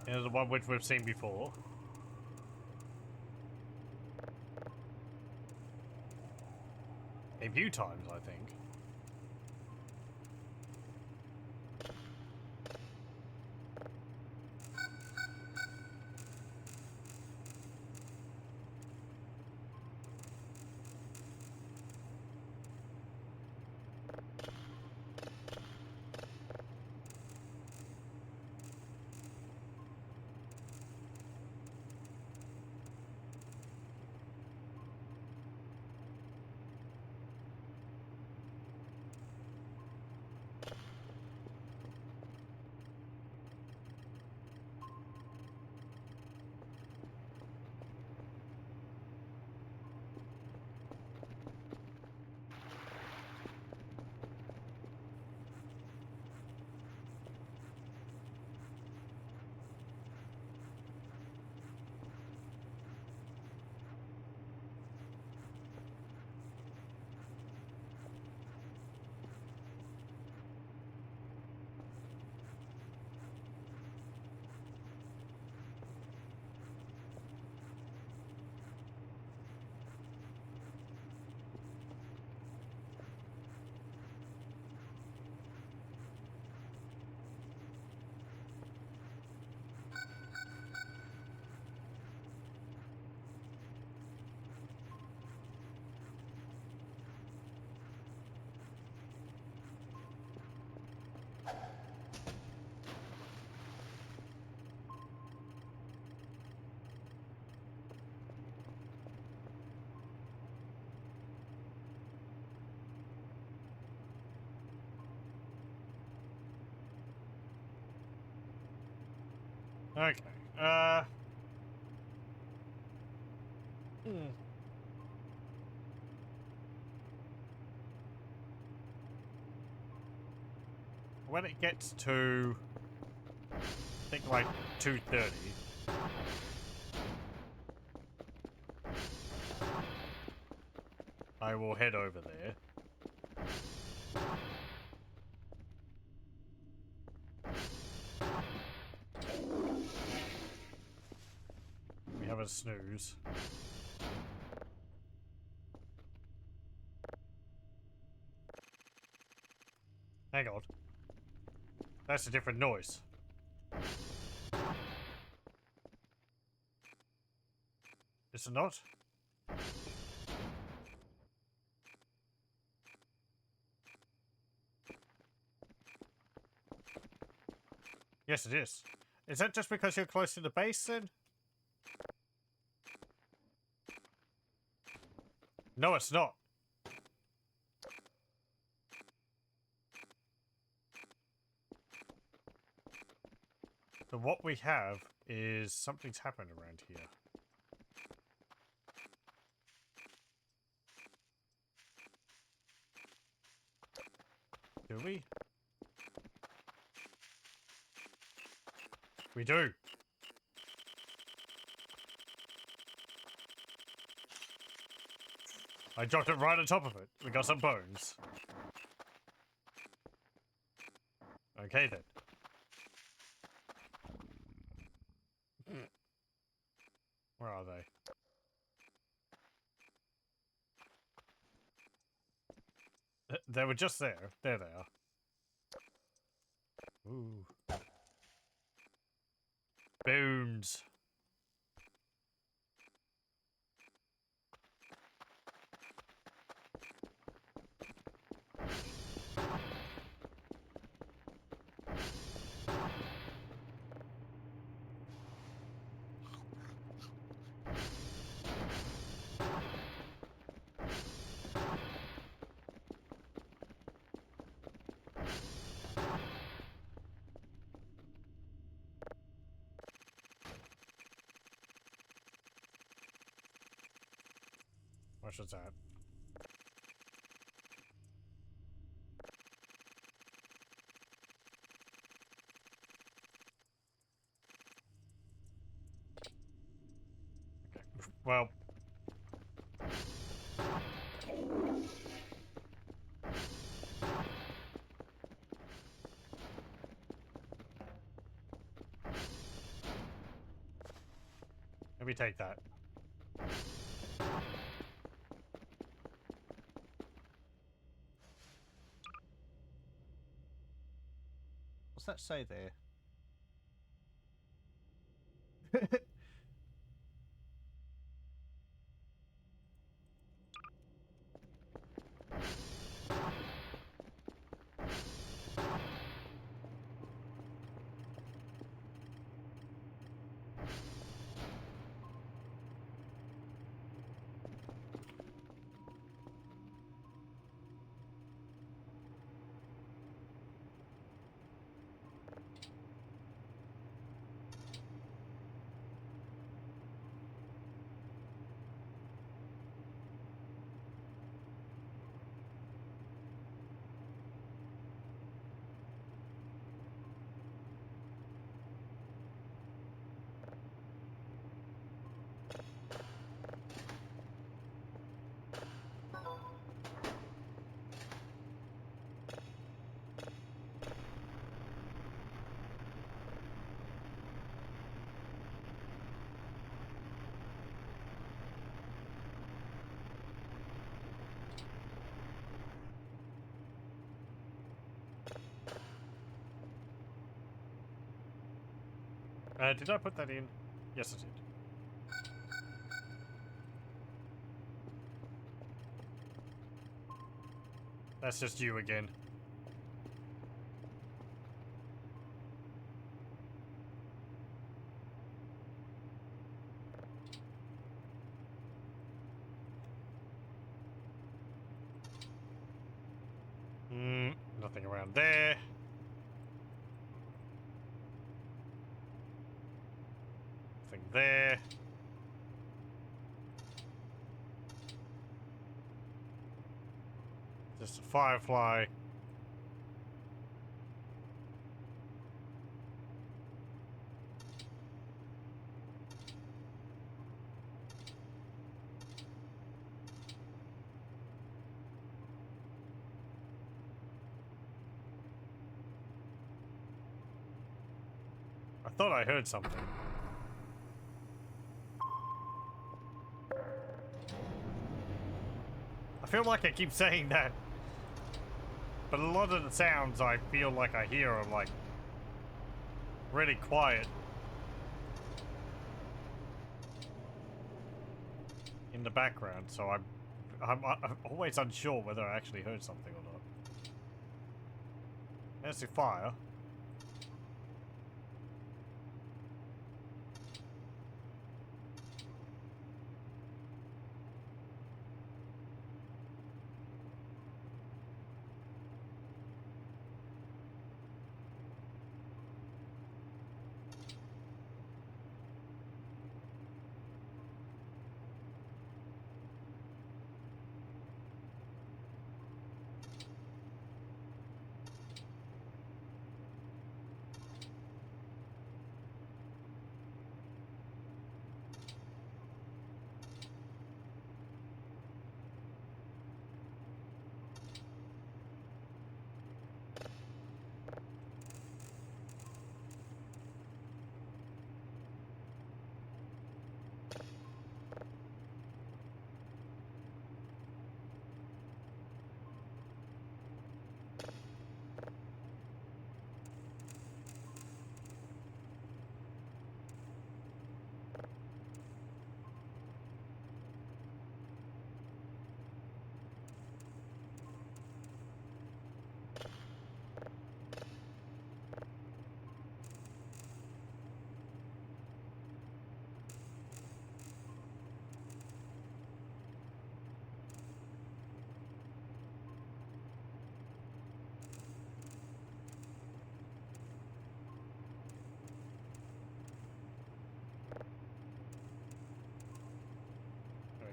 You know, the one which we've seen before. A few times, I think. Okay. Hmm. When it gets to, I think like 2:30, I will head over there. We have a snooze. Hang on. That's a different noise. Is it not? Yes, it is. Is that just because you're close to the base, then? No, it's not. So what we have is something's happened around here. Do we? We do. I dropped it right on top of it. We got some bones. Okay then. Where are they? They were just there. There they are. Ooh. Bones. What's that? Okay. Well. Let me take that. What's that say there? Did I put that in? Yes, I did. That's just you again. Nothing around there. there. Just a firefly. I thought I heard something. I feel like I keep saying that, but a lot of the sounds I feel like I hear are like really quiet in the background, so I'm always unsure whether I actually heard something or not. There's the fire.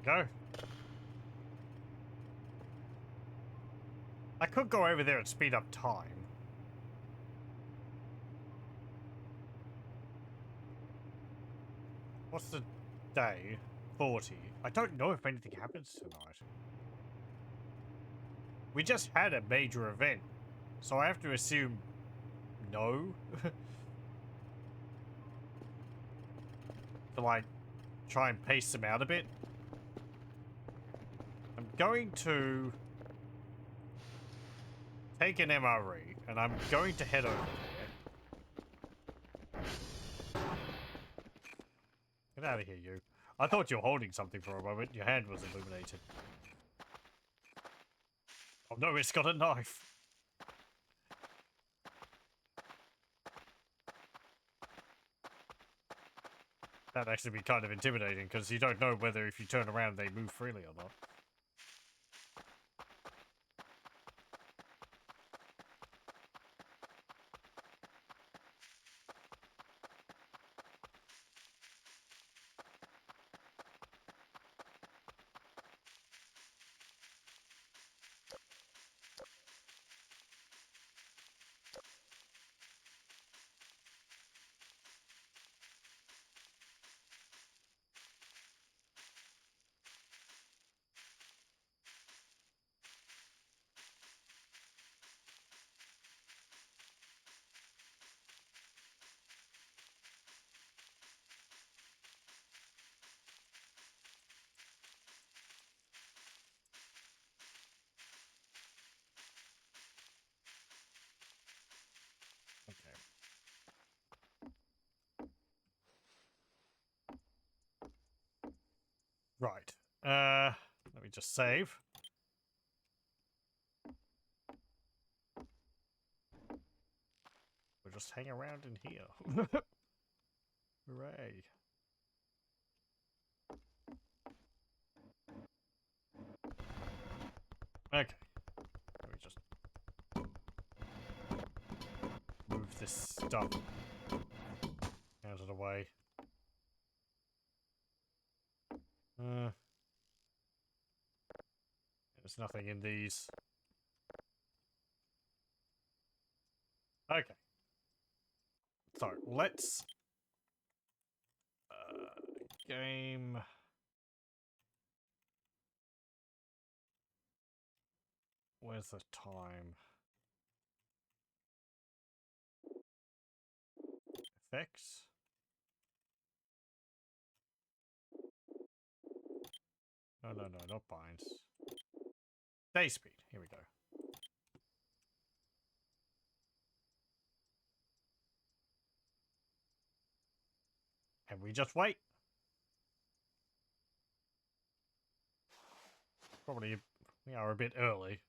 There we go. I could go over there and speed up time. What's the day? 40. I don't know if anything happens tonight. We just had a major event, so I have to assume no. To like try and pace them out a bit. I'm going to take an MRE and I'm going to head over there. Get out of here, you. I thought you were holding something for a moment. Your hand was illuminated. Oh no, it's got a knife. That'd actually be kind of intimidating because you don't know whether if you turn around they move freely or not. Okay. Right. Let me just save. We'll just hang around in here. Hooray. Okay. Let me just move this stuff out of the way. There's nothing in these. Okay. So, let's... game... Where's the time? Effects? No, not binds. Day speed. Here we go. And we just wait. Probably we are a bit early.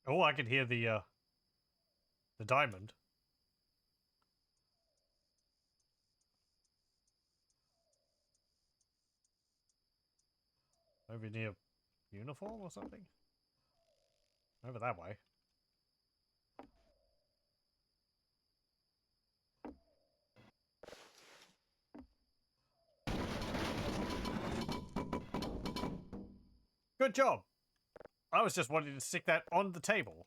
Oh, I can hear the diamond. Over near uniform or something? Over that way. Good job! I was just wanting to stick that on the table.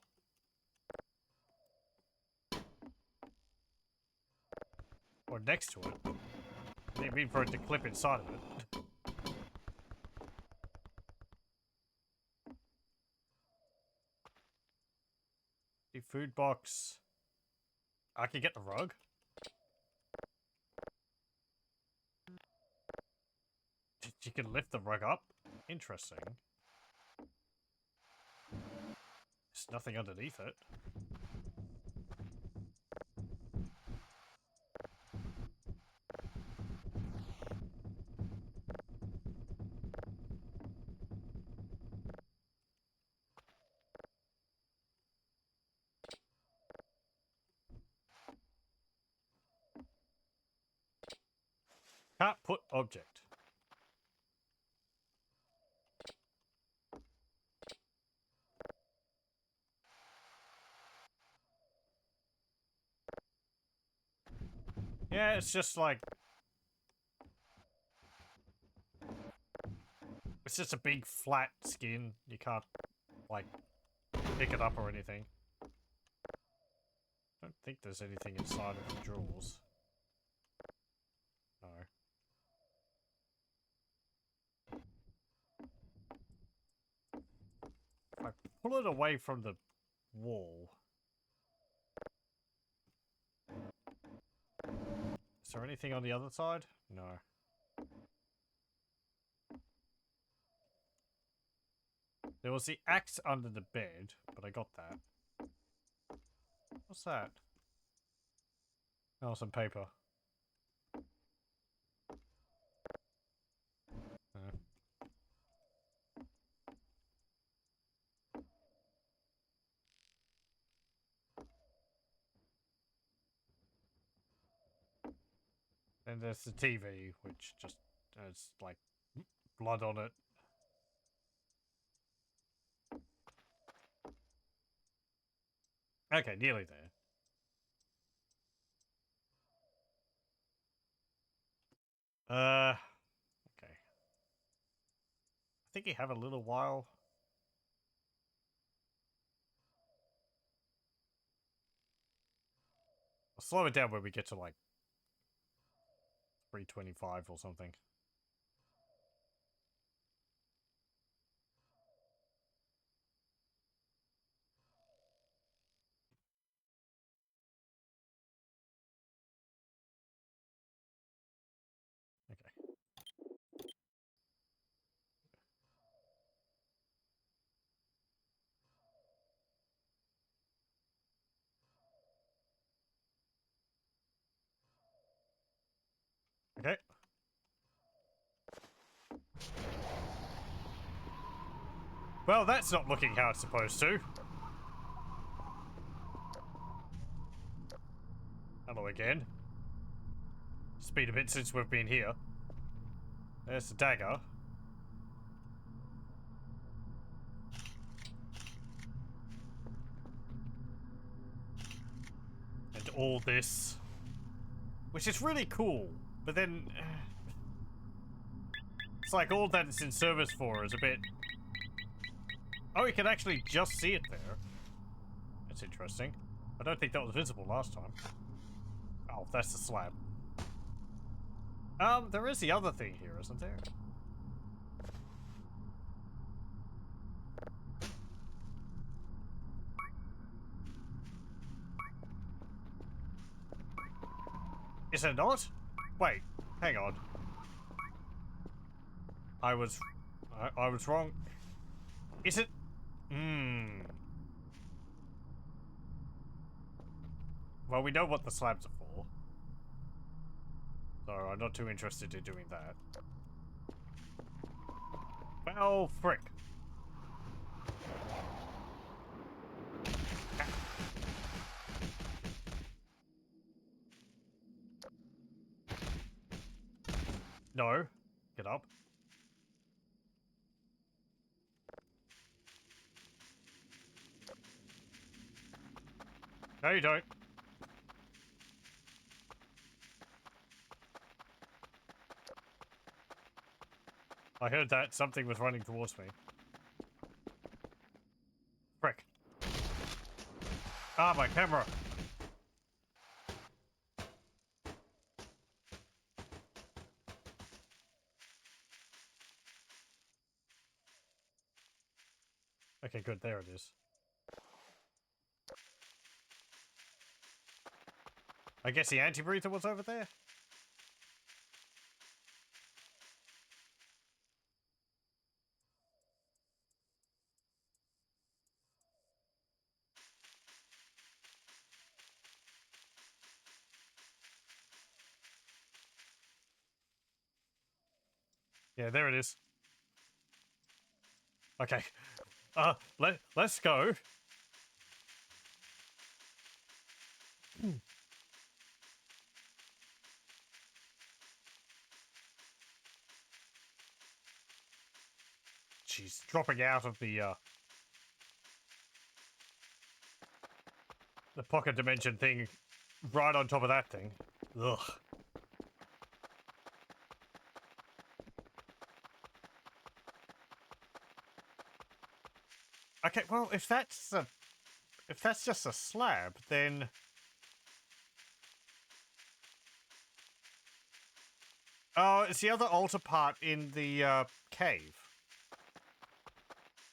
Or next to it. I didn't mean for it to clip inside of it. The food box. I can get the rug. You can lift the rug up. Interesting. There's nothing underneath it. Can't put object. Yeah, it's just like... It's just a big flat skin. You can't, like, pick it up or anything. I don't think there's anything inside of the drawers. No. If I pull it away from the wall... Is there anything on the other side? No. There was the axe under the bed, but I got that. What's that? Oh, some paper. Then there's the TV, which just has, like, blood on it. Okay, nearly there. Okay. I think you have a little while. I'll slow it down when we get to, like, 325 or something. Okay. Okay. Well, that's not looking how it's supposed to. Hello again. It's been a bit since we've been here. There's the dagger. all this, which is really cool, but then it's like all that it's in service for is a bit... Oh, you can actually just see it there. That's interesting. I don't think that was visible last time. Oh, that's the slab. There is the other thing here, isn't there? Is it not? Wait, hang on. I was wrong. Is it? Well, we know what the slabs are for. So I'm not too interested in doing that. Well, frick. No. Get up. No, you don't. I heard that something was running towards me. Frick. Ah, my camera. Okay, good. There it is. I guess the anti-breather was over there? Yeah, there it is. Okay. Let's go. Jeez, dropping out of the pocket dimension thing right on top of that thing. Ugh. Okay, well, if that's just a slab, then oh, it's the other altar part in the cave.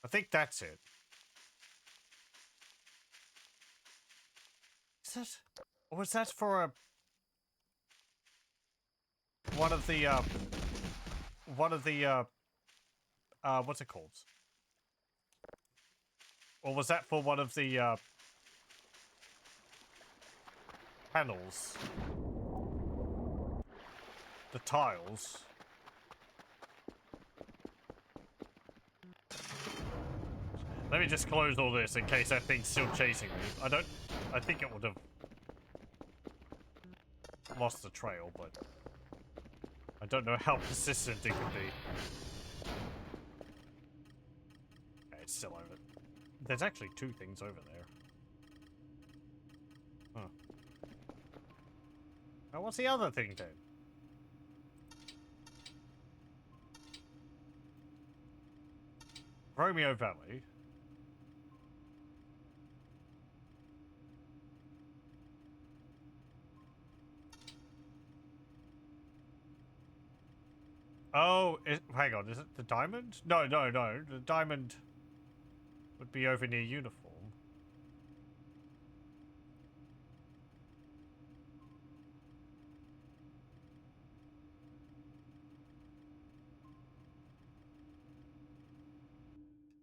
I think that's it. Is that, or was that for a one of the what's it called? Or was that for one of the panels? The tiles? Let me just close all this in case that thing's still chasing me. I think it would have lost the trail, but I don't know how persistent it can be. Okay, it's still over. There's actually two things over there. Huh. Now what's the other thing then? Romeo Valley. Oh, hang on, is it the diamond? No. The diamond would be over near uniform.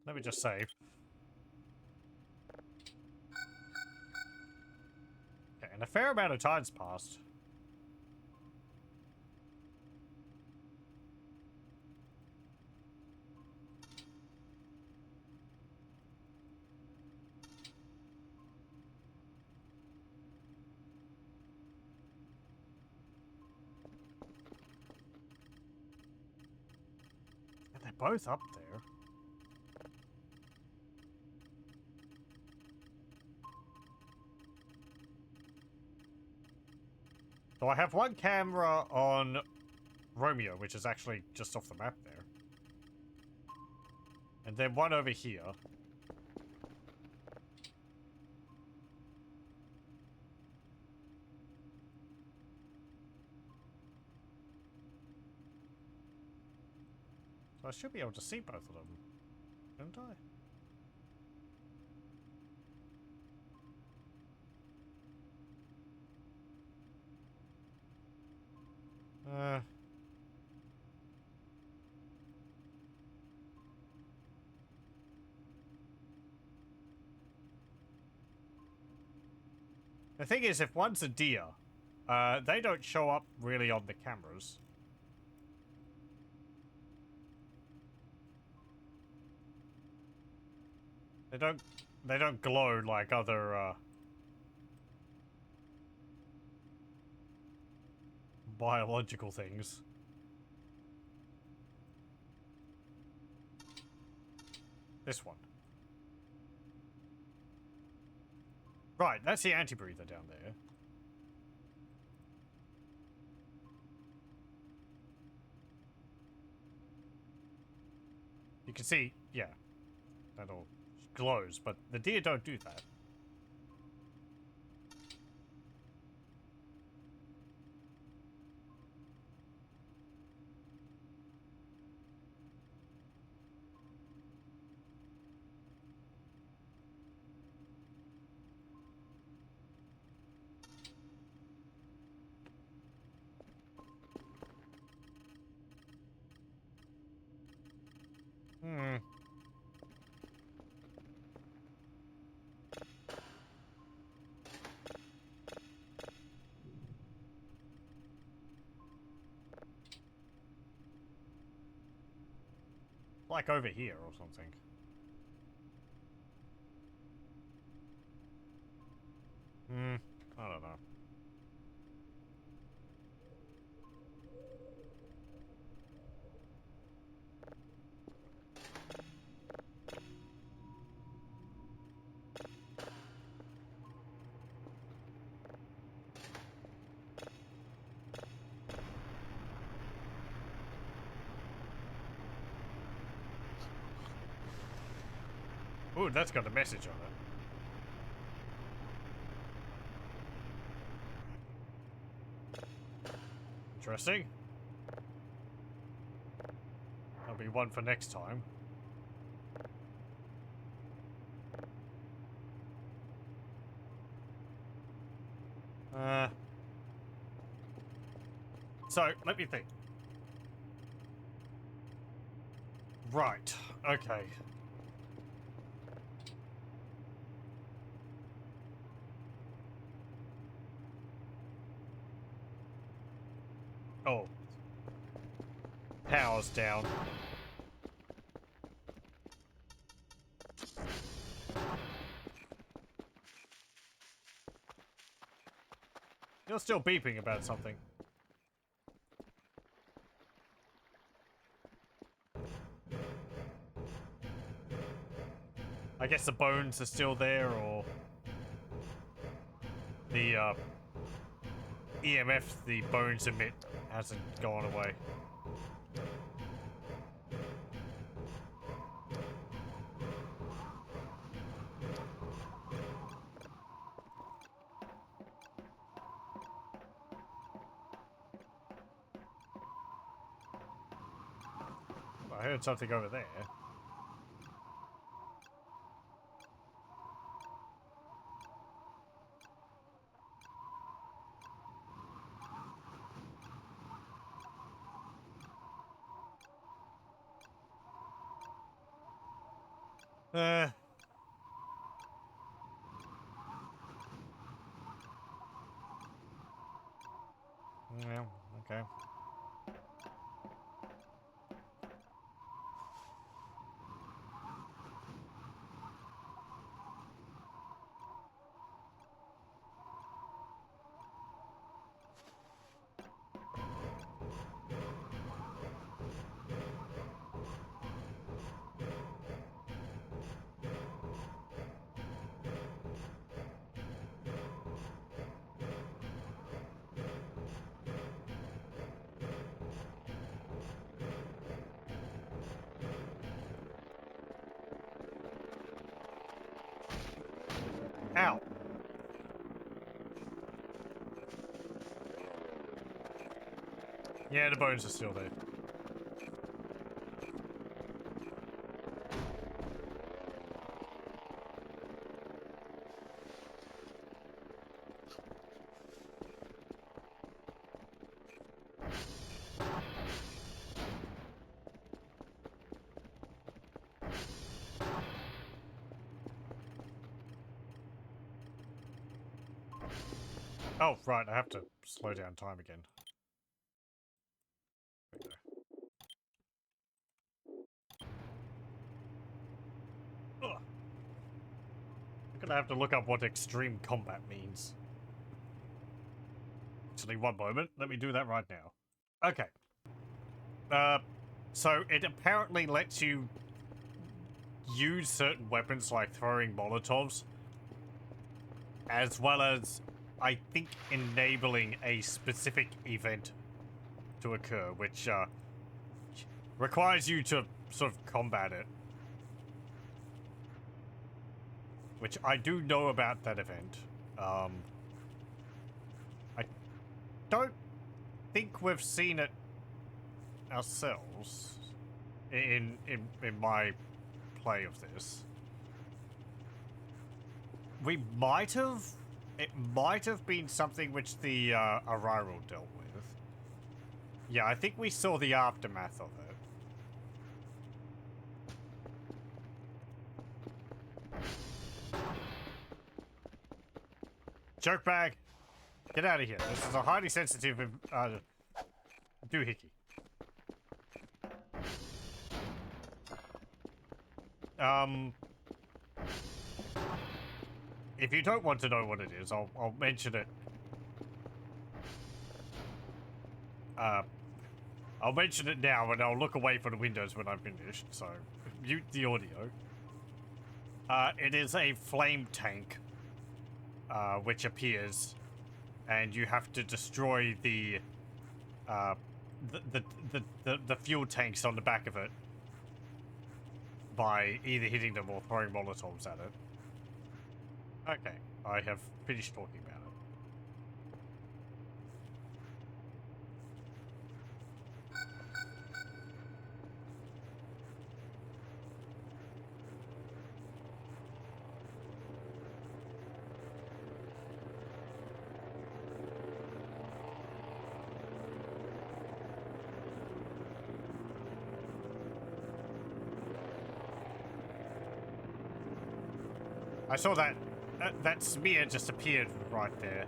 Let me just save. Okay, and a fair amount of time's passed. And they're both up there. So I have one camera on Romeo, which is actually just off the map there. And then one over here. So I should be able to see both of them, shouldn't I? The thing is, if one's a deer, they don't show up really on the cameras. They don't glow like other, biological things. This one. Right, that's the anti-breather down there. You can see, yeah, that all glows, but the deer don't do that. Hmm. Like over here or something. Hmm. I don't know. Ooh, that's got a message on it. Interesting. That'll be one for next time. So, let me think. Right, okay. Oh. Power's down. You're still beeping about something. I guess the bones are still there, or the EMF the bones emit hasn't gone away. I heard something over there. Yeah, okay. Ow. Yeah, the bones are still there. Oh, right, I have to slow down time again. There we go. Ugh. I'm gonna have to look up what extreme combat means. Actually, one moment. Let me do that right now. Okay. So it apparently lets you use certain weapons like throwing Molotovs, as well as, I think, enabling a specific event to occur, which requires you to sort of combat it. Which I do know about that event. I don't think we've seen it ourselves in my play of this. We might have. It might have been something which the Arrival dealt with. Yeah, I think we saw the aftermath of it. Joke bag! Get out of here. This is a highly sensitive doohickey. If you don't want to know what it is, I'll mention it. I'll mention it now, and I'll look away from the windows when I'm finished, so mute the audio. It is a flame tank, which appears, and you have to destroy the fuel tanks on the back of it by either hitting them or throwing Molotovs at it. Okay, I have finished talking about it. I saw that that smear just appeared right there.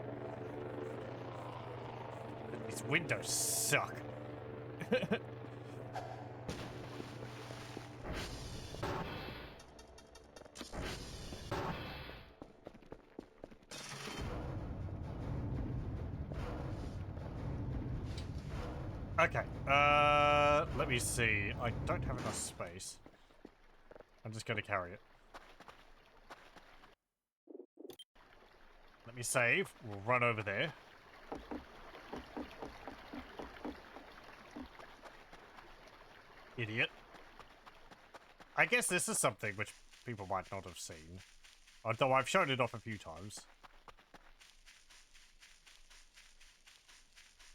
These windows suck. Okay, let me see. I don't have enough space. I'm just gonna carry it. Let me save. We'll run over there. Idiot. I guess this is something which people might not have seen. Although I've shown it off a few times.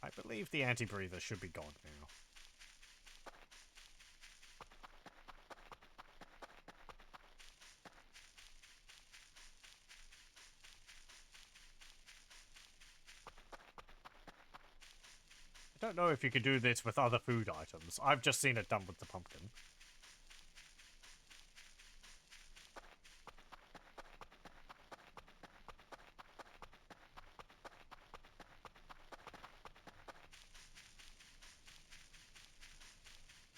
I believe the anti-breather should be gone now. I don't know if you could do this with other food items. I've just seen it done with the pumpkin.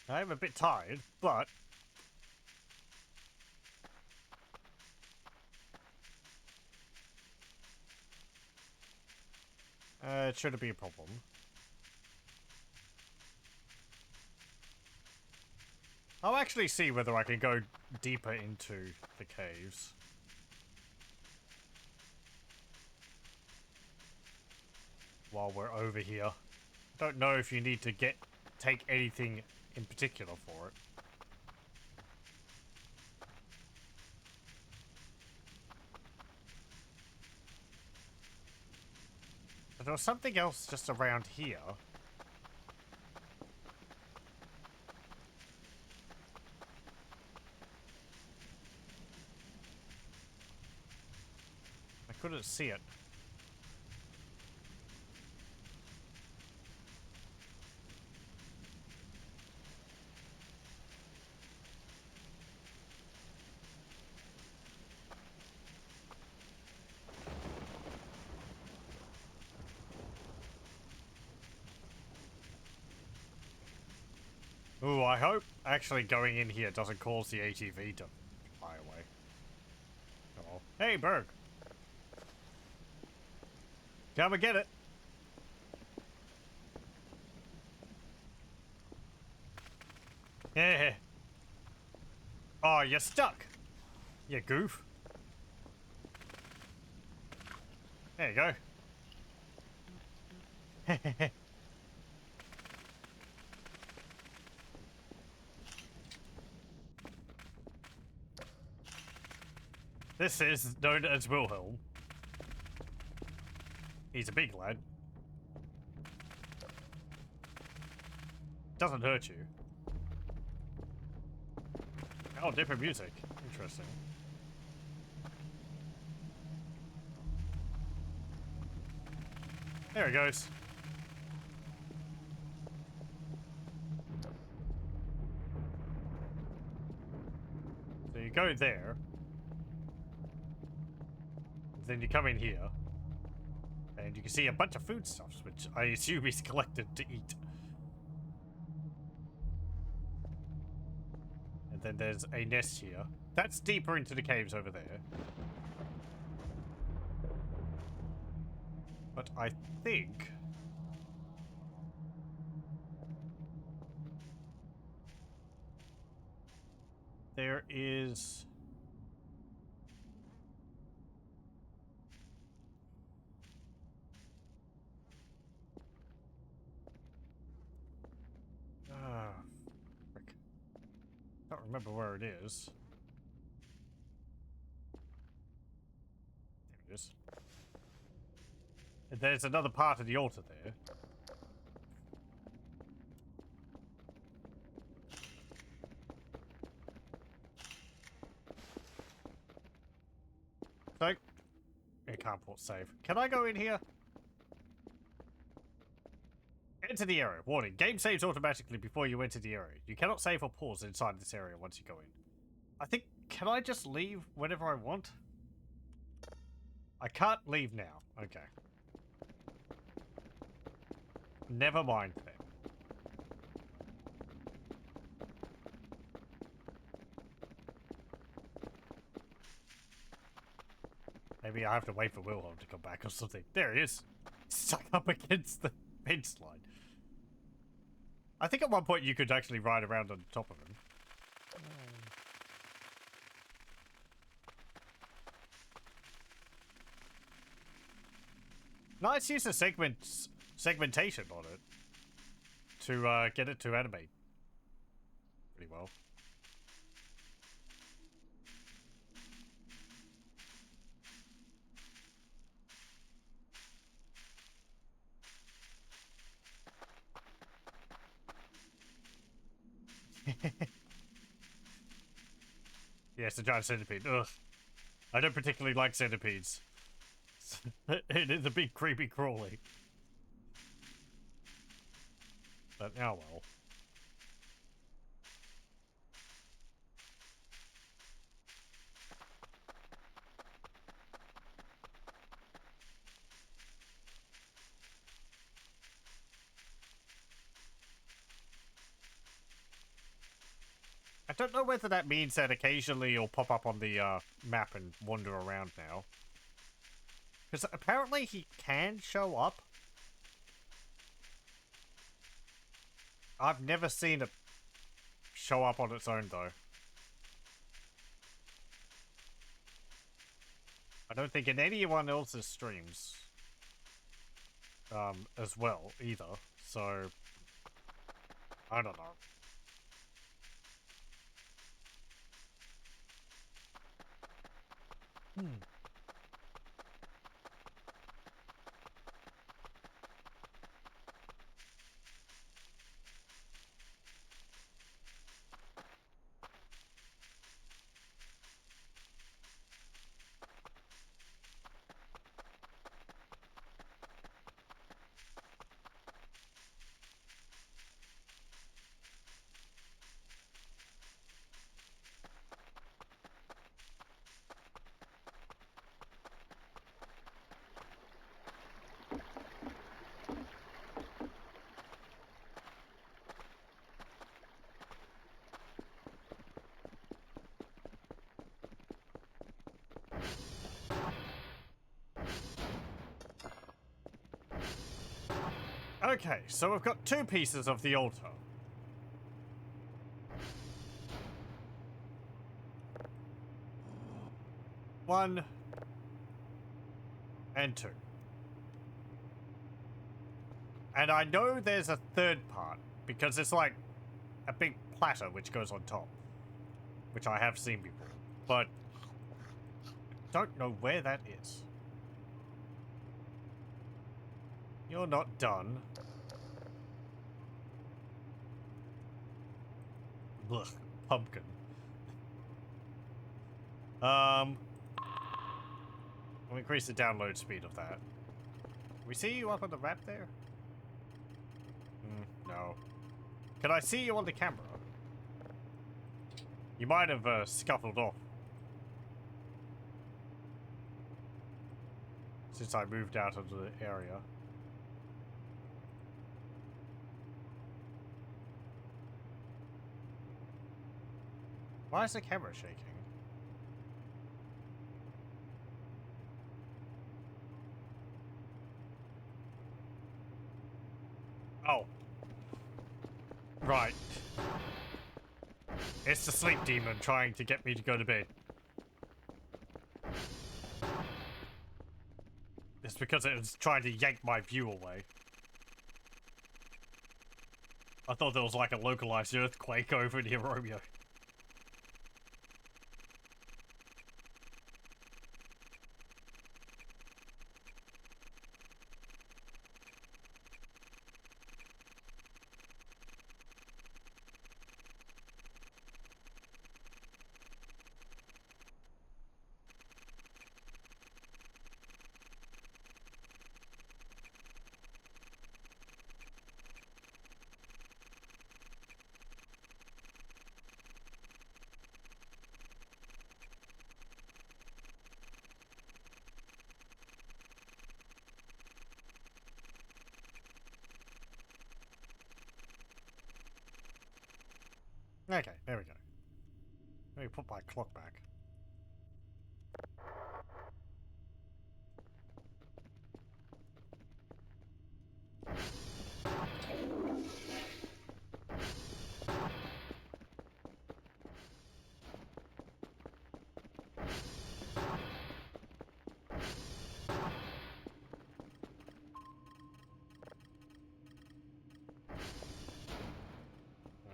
I'm a bit tired, but it shouldn't be a problem. I'll actually see whether I can go deeper into the caves. While we're over here. Don't know if you need to take anything in particular for it. There was something else just around here. I couldn't see it. Ooh, I hope actually going in here doesn't cause the ATV to fly away. Oh. Hey, Berg! Come and get it! Yeah. Oh, you're stuck! You goof. There you go. This is known as Wilhelm. He's a big lad. Doesn't hurt you. Oh, different music. Interesting. There it goes. So you go there. Then you come in here. And you can see a bunch of foodstuffs, which I assume he's collected to eat. And then there's a nest here. That's deeper into the caves over there. But I think... there is... Ah, frick. Can't remember where it is. There it is. And there's another part of the altar there. So, I can't put save. Can I go in here? Enter the area. Warning. Game saves automatically before you enter the area. You cannot save or pause inside this area once you go in. I think... can I just leave whenever I want? I can't leave now. Okay. Never mind then. Maybe I have to wait for Wilhelm to come back or something. There he is. Stuck up against the fence line. I think at one point you could actually ride around on top of him. Nice use of segmentation on it to get it to animate pretty well. Yeah, it's a giant centipede. Ugh. I don't particularly like centipedes. It is a big creepy crawly. But oh well. I don't know whether that means that occasionally you'll pop up on the map and wander around now. Because apparently he can show up. I've never seen it show up on its own though. I don't think in anyone else's streams as well either. So I don't know. Okay, so we've got two pieces of the altar. One and two. And I know there's a third part, because it's like a big platter which goes on top, which I have seen before, but I don't know where that is. You're not done. Ugh, pumpkin. I'll increase the download speed of that. We see you up on the map there? No. Can I see you on the camera? You might have scuffled off. Since I moved out of the area. Why is the camera shaking? Oh. Right. It's the sleep demon trying to get me to go to bed. It's because it was trying to yank my view away. I thought there was like a localized earthquake over near Romeo. Okay, there we go. Let me put my clock back.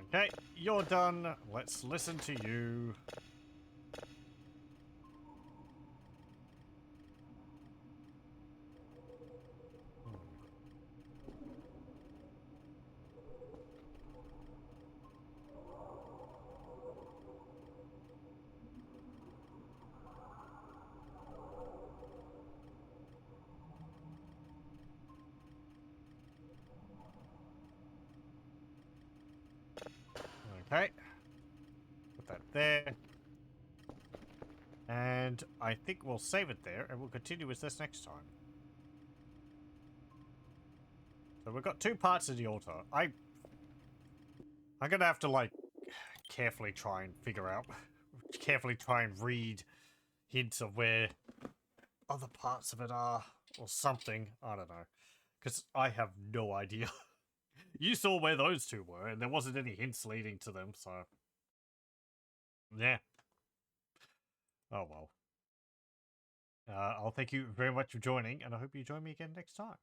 Okay, you're done. Let's listen to you. Okay. Put that there. And I think we'll save it there, and we'll continue with this next time. So we've got two parts of the altar. I'm gonna have to, like, carefully try and figure out, carefully try and read hints of where other parts of it are, or something. I don't know. Because I have no idea. You saw where those two were, and there wasn't any hints leading to them, so... Yeah. Oh well. I'll thank you very much for joining, and I hope you join me again next time.